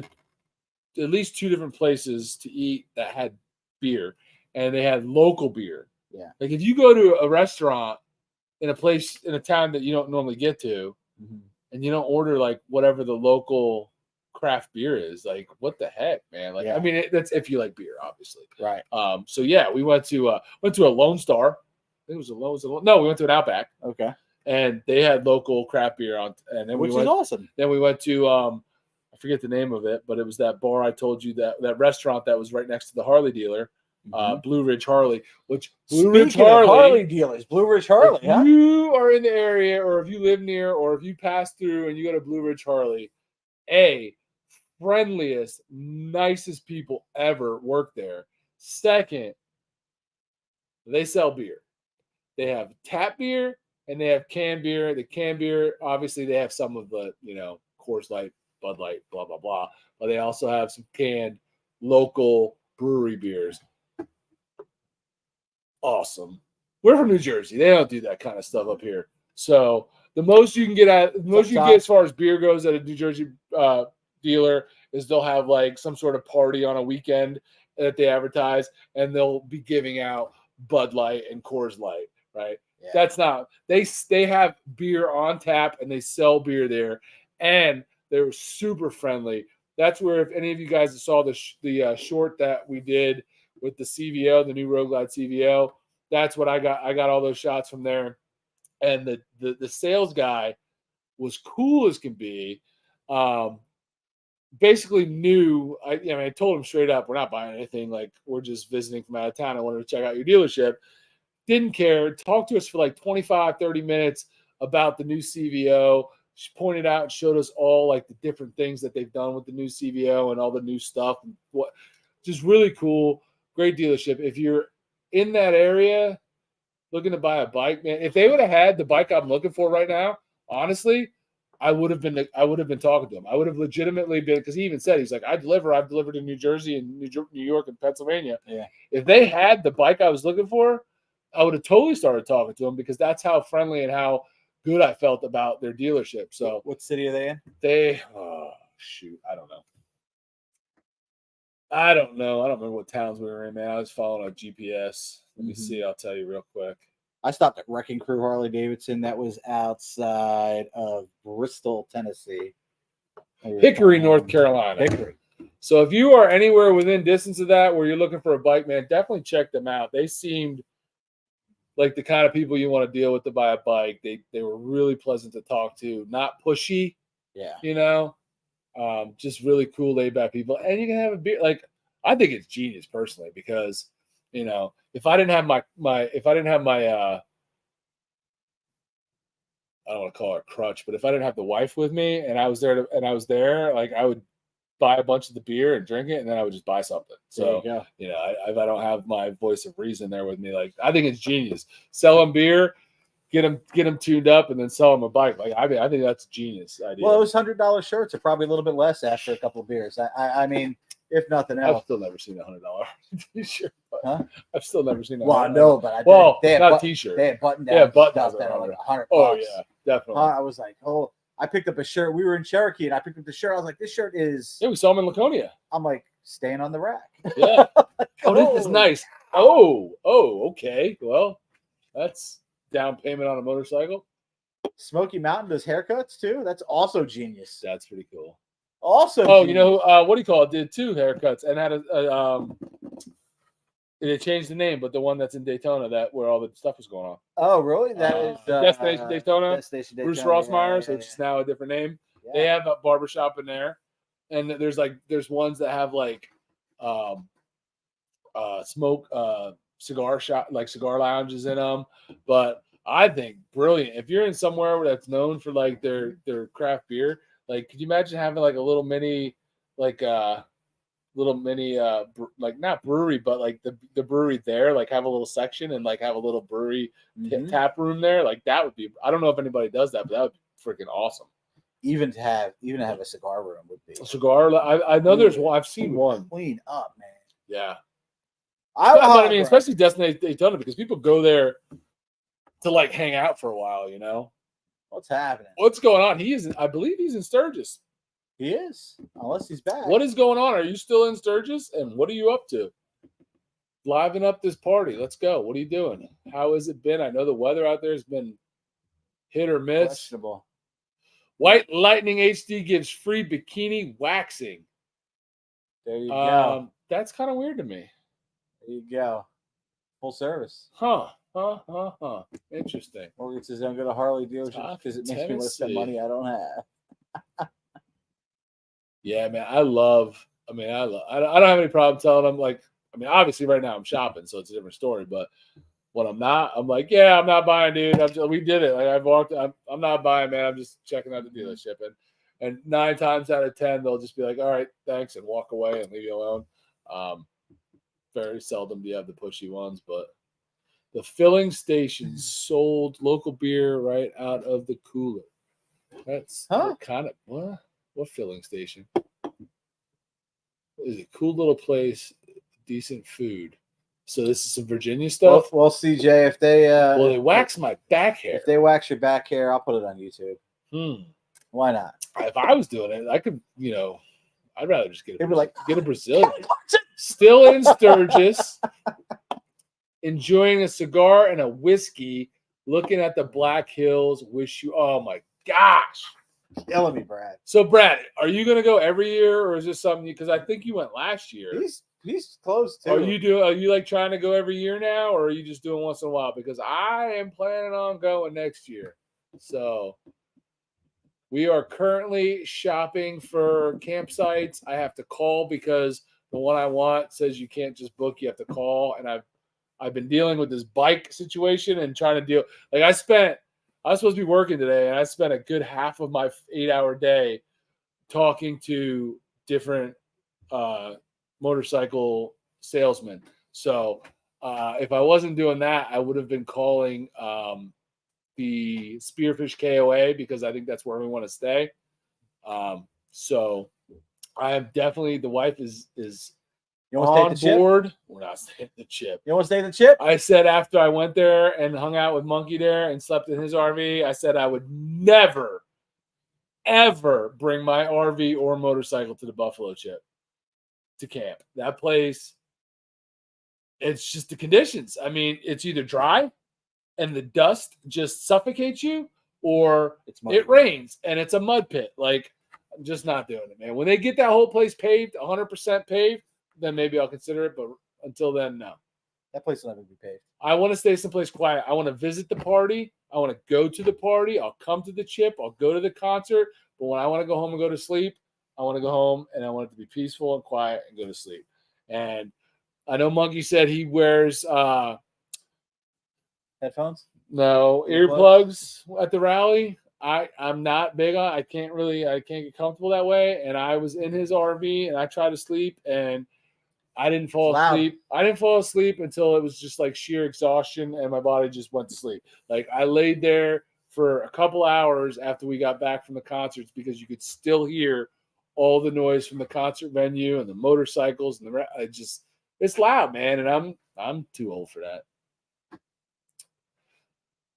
at least 2 different places to eat that had beer, and they had local beer. Yeah. Like if you go to a restaurant in a place in a town that you don't normally get to, and you don't order like whatever the local craft beer is, like what the heck, man? Like I mean, that's if you like beer, obviously. Right. So yeah, we went to a Lone Star. I think it was a Lone. No, we went to an Outback. Okay. And they had local craft beer on, and then Which is awesome. Then we went to I forget the name of it, but it was that bar I told you that restaurant that was right next to the Harley dealer, Blue Ridge Harley. Which Blue Ridge Harley dealers, Blue Ridge Harley. If you are in the area, or if you live near, or if you pass through and you go to Blue Ridge Harley, friendliest, nicest people ever work there. Second, they sell beer. They have tap beer and they have canned beer. The canned beer, obviously, they have some of the, Coors Light, Bud Light, blah, blah, blah. But they also have some canned local brewery beers. Awesome. We're from New Jersey. They don't do that kind of stuff up here. So the most you can get as far as beer goes at a New Jersey dealer is they'll have like some sort of party on a weekend that they advertise, and they'll be giving out Bud Light and Coors Light. Right. Yeah. That's not, they have beer on tap and they sell beer there, and they were super friendly. That's where, if any of you guys saw the short that we did with the CVO, the new Road Glide CVO, that's what I got. I got all those shots from there. And the sales guy was cool as can be. Basically knew, I told him straight up, we're not buying anything. Like, we're just visiting from out of town. I wanted to check out your dealership. Didn't care. Talked to us for like 25, 30 minutes about the new CVO. She pointed out and showed us all like the different things that they've done with the new CVO and all the new stuff. And what, just really cool. Great dealership. If you're in that area looking to buy a bike, man, if they would have had the bike I'm looking for right now, honestly, I would have been talking to him. I would have legitimately been, because he even said, he's like, I've delivered in New Jersey and New York and Pennsylvania. Yeah. If they had the bike I was looking for, I would have totally started talking to them, because that's how friendly and how good I felt about their dealership. So, what city are they in? I don't know. I don't remember what towns we were in, man. I was following a GPS. Let me see. I'll tell you real quick. I stopped at Wrecking Crew Harley Davidson. That was outside of Bristol, Tennessee. Hickory, North Carolina. Hickory. So if you are anywhere within distance of that where you're looking for a bike, man, definitely check them out. They seemed like the kind of people you want to deal with to buy a bike. They were really pleasant to talk to, not pushy. Yeah. Just really cool, laid back people. And you can have a beer. Like, I think it's genius personally, because, if I didn't have my I don't want to call it a crutch, but if I didn't have the wife with me and I was there, like, I would buy a bunch of the beer and drink it, and then I would just buy something. So, if I don't have my voice of reason there with me, like, I think it's genius. Sell them beer, get them tuned up, and then sell them a bike. Like, I think that's a genius idea. Well, those $100 shirts are probably a little bit less after a couple of beers. I mean, if nothing else. I've still never seen a $100 t-shirt. Huh? I've still never seen a $100. Well, I know, but they had not a t-shirt. They had button down. Yeah, button stuff that are like $100. Oh yeah, definitely. I was like, oh, I picked up a shirt. We were in Cherokee, and I picked up the shirt. I was like, this shirt is. Yeah, we saw them in Laconia. I'm like, staying on the rack. Yeah. This is nice. Oh, okay. Well, that's down payment on a motorcycle. Smoky Mountain does haircuts too. That's also genius. That's pretty cool. Also, genius. What do you call it? Did 2 haircuts and had it changed the name, but the one that's in Daytona, where all the stuff was going on. Oh, really? That is Destination Daytona. Destination Daytona. Bruce Rossmeyer, which is now a different name. Yeah. They have a barbershop in there, and there's ones that have like smoke cigar shop, like cigar lounges in them. But I think brilliant. If you're in somewhere that's known for like their craft beer, like, could you imagine having like a little mini like little mini like not brewery, but like the brewery there, like have a little section and like have a little brewery tap room there. Like that would be. I don't know if anybody does that, but that would be freaking awesome. Even to have a cigar room would be a cigar. I know there's one. I've seen one. Clean up, man. Yeah. But I mean, especially Daytona, because people go there to like hang out for a while. You know. What's happening? What's going on? I believe he's in Sturgis. He is, unless he's back. What is going on? Are you still in Sturgis? And what are you up to? Liven up this party. Let's go. What are you doing? How has it been? I know the weather out there has been hit or miss. Questionable. White Lightning HD gives free bikini waxing. There you go. That's kind of weird to me. There you go. Full service. Huh. Interesting. Morgan says, don't go to Harley dealerships because it makes me want to spend money I don't have. Yeah, man. I don't have any problem telling them, like, I mean, obviously right now I'm shopping, so it's a different story. But when I'm not, I'm like, yeah, I'm not buying, dude. We did it. Like I'm not buying, man. I'm just checking out the dealership. And 9 times out of 10, they'll just be like, all right, thanks, and walk away and leave you alone. Very seldom do you have the pushy ones, but the filling station sold local beer right out of the cooler. That's kind of what filling station? Is a cool little place, decent food. So this is some Virginia stuff. Well, CJ, if they they wax my back hair. If they wax your back hair, I'll put it on YouTube. Why not? If I was doing it, I could. I'd rather just get a Brazilian. Still in Sturgis, enjoying a cigar and a whiskey, looking at the Black Hills. Oh my gosh. Killing me, Brad. So, Brad, are you going to go every year, or is this something? Because I think you went last year. He's close too. Are you like trying to go every year now, or are you just doing once in a while? Because I am planning on going next year. So, we are currently shopping for campsites. I have to call because the one I want says you can't just book; you have to call. And I've been dealing with this bike situation and trying to deal. Like I was supposed to be working today, and I spent a good half of my 8-hour day talking to different motorcycle salesmen. So if I wasn't doing that, I would have been calling the Spearfish KOA because I think that's where we want to stay. So I am definitely, the wife is on board. We're not staying at the Chip. You want to stay at the Chip? I said after I went there and hung out with Monkey there and slept in his RV, I said I would never, ever bring my RV or motorcycle to the Buffalo Chip to camp. That place, it's just the conditions. I mean, it's either dry and the dust just suffocates you, or it rains and it's a mud pit. Like, I'm just not doing it, man. When they get that whole place paved, 100% paved, then maybe I'll consider it. But until then, no. That place will never be paved. I want to stay someplace quiet. I want to visit the party. I want to go to the party. I'll come to the Chip. I'll go to the concert. But when I want to go home and go to sleep, I want to go home and I want it to be peaceful and quiet and go to sleep. And I know Monkey said he wears headphones? No, earplugs at the rally. I'm not big on. I can't get comfortable that way. And I was in his RV and I tried to sleep and I didn't fall asleep. I didn't fall asleep until it was just like sheer exhaustion and my body just went to sleep. Like I laid there for a couple hours after we got back from the concerts because you could still hear all the noise from the concert venue and the motorcycles and it's loud, man. And I'm too old for that.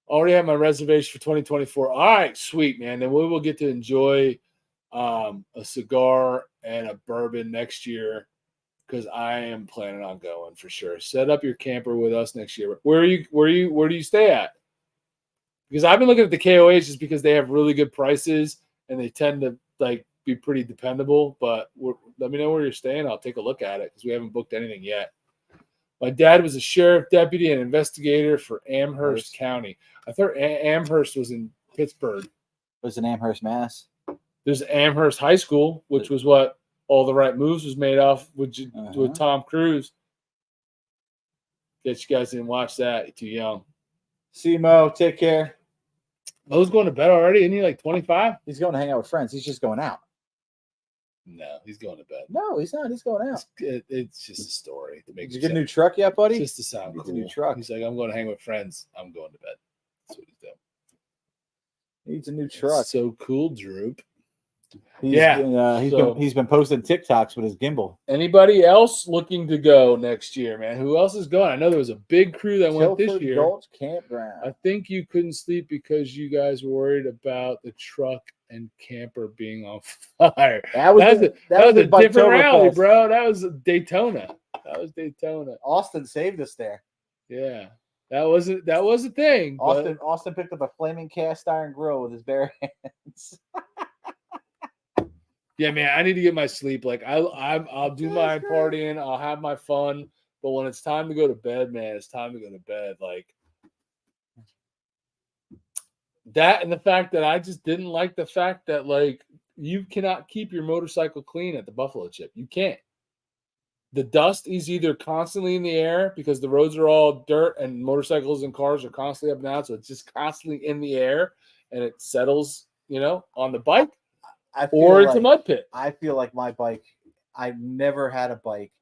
Already have my reservation for 2024. All right, sweet, man. Then we will get to enjoy a cigar and a bourbon next year because I am planning on going for sure. Set up your camper with us next year. Where do you stay at? Because I've been looking at the KOAs just because they have really good prices and they tend to like be pretty dependable. But let me know where you're staying. I'll take a look at it because we haven't booked anything yet. My dad was a sheriff deputy and investigator for Amherst County. I thought Amherst was in Pittsburgh. It was in Amherst, Mass. There's Amherst High School, which was what All the Right Moves was made off with Tom Cruise. Guess you guys didn't watch that. You're too young. See you, Mo. Take care. Mo's going to bed already. Isn't he like 25? He's going to hang out with friends. He's just going out. No, he's going to bed. No, he's not. He's going out. It's just a story to make. Did you get a new truck yet, buddy? Just to sound cool. A new truck. He's like, I'm going to hang with friends. I'm going to bed. That's what he's doing. He needs a new truck. It's so cool, Droop. He's been posting TikToks with his gimbal. Anybody else looking to go next year, man? Who else is going? I know there was a big crew that went this year. Gulch Campground. I think you couldn't sleep because you guys were worried about the truck and camper being on fire. That was a different rally, bro. That was Daytona. Austin saved us there. Yeah. That was a thing. Austin picked up a flaming cast iron grill with his bare hands. Yeah, man, I need to get my sleep. Like I'll do my partying, I'll have my fun, but when it's time to go to bed, man, it's time to go to bed. Like that, and the fact that I just didn't like the fact that like you cannot keep your motorcycle clean at the Buffalo Chip. You can't. The dust is either constantly in the air because the roads are all dirt and motorcycles and cars are constantly up and down, so it's just constantly in the air and it settles, on the bike. Or it's a mud pit. I feel like my bike, I've never had a bike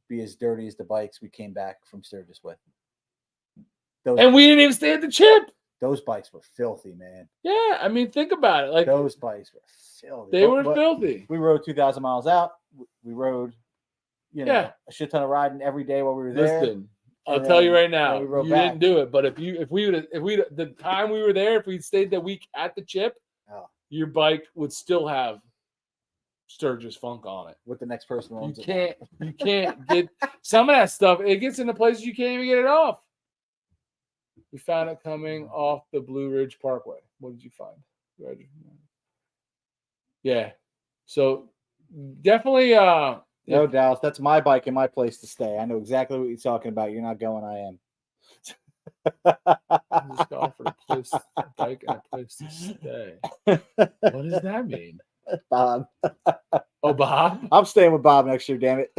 be as dirty as the bikes we came back from Sturgis with. And we didn't even stay at the Chip. Those bikes were filthy, man. Yeah, I mean, think about it. Like those bikes were filthy. They were filthy. We rode 2,000 miles out. We rode, a shit ton of riding every day while we were there. Listen, I'll tell you right now, you didn't do it. But if we the time we were there, if we'd stayed the week at the Chip, your bike would still have Sturgis funk on it. With the next person owns it. You can't get some of that stuff. It gets into places you can't even get it off. We found it coming off the Blue Ridge Parkway. What did you find? Yeah. So definitely no, Dallas, that's my bike and my place to stay. I know exactly what you're talking about. You're not going, I am. I just offered a bike and a place to stay. What does that mean? Bob. Oh, Bob? I'm staying with Bob next year, damn it.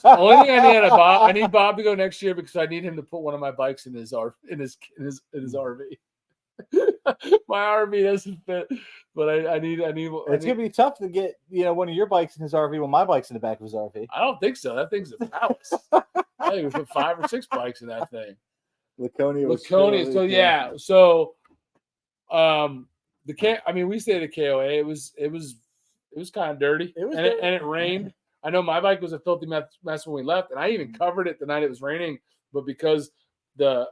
Only thing I need Bob to go next year because I need him to put one of my bikes in his RV. My RV doesn't fit, but I need. It's gonna be tough to get one of your bikes in his RV when my bike's in the back of his RV. I don't think so. That thing's a palace. I think we put 5 or 6 bikes in that thing. Laconia. So yeah. So, we stayed at KOA. It was kind of dirty. And it rained. I know my bike was a filthy mess when we left, and I even covered it the night it was raining. But because the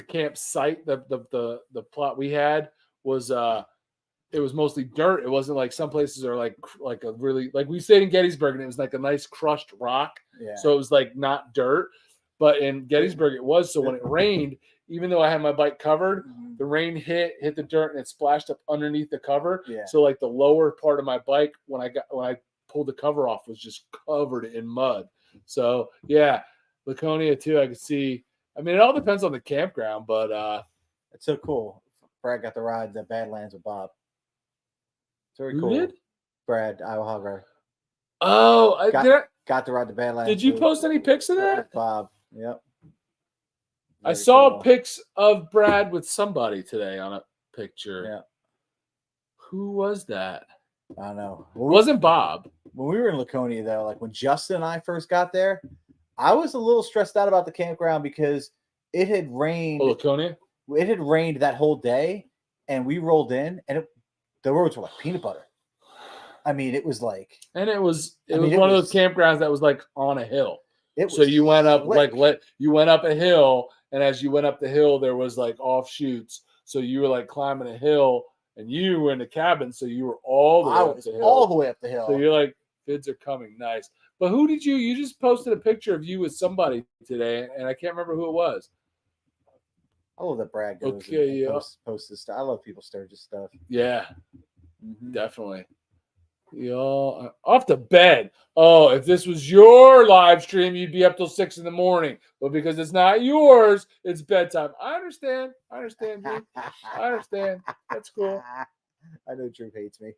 campsite, the plot we had was it was mostly dirt. It wasn't like some places are like a really like we stayed in Gettysburg and it was like a nice crushed rock. Yeah. So it was like not dirt, but in Gettysburg it was. So when it rained, even though I had my bike covered, the rain hit the dirt and it splashed up underneath the cover. Yeah. So like the lower part of my bike when I pulled the cover off was just covered in mud. So yeah, Laconia too. I could see. I mean, it all depends on the campground, but it's so cool. Brad got to ride the Badlands with Bob. It's very cool. Who did? Brad, Iowa Hog Rider. Oh, got to ride the Badlands. Did you post any pics of that? Bob. Yep. I saw pics of Brad with somebody today on a picture. Yeah. Who was that? I don't know. It wasn't Bob. When we were in Laconia, though, like when Justin and I first got there, I was a little stressed out about the campground because it had rained. Oh, Laconia? It had rained that whole day, and we rolled in, and the roads were like peanut butter. I mean, it was like, and it was one of those campgrounds that was like on a hill. So you went up you went up a hill, and as you went up the hill, there was like offshoots. So you were like climbing a hill, and you were in the cabin, so you were all the way up the hill. So you're like, vids are coming, nice. But who did you just posted a picture of you with somebody today, and I can't remember who it was. I love that Brad goes posts this stuff. I love people Sturgis stuff. Yeah, definitely. Y'all off to bed. Oh, if this was your live stream, you'd be up till 6 in the morning. But because it's not yours, it's bedtime. I understand, dude. I understand. That's cool. I know Drew hates me.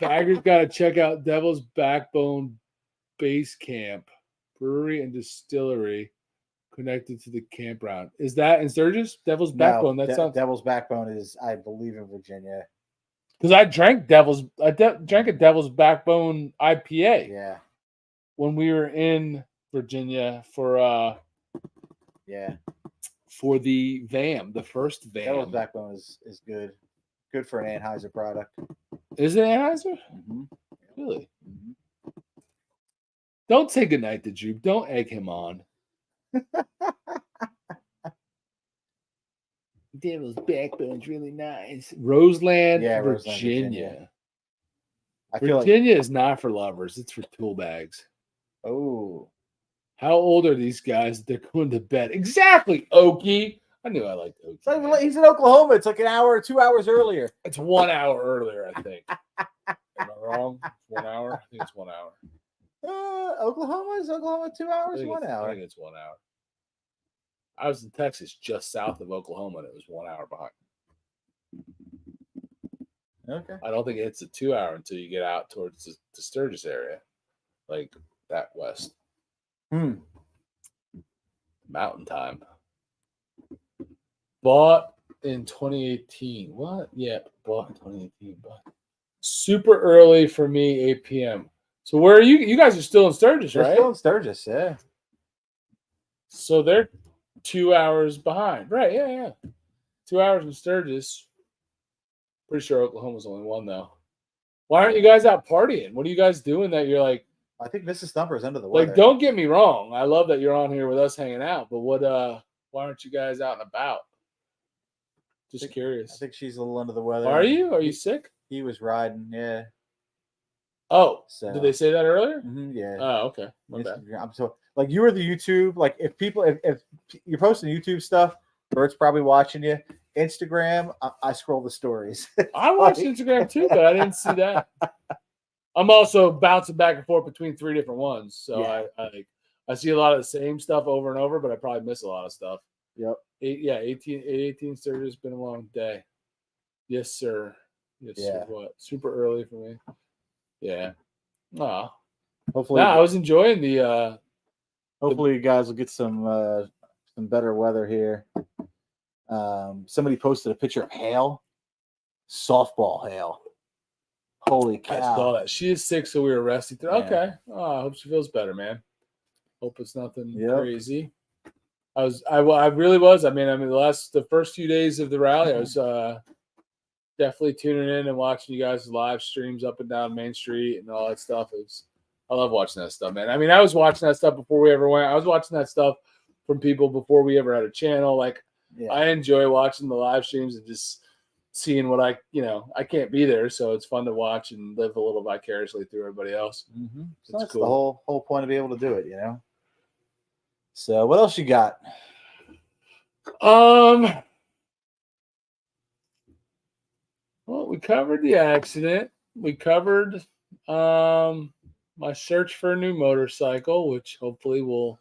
Bagger's got to check out Devil's Backbone Base Camp, brewery and distillery connected to the campground. Is that in Sturgis? Devil's Backbone. That sounds. Devil's Backbone is, I believe, in Virginia. Because I drank drank a Devil's Backbone IPA Yeah. when we were in Virginia for the VAM, the first VAM. Devil's Backbone is good. Good for an Anheuser product. Is it Anheuser? Mm-hmm. Really? Mm-hmm. Don't say goodnight to Jupe. Don't egg him on. Devil's Backbone's really nice. Roseland, Yeah, Virginia. Roseland, Virginia. Virginia is not for lovers. It's for tool bags. Oh. How old are these guys? They're going to bed. Exactly, Okie. I knew I liked Okie. Like, he's in Oklahoma. It's like an hour or 2 hours earlier. It's 1 hour earlier, I think. Am I wrong? 1 hour? I think it's 1 hour. Oklahoma? Is Oklahoma 2 hours? 1 hour. I think it's 1 hour. I was in Texas, just south of Oklahoma, and it was 1 hour behind. Okay. I don't think it hits a 2 hour until you get out towards the Sturgis area, like that west. Mountain time. Bought in 2018. What? Yeah, bought in 2018. But super early for me, 8 p.m. So where are you? You guys are still in Sturgis, They're right? still in Sturgis, yeah. So they're 2 hours behind. Right, yeah. 2 hours in Sturgis. Pretty sure Oklahoma's only one, though. Why aren't you guys out partying? What are you guys doing that you're like? I think Mrs. Thumper is under the weather. Like, don't get me wrong. I love that you're on here with us hanging out, but why aren't you guys out and about? Just curious. I think she's a little under the weather. Are you? Are you sick? He was riding, yeah. Oh, so, did they say that earlier? Yeah. Oh, okay. My bad. I'm so like you were the YouTube. Like if you're posting YouTube stuff, Bert's probably watching you. Instagram, I scroll the stories. I watched Instagram too, but I didn't see that. I'm also bouncing back and forth between 3 different ones, so yeah. I see a lot of the same stuff over and over, but I probably miss a lot of stuff. Yep. 18 Sturgis, been a long day. Yes, sir. Yes, sir. What? Super early for me. Yeah. Ah. Hopefully, I was enjoying the. Hopefully, you guys will get some better weather here. Somebody posted a picture of hail, softball hail. Holy cow! I saw that. She is sick, so we were resting. Yeah. Okay. Oh, I hope she feels better, man. Hope it's nothing crazy. I really was. I mean, the first few days of the rally, I was definitely tuning in and watching you guys' live streams up and down Main Street and all that stuff. I love watching that stuff, man. I mean, I was watching that stuff before we ever went. I was watching that stuff from people before we ever had a channel. Like, I enjoy watching the live streams and just seeing what I can't be there, so it's fun to watch and live a little vicariously through everybody else. Mm-hmm. So that's cool. The whole point to be able to do it, you know. So what else you got? Well, we covered the accident. We covered my search for a new motorcycle, which hopefully will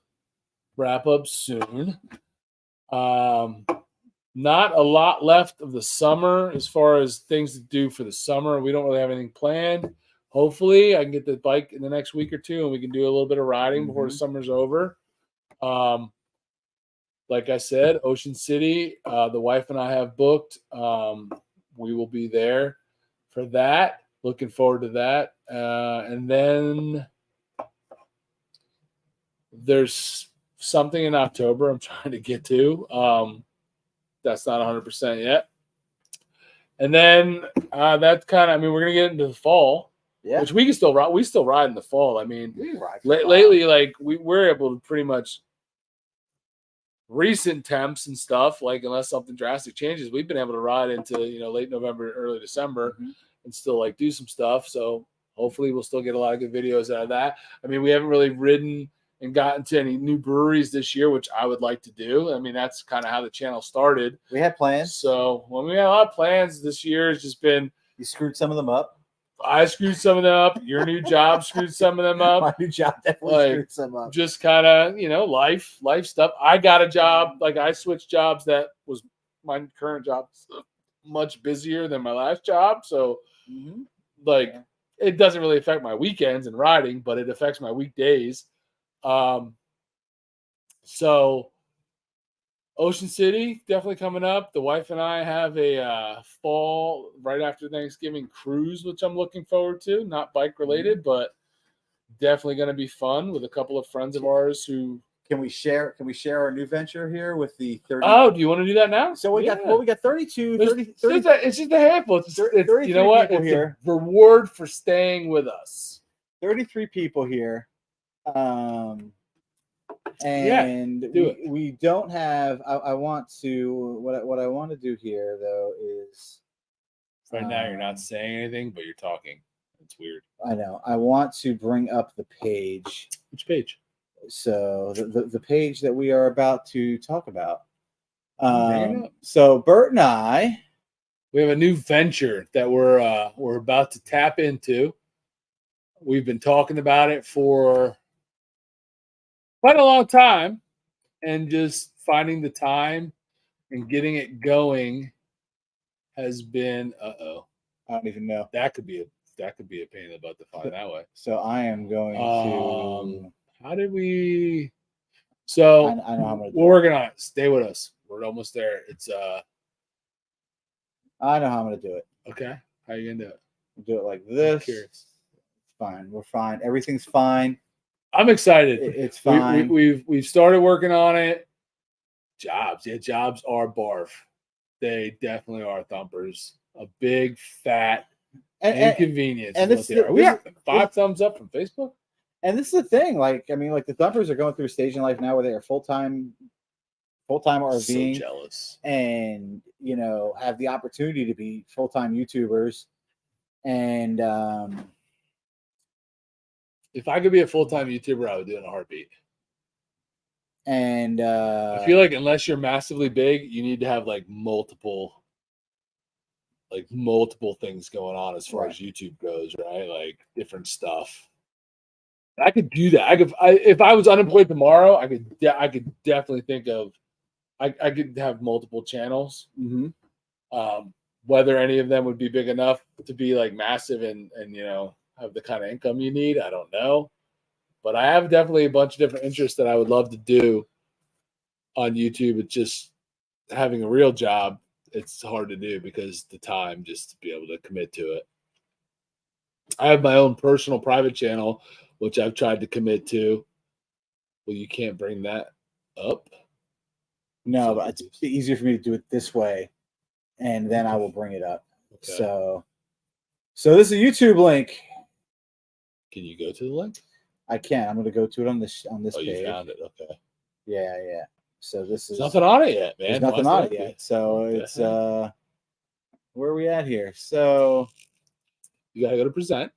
wrap up soon. Not a lot left of the summer as far as things to do for the summer. We don't really have anything planned. Hopefully, I can get the bike in the next week or two, and we can do a little bit of riding before the summer's over. Like I said, Ocean City, the wife and I have booked. We will be there for that. Looking forward to that. And then there's something in October I'm trying to get to. That's not 100% yet. And then that's kind of, we're going to get into the fall, which we can still ride. We still ride in the fall. I mean, lately, like we're able to pretty much recent temps and stuff, like unless something drastic changes, we've been able to ride into, late November, early December and still like do some stuff. So hopefully we'll still get a lot of good videos out of that. I mean, we haven't really ridden and gotten to any new breweries this year, which I would like to do. I mean, that's kind of how the channel started. We had plans. So when we had a lot of plans this year, it's just been. You screwed some of them up. I screwed some of them up. Your new job screwed some of them up. My new job definitely screwed some up. Just kind of, life stuff. I got a job. Like I switched jobs. That was my current job. Much busier than my last job. So it doesn't really affect my weekends and riding, but it affects my weekdays. So Ocean City definitely coming up. The wife and I have a fall right after Thanksgiving cruise, which I'm looking forward to. Not bike related, but definitely going to be fun with a couple of friends of ours who. Can we share our new venture here with the 30? Oh, do you want to do that now? So we got 32, 30, it's just a handful. It's 33 you know what? people It's here. a reward for staying with us. 33 people here. And we don't have. I want to. What I want to do here though is. Right now, you're not saying anything, but you're talking. It's weird. I know. I want to bring up the page. Which page? So the page that we are about to talk about. Bring it up. So Bert and I, we have a new venture that we're about to tap into. We've been talking about it for quite a long time, and just finding the time and getting it going has been. I don't even know. That could be a pain in the butt to find that way. So I am going to. How did we? So I know how I'm gonna we're working on it. Stay with us. We're almost there. It's I know how I'm gonna do it. Okay. How are you gonna do it? Do it like this. It's fine. We're fine. Everything's fine. I'm excited. It's fine. We've started working on it. Jobs. Yeah, jobs are barf. They definitely are thumpers. A big fat inconvenience. And this, we have 5 thumbs up from Facebook. And this is the thing. Like, I mean, like the thumpers are going through a stage in life now where they are full-time RVing. So jealous. And, you know, have the opportunity to be full-time YouTubers. And if I could be a full-time YouTuber, I would do it in a heartbeat. And I feel like unless you're massively big, you need to have like multiple things going on as far as YouTube goes, right? Like different stuff. I could do that. If I was unemployed tomorrow, I could definitely think of. I could have multiple channels. Mm-hmm. Whether any of them would be big enough to be like massive and you know have the kind of income you need, I don't know. But I have definitely a bunch of different interests that I would love to do on YouTube. It's just having a real job. It's hard to do because the time just to be able to commit to it. I have my own personal private channel, which I've tried to commit to. Well, you can't bring that up. No, but it's easier for me to do it this way, and then I will bring it up. Okay. So this is a YouTube link. Can you go to the link? I can. I'm going to go to it on this page. You found it. Okay. Yeah. So this is. There's nothing on it yet, man. There's nothing on it yet. So it's where are we at here? So you gotta go to present.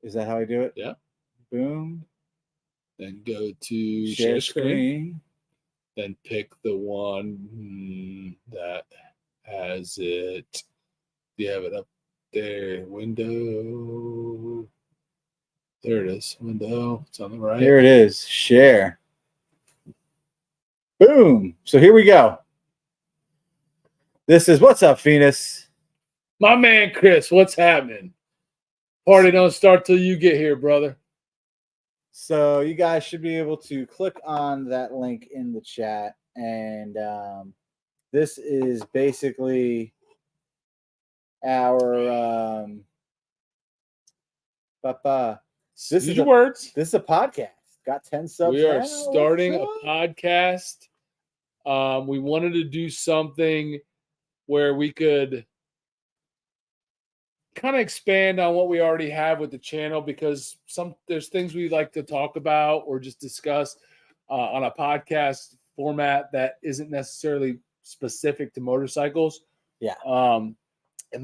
Is that how I do it? Yeah. Boom. Then go to share screen. Then pick the one that has it. Do you have it up there? Window. There it is. Window. It's on the right. Here it is. Share. Boom. So here we go. This is what's up, Phoenix. My man, Chris. What's happening? Party don't start till you get here, brother. So you guys should be able to click on that link in the chat. And this is basically our This is your words. This is a podcast. Got 10 subs. We are starting a podcast. We wanted to do something where we could kind of expand on what we already have with the channel, because there's things we like to talk about or just discuss on a podcast format that isn't necessarily specific to motorcycles. Yeah. And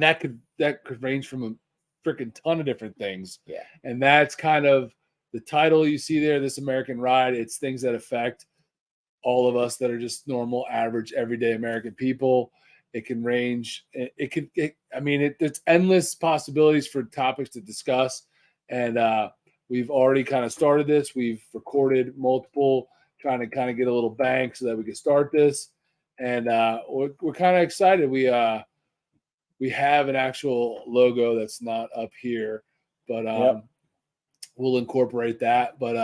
that could range from a freaking ton of different things. Yeah. And that's kind of the title you see there, This American Ride. It's things that affect all of us that are just normal, average, everyday American people. It can range. There's endless possibilities for topics to discuss. And we've already kind of started this. We've recorded multiple, trying to kind of get a little bank so that we can start this. And we're kind of excited. We have an actual logo that's not up here, but we'll incorporate that. But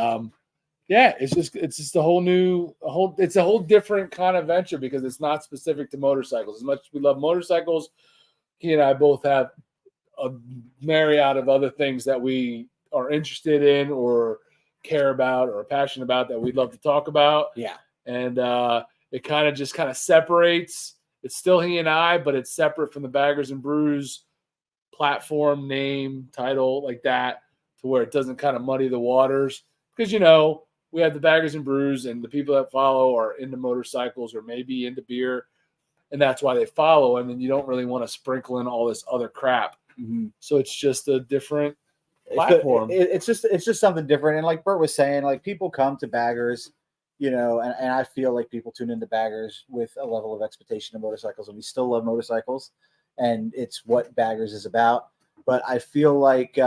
Yeah, it's just a whole different kind of venture because it's not specific to motorcycles. As much as we love motorcycles, he and I both have a myriad of other things that we are interested in or care about or are passionate about that we'd love to talk about. Yeah. And it kind of separates. It's still he and I, but it's separate from the Baggers and Brews platform, name, title, like that, to where it doesn't kind of muddy the waters. Because, we have the Baggers and Brews, and the people that follow are into motorcycles or maybe into beer, and that's why they follow. And then you don't really want to sprinkle in all this other crap. Mm-hmm. So it's just a different platform. It's just something different. And like Bert was saying, like people come to Baggers, and I feel like people tune into Baggers with a level of expectation of motorcycles, and we still love motorcycles, and it's what Baggers is about. But I feel like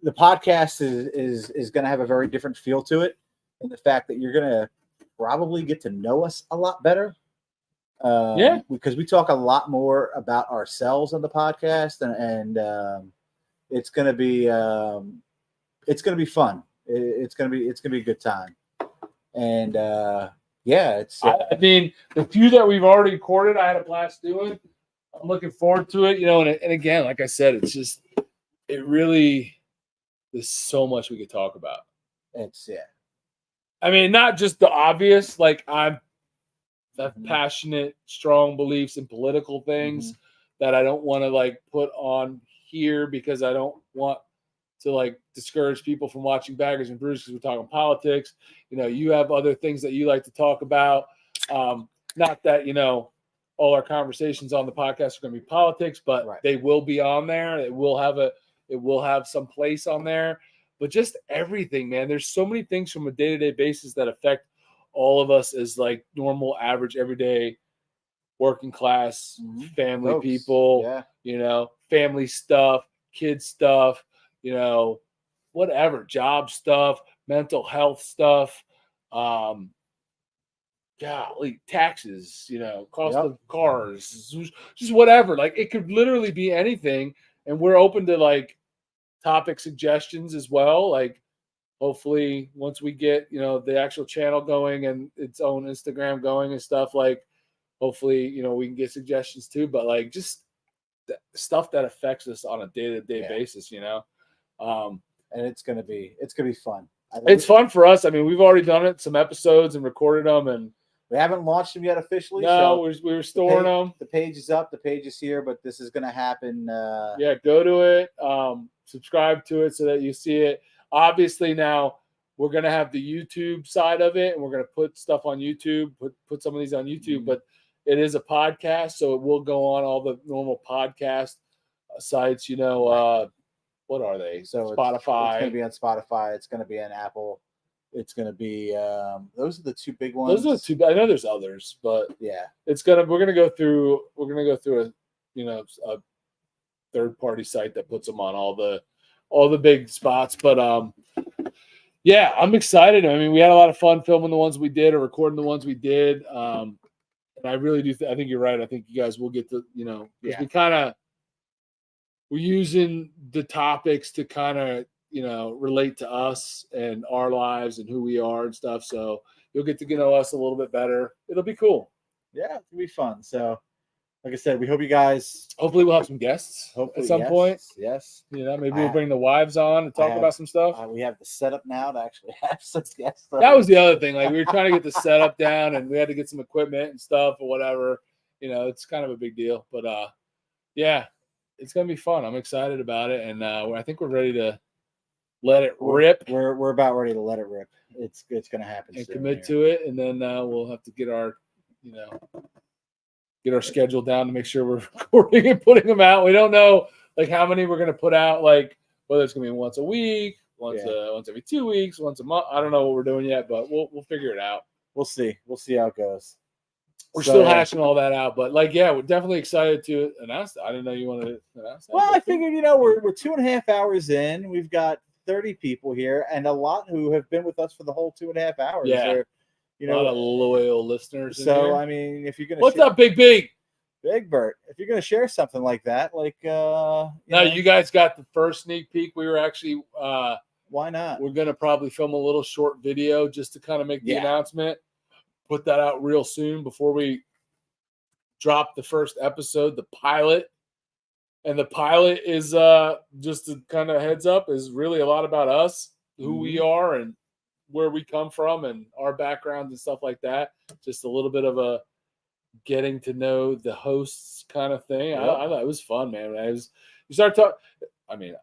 the podcast is going to have a very different feel to it, and the fact that you're going to probably get to know us a lot better. Because we talk a lot more about ourselves on the podcast, and it's going to be fun. It's going to be a good time. And it's. I mean, the few that we've already recorded, I had a blast doing. I'm looking forward to it, and again, like I said, there's so much we could talk about. I mean, not just the obvious, like I have passionate, strong beliefs in political things that I don't want to like put on here because I don't want to like discourage people from watching Baggers and Brews because we're talking politics. You have other things that you like to talk about. Not that, all our conversations on the podcast are going to be politics, but they will be on there. It will have some place on there, but just everything, man. There's so many things from a day-to-day basis that affect all of us as like normal, average, everyday working class family folks. People, family stuff, kids stuff, whatever, job stuff, mental health stuff, taxes, cost of cars, just whatever. Like it could literally be anything. And we're open to like topic suggestions as well. Like hopefully once we get, the actual channel going and its own Instagram going and stuff, like hopefully, we can get suggestions too, but like just stuff that affects us on a day-to-day basis, and it's going to be fun. It's fun for us. I mean, we've already done it, some episodes and recorded them, and we haven't launched them yet officially. No, we were storing them. The page is up. The page is here, but this is going to happen. Go to it. Subscribe to it so that you see it. Obviously, now we're going to have the YouTube side of it, and we're going to put stuff on YouTube, put some of these on YouTube, but it is a podcast, so it will go on all the normal podcast sites, what are they? So Spotify. It's going to be on Spotify. It's going to be on Apple. It's going to be those are the two big ones. Those are the two. I know there's others, but yeah, we're going to go through a third party site that puts them on all the big spots. But I'm excited. I mean, we had a lot of fun filming the ones we did or recording the ones we did. And I really do. I think you're right. I think you guys will get to, we're using the topics to kind of, relate to us and our lives and who we are and stuff. So you'll get to know us a little bit better. It'll be cool. Yeah, it'll be fun. So, like I said, we hope you guys. Hopefully, we'll have some guests at some point. Yes. Maybe we'll bring the wives on and talk about some stuff. We have the setup now to actually have some guests. That was the other thing. Like we were trying to get the setup down, and we had to get some equipment and stuff or whatever. It's kind of a big deal. But it's gonna be fun. I'm excited about it, and I think we're ready to let it rip. We're about ready to let it rip. It's gonna happen and commit to it, and then we'll have to get our schedule down to make sure we're recording and putting them out. We don't know like how many we're gonna put out, like whether it's gonna be once a week, once every 2 weeks, once a month. I don't know what we're doing yet, but we'll figure it out. We'll see how it goes. We're still hashing all that out, but we're definitely excited to announce that. I didn't know you wanted to announce that. Well, I figured we're 2.5 hours in. We've got 30 people here, and a lot who have been with us for the whole 2.5 hours. Yeah, a lot of loyal listeners. So I mean, if you're gonna what's up, Big Bert? If you're gonna share something like that, like you guys got the first sneak peek. We were actually Why not? We're going to probably film a little short video just to kind of make the announcement. Put that out real soon before we drop the first episode, the pilot. And the pilot is just to kind of heads up is really a lot about us, who we are and where we come from and our backgrounds and stuff like that. Just a little bit of a getting to know the hosts kind of thing. Yep. I thought it was fun, man. You start talking, I mean,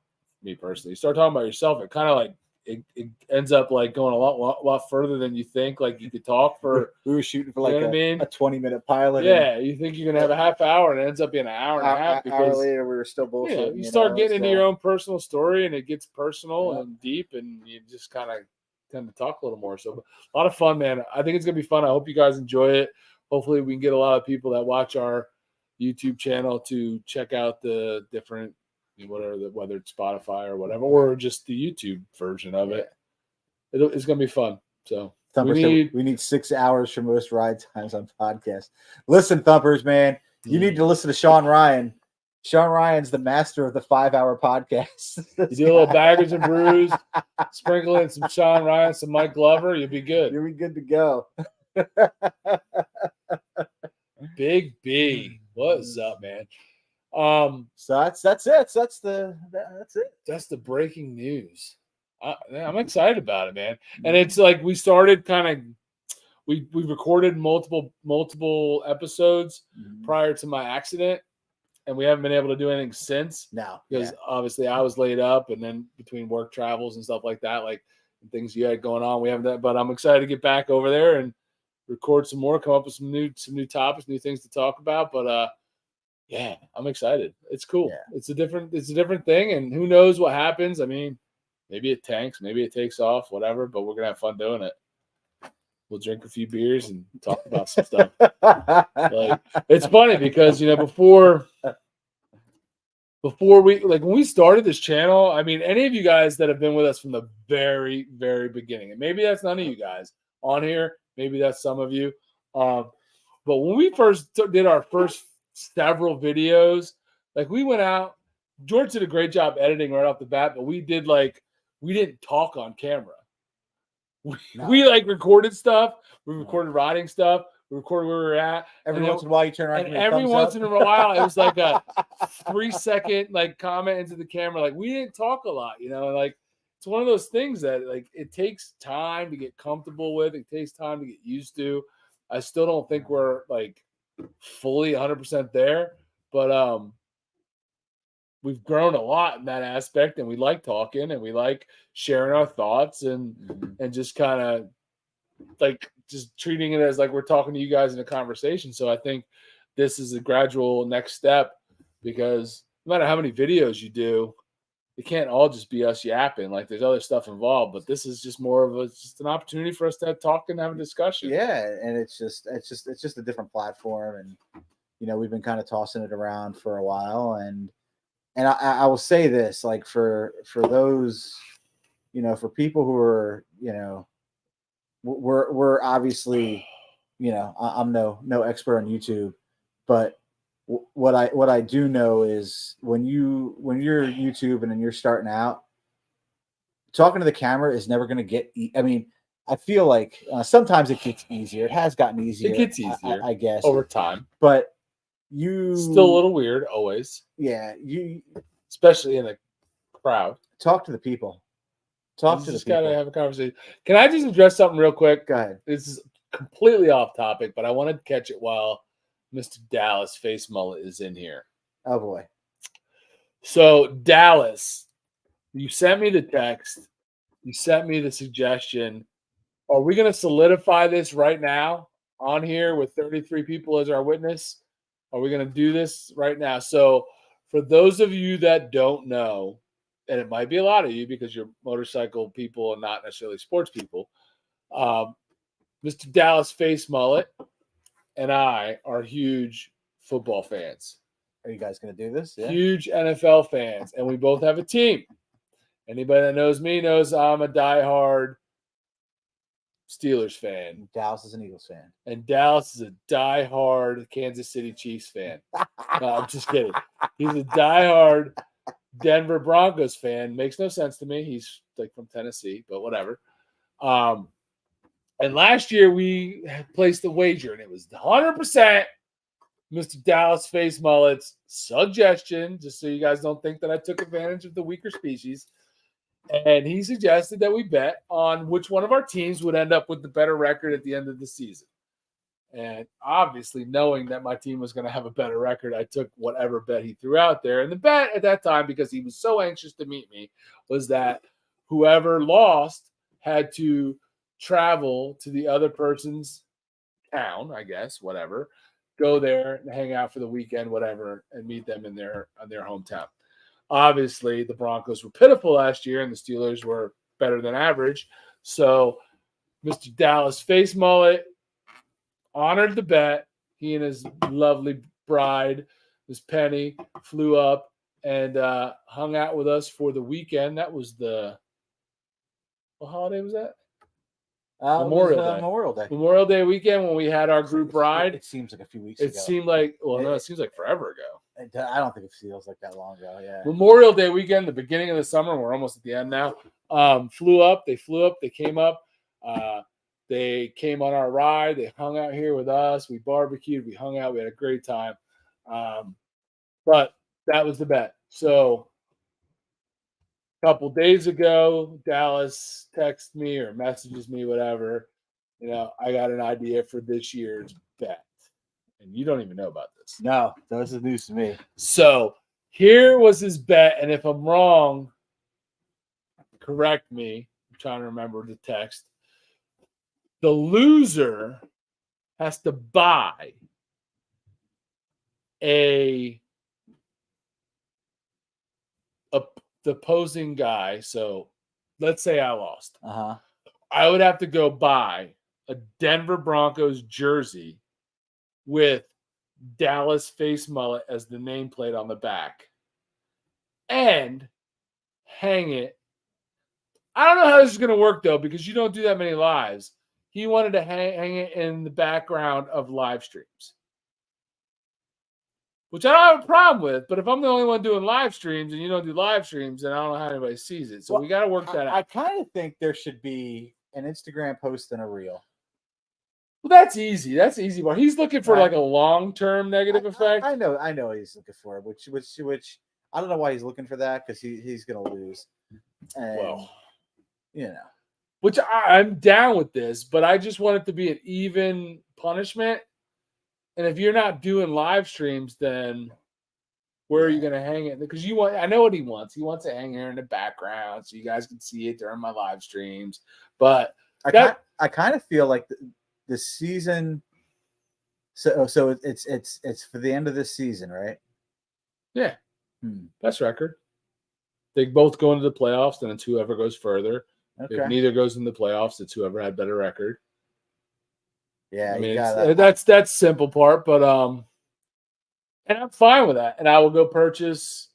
me personally, you start talking about yourself, it kind of like it ends up like going a lot further than you think. Like you could talk for. We were shooting for like a 20-minute pilot. Yeah, you think you're gonna have a half hour, and it ends up being an hour and a half. Because hour later, we were still bullshitting. You start getting into your own personal story, and it gets personal and deep, and you just kind of tend to talk a little more. So a lot of fun, man. I think it's gonna be fun. I hope you guys enjoy it. Hopefully, we can get a lot of people that watch our YouTube channel to check out the different. Whether it's Spotify or whatever, or just the YouTube version of it. It's going to be fun. So we need 6 hours for most ride times on podcasts. Listen, Thumpers, man, you need to listen to Sean Ryan. Sean Ryan's the master of the 5-hour podcast. You do a little baggage and brews, sprinkle in some Sean Ryan, some Mike Glover, you'll be good. You'll be good to go. Big B, what's up, man? So that's it. That's it. That's the breaking news. I'm excited about it, man. And it's like we started kind of we recorded multiple episodes prior to my accident, and we haven't been able to do anything since. No, because obviously I was laid up, and then between work travels and stuff like that, like things you had going on, we haven't done. But I'm excited to get back over there and record some more, come up with some new topics, new things to talk about. But yeah, I'm excited. It's cool. Yeah. It's a different thing, and who knows what happens. I mean, maybe it tanks, maybe it takes off, whatever, but we're gonna have fun doing it. We'll drink a few beers and talk about some stuff. Like, it's funny because before we when we started this channel, I mean, any of you guys that have been with us from the very, very beginning, and maybe that's none of you guys on here, maybe that's some of you. But when we first did our first several videos, like we went out, George did a great job editing right off the bat, but we didn't talk on camera. We like recorded stuff, we recorded riding stuff, we recorded where we were at. Every once in a while you turn around and every once in a while it was like a 3-second like comment into the camera. Like we didn't talk a lot, like it's one of those things that like it takes time to get comfortable with, it takes time to get used to. I still don't think we're like fully 100% there, but we've grown a lot in that aspect, and we like talking and we like sharing our thoughts and just kind of like just treating it as like we're talking to you guys in a conversation. So I think this is a gradual next step, because no matter how many videos you do, it can't all just be us yapping. Like there's other stuff involved, but this is just more of just an opportunity for us to talk and have a discussion. Yeah, and it's just a different platform, and we've been kind of tossing it around for a while, and I will say this, like for those, for people who are, we're obviously, I'm no expert on YouTube, but what I do know is when you're YouTube and you're starting out, talking to the camera is never going to get. I mean, I feel like sometimes it gets easier. It has gotten easier. It gets easier, I guess, over time. But you still a little weird always. Yeah, especially in a crowd. Talk to the people. Just gotta have a conversation. Can I just address something real quick? Go ahead. This is completely off topic, but I wanted to catch it while Mr. Dallas Face Mullet is in here. Oh boy. So Dallas, you sent me the text. You sent me the suggestion. Are we going to solidify this right now on here with 33 people as our witness? Are we going to do this right now? So for those of you that don't know, and it might be a lot of you because you're motorcycle people and not necessarily sports people, Mr. Dallas Face Mullet and I are huge football fans. Are you guys going to do this? Yeah. Huge NFL fans, and we both have a team. Anybody that knows me knows I'm a diehard Steelers fan. Dallas is an Eagles fan. And Dallas is a diehard Kansas City Chiefs fan. No, I'm just kidding. He's a diehard Denver Broncos fan. Makes no sense to me. He's like from Tennessee, but whatever. And last year we placed a wager, and it was 100% Mr. Dallas Face Mullet's suggestion, just so you guys don't think that I took advantage of the weaker species. And he suggested that we bet on which one of our teams would end up with the better record at the end of the season. And obviously, knowing that my team was going to have a better record, I took whatever bet he threw out there. And the bet at that time, because he was so anxious to meet me, was that whoever lost had to travel to the other person's town, I guess, whatever, go there and hang out for the weekend, whatever, and meet them in their hometown. Obviously, the Broncos were pitiful last year, and the Steelers were better than average. So, Mr. Dallas Face Mullet honored the bet. He and his lovely bride, Miss Penny, flew up and hung out with us for the weekend. That was what holiday was that? Memorial Day. Memorial Day weekend when we had our group ride. It seems like a few weeks ago. It seemed like, it seems like forever ago. I don't think it feels like that long ago. Yeah. Memorial Day weekend, the beginning of the summer. We're almost at the end now. They flew up. They came up. They came on our ride. They hung out here with us. We barbecued. We hung out. We had a great time. But that was the bet. So a couple days ago, Dallas texts me or messages me, whatever. I got an idea for this year's bet. And you don't even know about this. No, this is news to me. So here was his bet. And if I'm wrong, correct me. I'm trying to remember the text. The loser has to buy the opposing guy. So let's say I lost. I would have to go buy a Denver Broncos jersey with Dallas Face Mullet as the nameplate on the back and hang it. I don't know how this is going to work, though, because you don't do that many lives. He wanted to hang it in the background of live streams, which I don't have a problem with. But if I'm the only one doing live streams and you don't do live streams, then I don't know how anybody sees it. So we got to work that out. I kind of think there should be an Instagram post and a reel. Well, that's easy. That's easy. But he's looking for like a long-term negative effect. I know he's looking for it, which I don't know why he's looking for that, because he's going to lose. And, which I'm down with this, but I just want it to be an even punishment. And if you're not doing live streams, then where are you going to hang it? Because I know what he wants. He wants to hang here in the background so you guys can see it during my live streams. But I kind of feel like the season. So it's for the end of this season, right? Yeah. Best record. They both go into the playoffs, and it's whoever goes further. Okay. If neither goes in the playoffs, it's whoever had better record. Yeah, I mean, that's simple part, but and I'm fine with that. And I will go purchase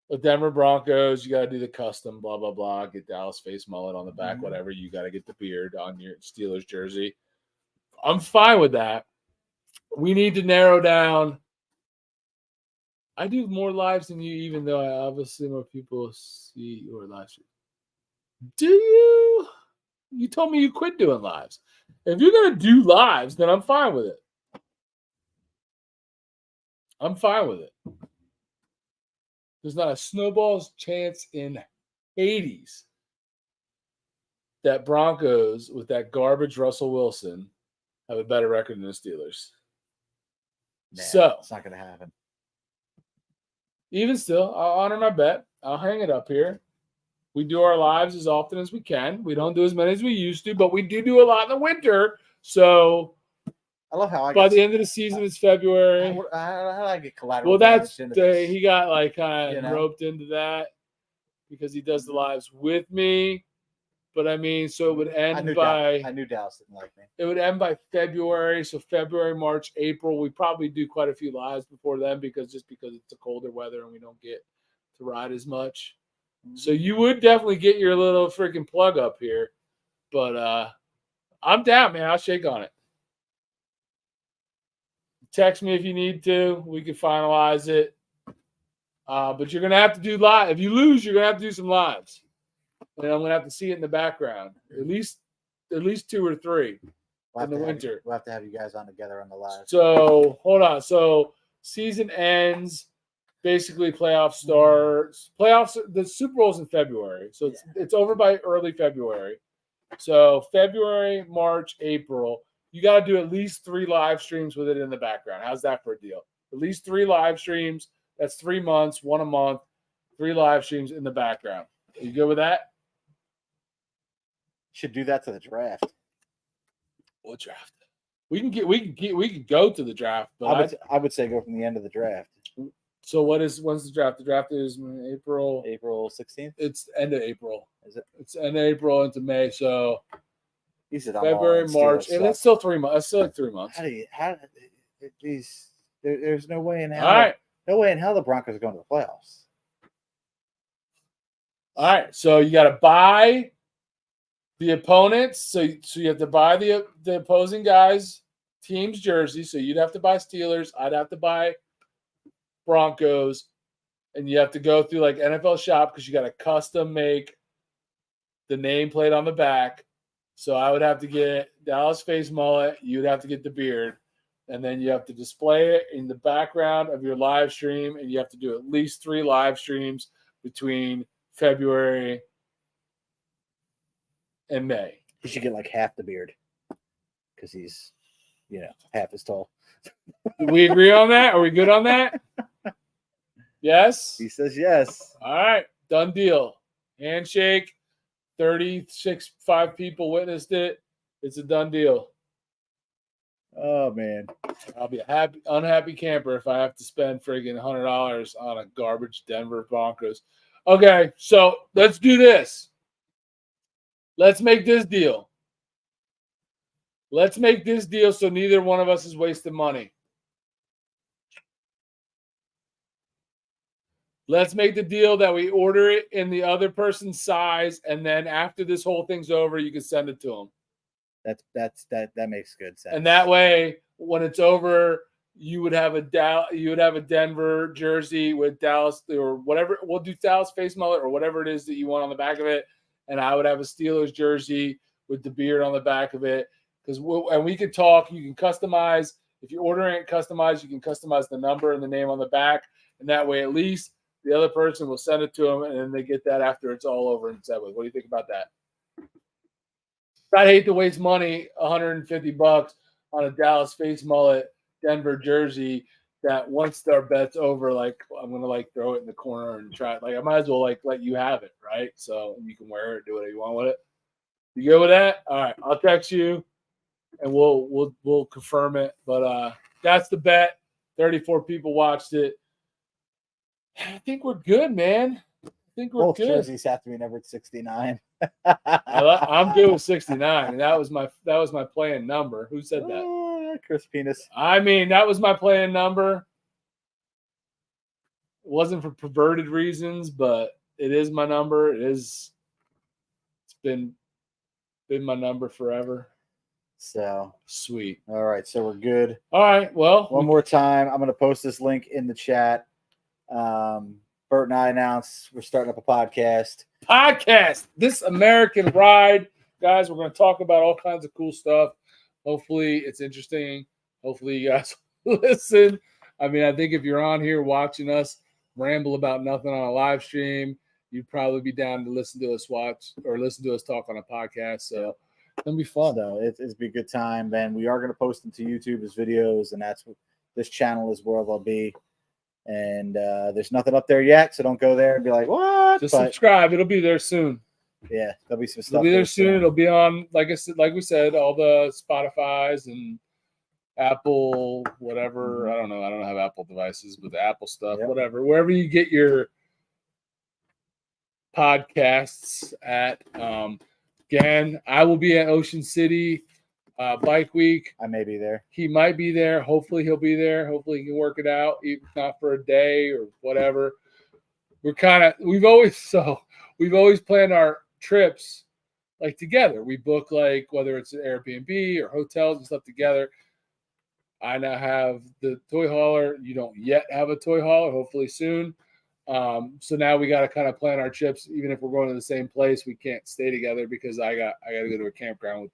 the Denver Broncos. You got to do the custom, blah blah blah. Get Dallas Face Mullet on the back, whatever. You got to get the beard on your Steelers jersey. I'm fine with that. We need to narrow down. I do more lives than you, even though I obviously more people see your live stream. Do you? You told me you quit doing lives. If you're going to do lives, then I'm fine with it. I'm fine with it. There's not a snowball's chance in Hades that Broncos, with that garbage Russell Wilson, have a better record than the Steelers. So it's not going to happen. Even still, I'll honor my bet. I'll hang it up here. We do our lives as often as we can. We don't do as many as we used to, but we do a lot in the winter. So I love how by the end of the season, it's February. How do I get collateral? Well, that's he got like kind of roped into that because he does the lives with me. But I mean, so it would end I knew Dallas didn't like me. It would end by February. So February, March, April. We probably do quite a few lives before then because it's a colder weather and we don't get to ride as much. So you would definitely get your little freaking plug up here. But I'm down, man. I'll shake on it. Text me if you need to. We can finalize it. But you're gonna have to do live. If you lose, you're gonna have to do some lives, and I'm gonna have to see it in the background. At least 2 or 3 in the winter. We'll have to have you guys on together on the live. So hold on. So season ends. Basically, playoffs starts. Playoffs. The Super Bowl's in February, so it's over by early February. So February, March, April. You got to do at least 3 live streams with it in the background. How's that for a deal? At least 3 live streams. That's 3 months, 1 a month, 3 live streams in the background. Are you good with that? Should do that to the draft. What draft? We can go to the draft, but I would say go from the end of the draft. So when's the draft? The draft is April 16th. It's end of April. Is it? It's end of April into May. So He said February, March. And it's still 3 months. That's still like 3 months. There's no way in hell. All right. No way in hell the Broncos are going to the playoffs. All right. So you got to buy the opponents. So you have to buy the opposing guys' team's jersey. So you'd have to buy Steelers. I'd have to buy Broncos, and you have to go through like NFL Shop because you got to custom make the nameplate on the back. So I would have to get Dallas face mullet. You'd have to get the beard, and then you have to display it in the background of your live stream, and you have to do at least 3 live streams between February and May. He should get like half the beard because he's, half as tall. Do we agree on that? Are we good on that? Yes? He says yes. All right. Done deal. Handshake. 5 people witnessed it. It's a done deal. Oh, man. I'll be a unhappy camper if I have to spend friggin' $100 on a garbage Denver Broncos. Okay, so let's do this. Let's make this deal. Let's make this deal so neither one of us is wasting money. Let's make the deal that we order it in the other person's size, and then after this whole thing's over, you can send it to them. That makes good sense. And that way, when it's over, you would have a Denver jersey with Dallas or whatever. We'll do Dallas face mullet or whatever it is that you want on the back of it, and I would have a Steelers jersey with the beard on the back of it. And we could talk. You can customize. If you're ordering it customized, you can customize the number and the name on the back, and that way, at least the other person will send it to them, and then they get that after it's all over and said with. What do you think about that? I'd hate to waste money, $150 on a Dallas face mullet Denver jersey that once their bet's over, like I'm gonna throw it in the corner and try it. Like I might as well let you have it, right? So you can wear it, do whatever you want with it. You go with that? All right, I'll text you and we'll confirm it. But that's the bet. 34 people watched it. I think we're good, man. I think we're Both good. jerseys have to be numbered 69. I'm good with 69, and that was my playing number. Who said that? Chris Penis. I mean, that was my playing number. It wasn't for perverted reasons, but it is my number. It's been my number forever. So sweet. All right, so we're good. All right, well, one more time, I'm going to post this link in the chat. Bert and I announced we're starting up a podcast. This American Ride, guys. We're going to talk about all kinds of cool stuff. Hopefully, it's interesting. Hopefully, you guys listen. I mean, I think if you're on here watching us ramble about nothing on a live stream, you'd probably be down to listen to us talk on a podcast. So it'll be fun. So it's be a good time. Then we are going to post them to YouTube as videos, and that's what this channel is where they'll be. And there's nothing up there yet, so don't go there and be like, "What?" Just subscribe; it'll be there soon. Yeah, there'll be some stuff. It'll be there soon. It'll be on, like we said, all the Spotify's and Apple, whatever. I don't know. I don't have Apple devices, but the Apple stuff, whatever. Wherever you get your podcasts at. Again, I will be at Ocean City Bike Week. I may be there. He might be there. Hopefully he'll be there. Hopefully he can work it out, even if not for a day or whatever. We've always planned our trips like together. We book like whether it's an Airbnb or hotels and stuff together. I now have the toy hauler. You don't yet have a toy hauler. Hopefully soon. So now we got to kind of plan our trips. Even if we're going to the same place, we can't stay together because I got to go to a campground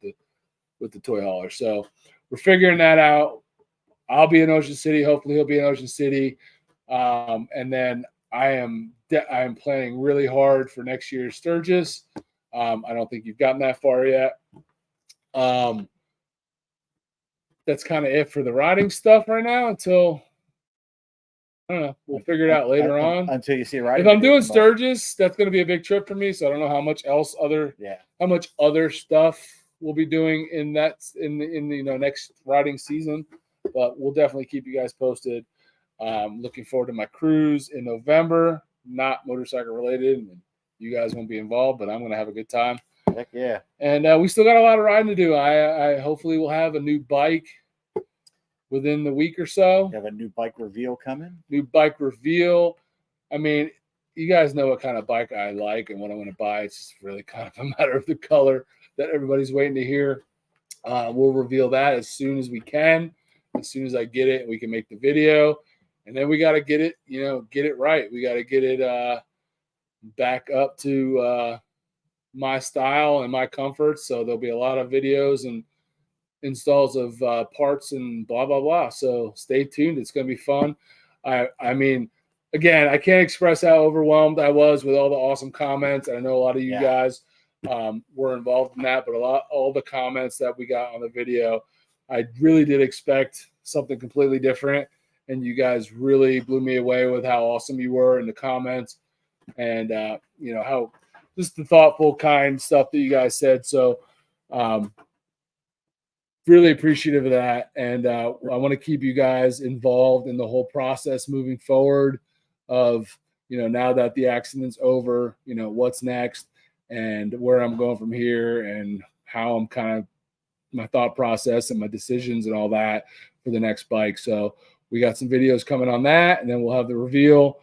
with the toy hauler. So we're figuring that out. I'll be in Ocean City. Hopefully, he'll be in Ocean City. And then I am planning really hard for next year's Sturgis. I don't think you've gotten that far yet. That's kind of it for the riding stuff right now until I don't know. We'll figure it out later on. Until you see a riding. If I'm doing Sturgis, that's going to be a big trip for me. So I don't know how much other stuff we'll be doing in the next riding season, but we'll definitely keep you guys posted. Looking forward to my cruise in November. Not motorcycle related, and you guys won't be involved, but I'm going to have a good time. Heck yeah! And we still got a lot of riding to do. I hopefully will have a new bike within the week or so. You have a new bike reveal coming? New bike reveal. I mean, you guys know what kind of bike I like and what I want to buy. It's just really kind of a matter of the color that everybody's waiting to hear. We'll reveal that as soon as we can. As soon as I get it, we can make the video. And then we got to get it right. We got to get it back up to my style and my comfort. So there'll be a lot of videos and installs of parts and blah blah blah. So stay tuned. It's going to be fun. I mean, again, I can't express how overwhelmed I was with all the awesome comments. I know a lot of you guys were involved in that, but all the comments that we got on the video, I really did expect something completely different, and you guys really blew me away with how awesome you were in the comments, and how just the thoughtful, kind stuff that you guys said. So really appreciative of that. And I want to keep you guys involved in the whole process moving forward of, now that the accident's over, what's next and where I'm going from here and how I'm kind of my thought process and my decisions and all that for the next bike. So we got some videos coming on that, and then we'll have the reveal,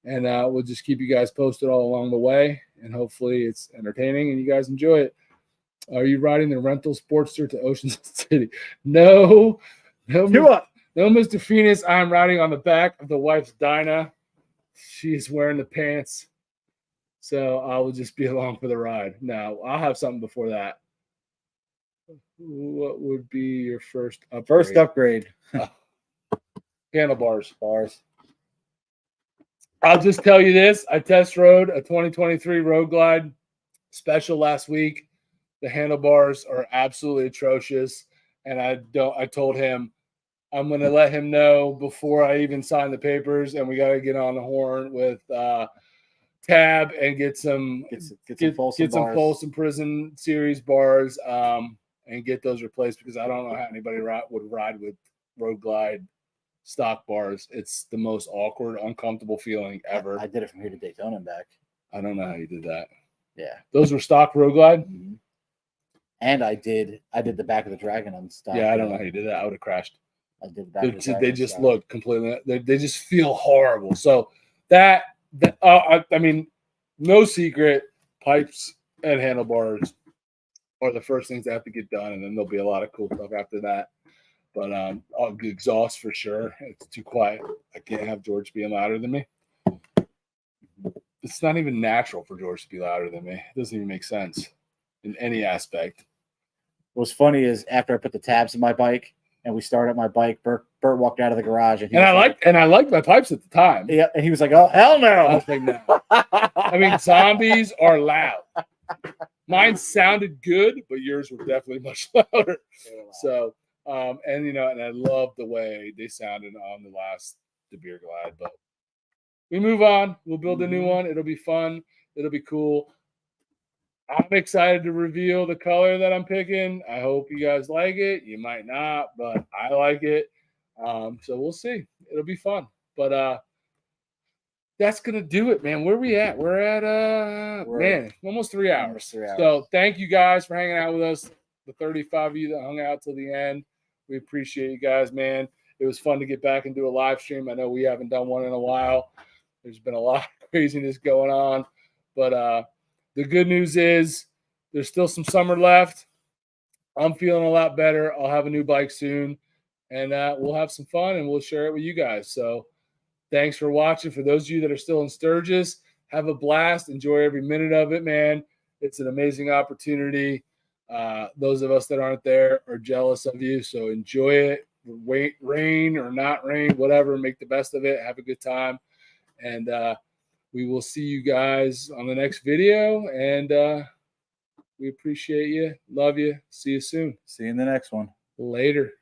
and we'll just keep you guys posted all along the way. And hopefully it's entertaining and you guys enjoy it. Are you riding the rental Sportster to Ocean City? No, Mr. Phoenix. I'm riding on the back of the wife's Dyna. She's wearing the pants, so I will just be along for the ride. Now, I'll have something before that. What would be your first upgrade? First upgrade. Handlebars. I'll just tell you this. I test rode a 2023 Road Glide special last week. The handlebars are absolutely atrocious. And I told him I'm going to let him know before I even sign the papers. And we got to get on the horn with Tab and get some Folsom Prison Series bars and get those replaced, because I don't know how anybody would ride with Road Glide stock bars. It's the most awkward, uncomfortable feeling ever. I did it from here to Daytona and back. I don't know how you did that. Yeah. Those were stock Road Glide? Mm-hmm. And I did the back of the Dragon on stock. Yeah, I don't know how you did that. I would have crashed. I did the back of the Dragon. They just look completely. They just feel horrible. So I mean, no secret, pipes and handlebars are the first things that have to get done, and then there'll be a lot of cool stuff after that. But exhaust for sure. It's too quiet. I can't have George being louder than me. It's not even natural for George to be louder than me. It doesn't even make sense in any aspect. What's funny is after I put the tabs in my bike and we started my bike, Bert walked out of the garage and I liked my pipes at the time. Yeah, and he was like, "Oh hell no!" I was like, "No." I mean, zombies are loud. Mine sounded good, but yours were definitely much louder. So, and I love the way they sounded on the last De Beer Glide. But we move on. We'll build a new one. It'll be fun. It'll be cool. I'm excited to reveal the color that I'm picking. I hope you guys like it. You might not, but I like it. So we'll see. It'll be fun. But that's gonna do it, man. Where we at? We're at almost 3 hours. So thank you guys for hanging out with us. The 35 of you that hung out till the end. We appreciate you guys, man. It was fun to get back and do a live stream. I know we haven't done one in a while. There's been a lot of craziness going on, but the good news is there's still some summer left. I'm feeling a lot better. I'll have a new bike soon, and we'll have some fun, and we'll share it with you guys. So Thanks for watching. For those of you that are still in Sturgis, have a blast. Enjoy every minute of it, man. It's an amazing opportunity. Those of us that aren't there are jealous of you, so enjoy it. Wait, rain or not rain, whatever. Make the best of it. Have a good time. And we will see you guys on the next video. And we appreciate you. Love you. See you soon. See you in the next one. Later.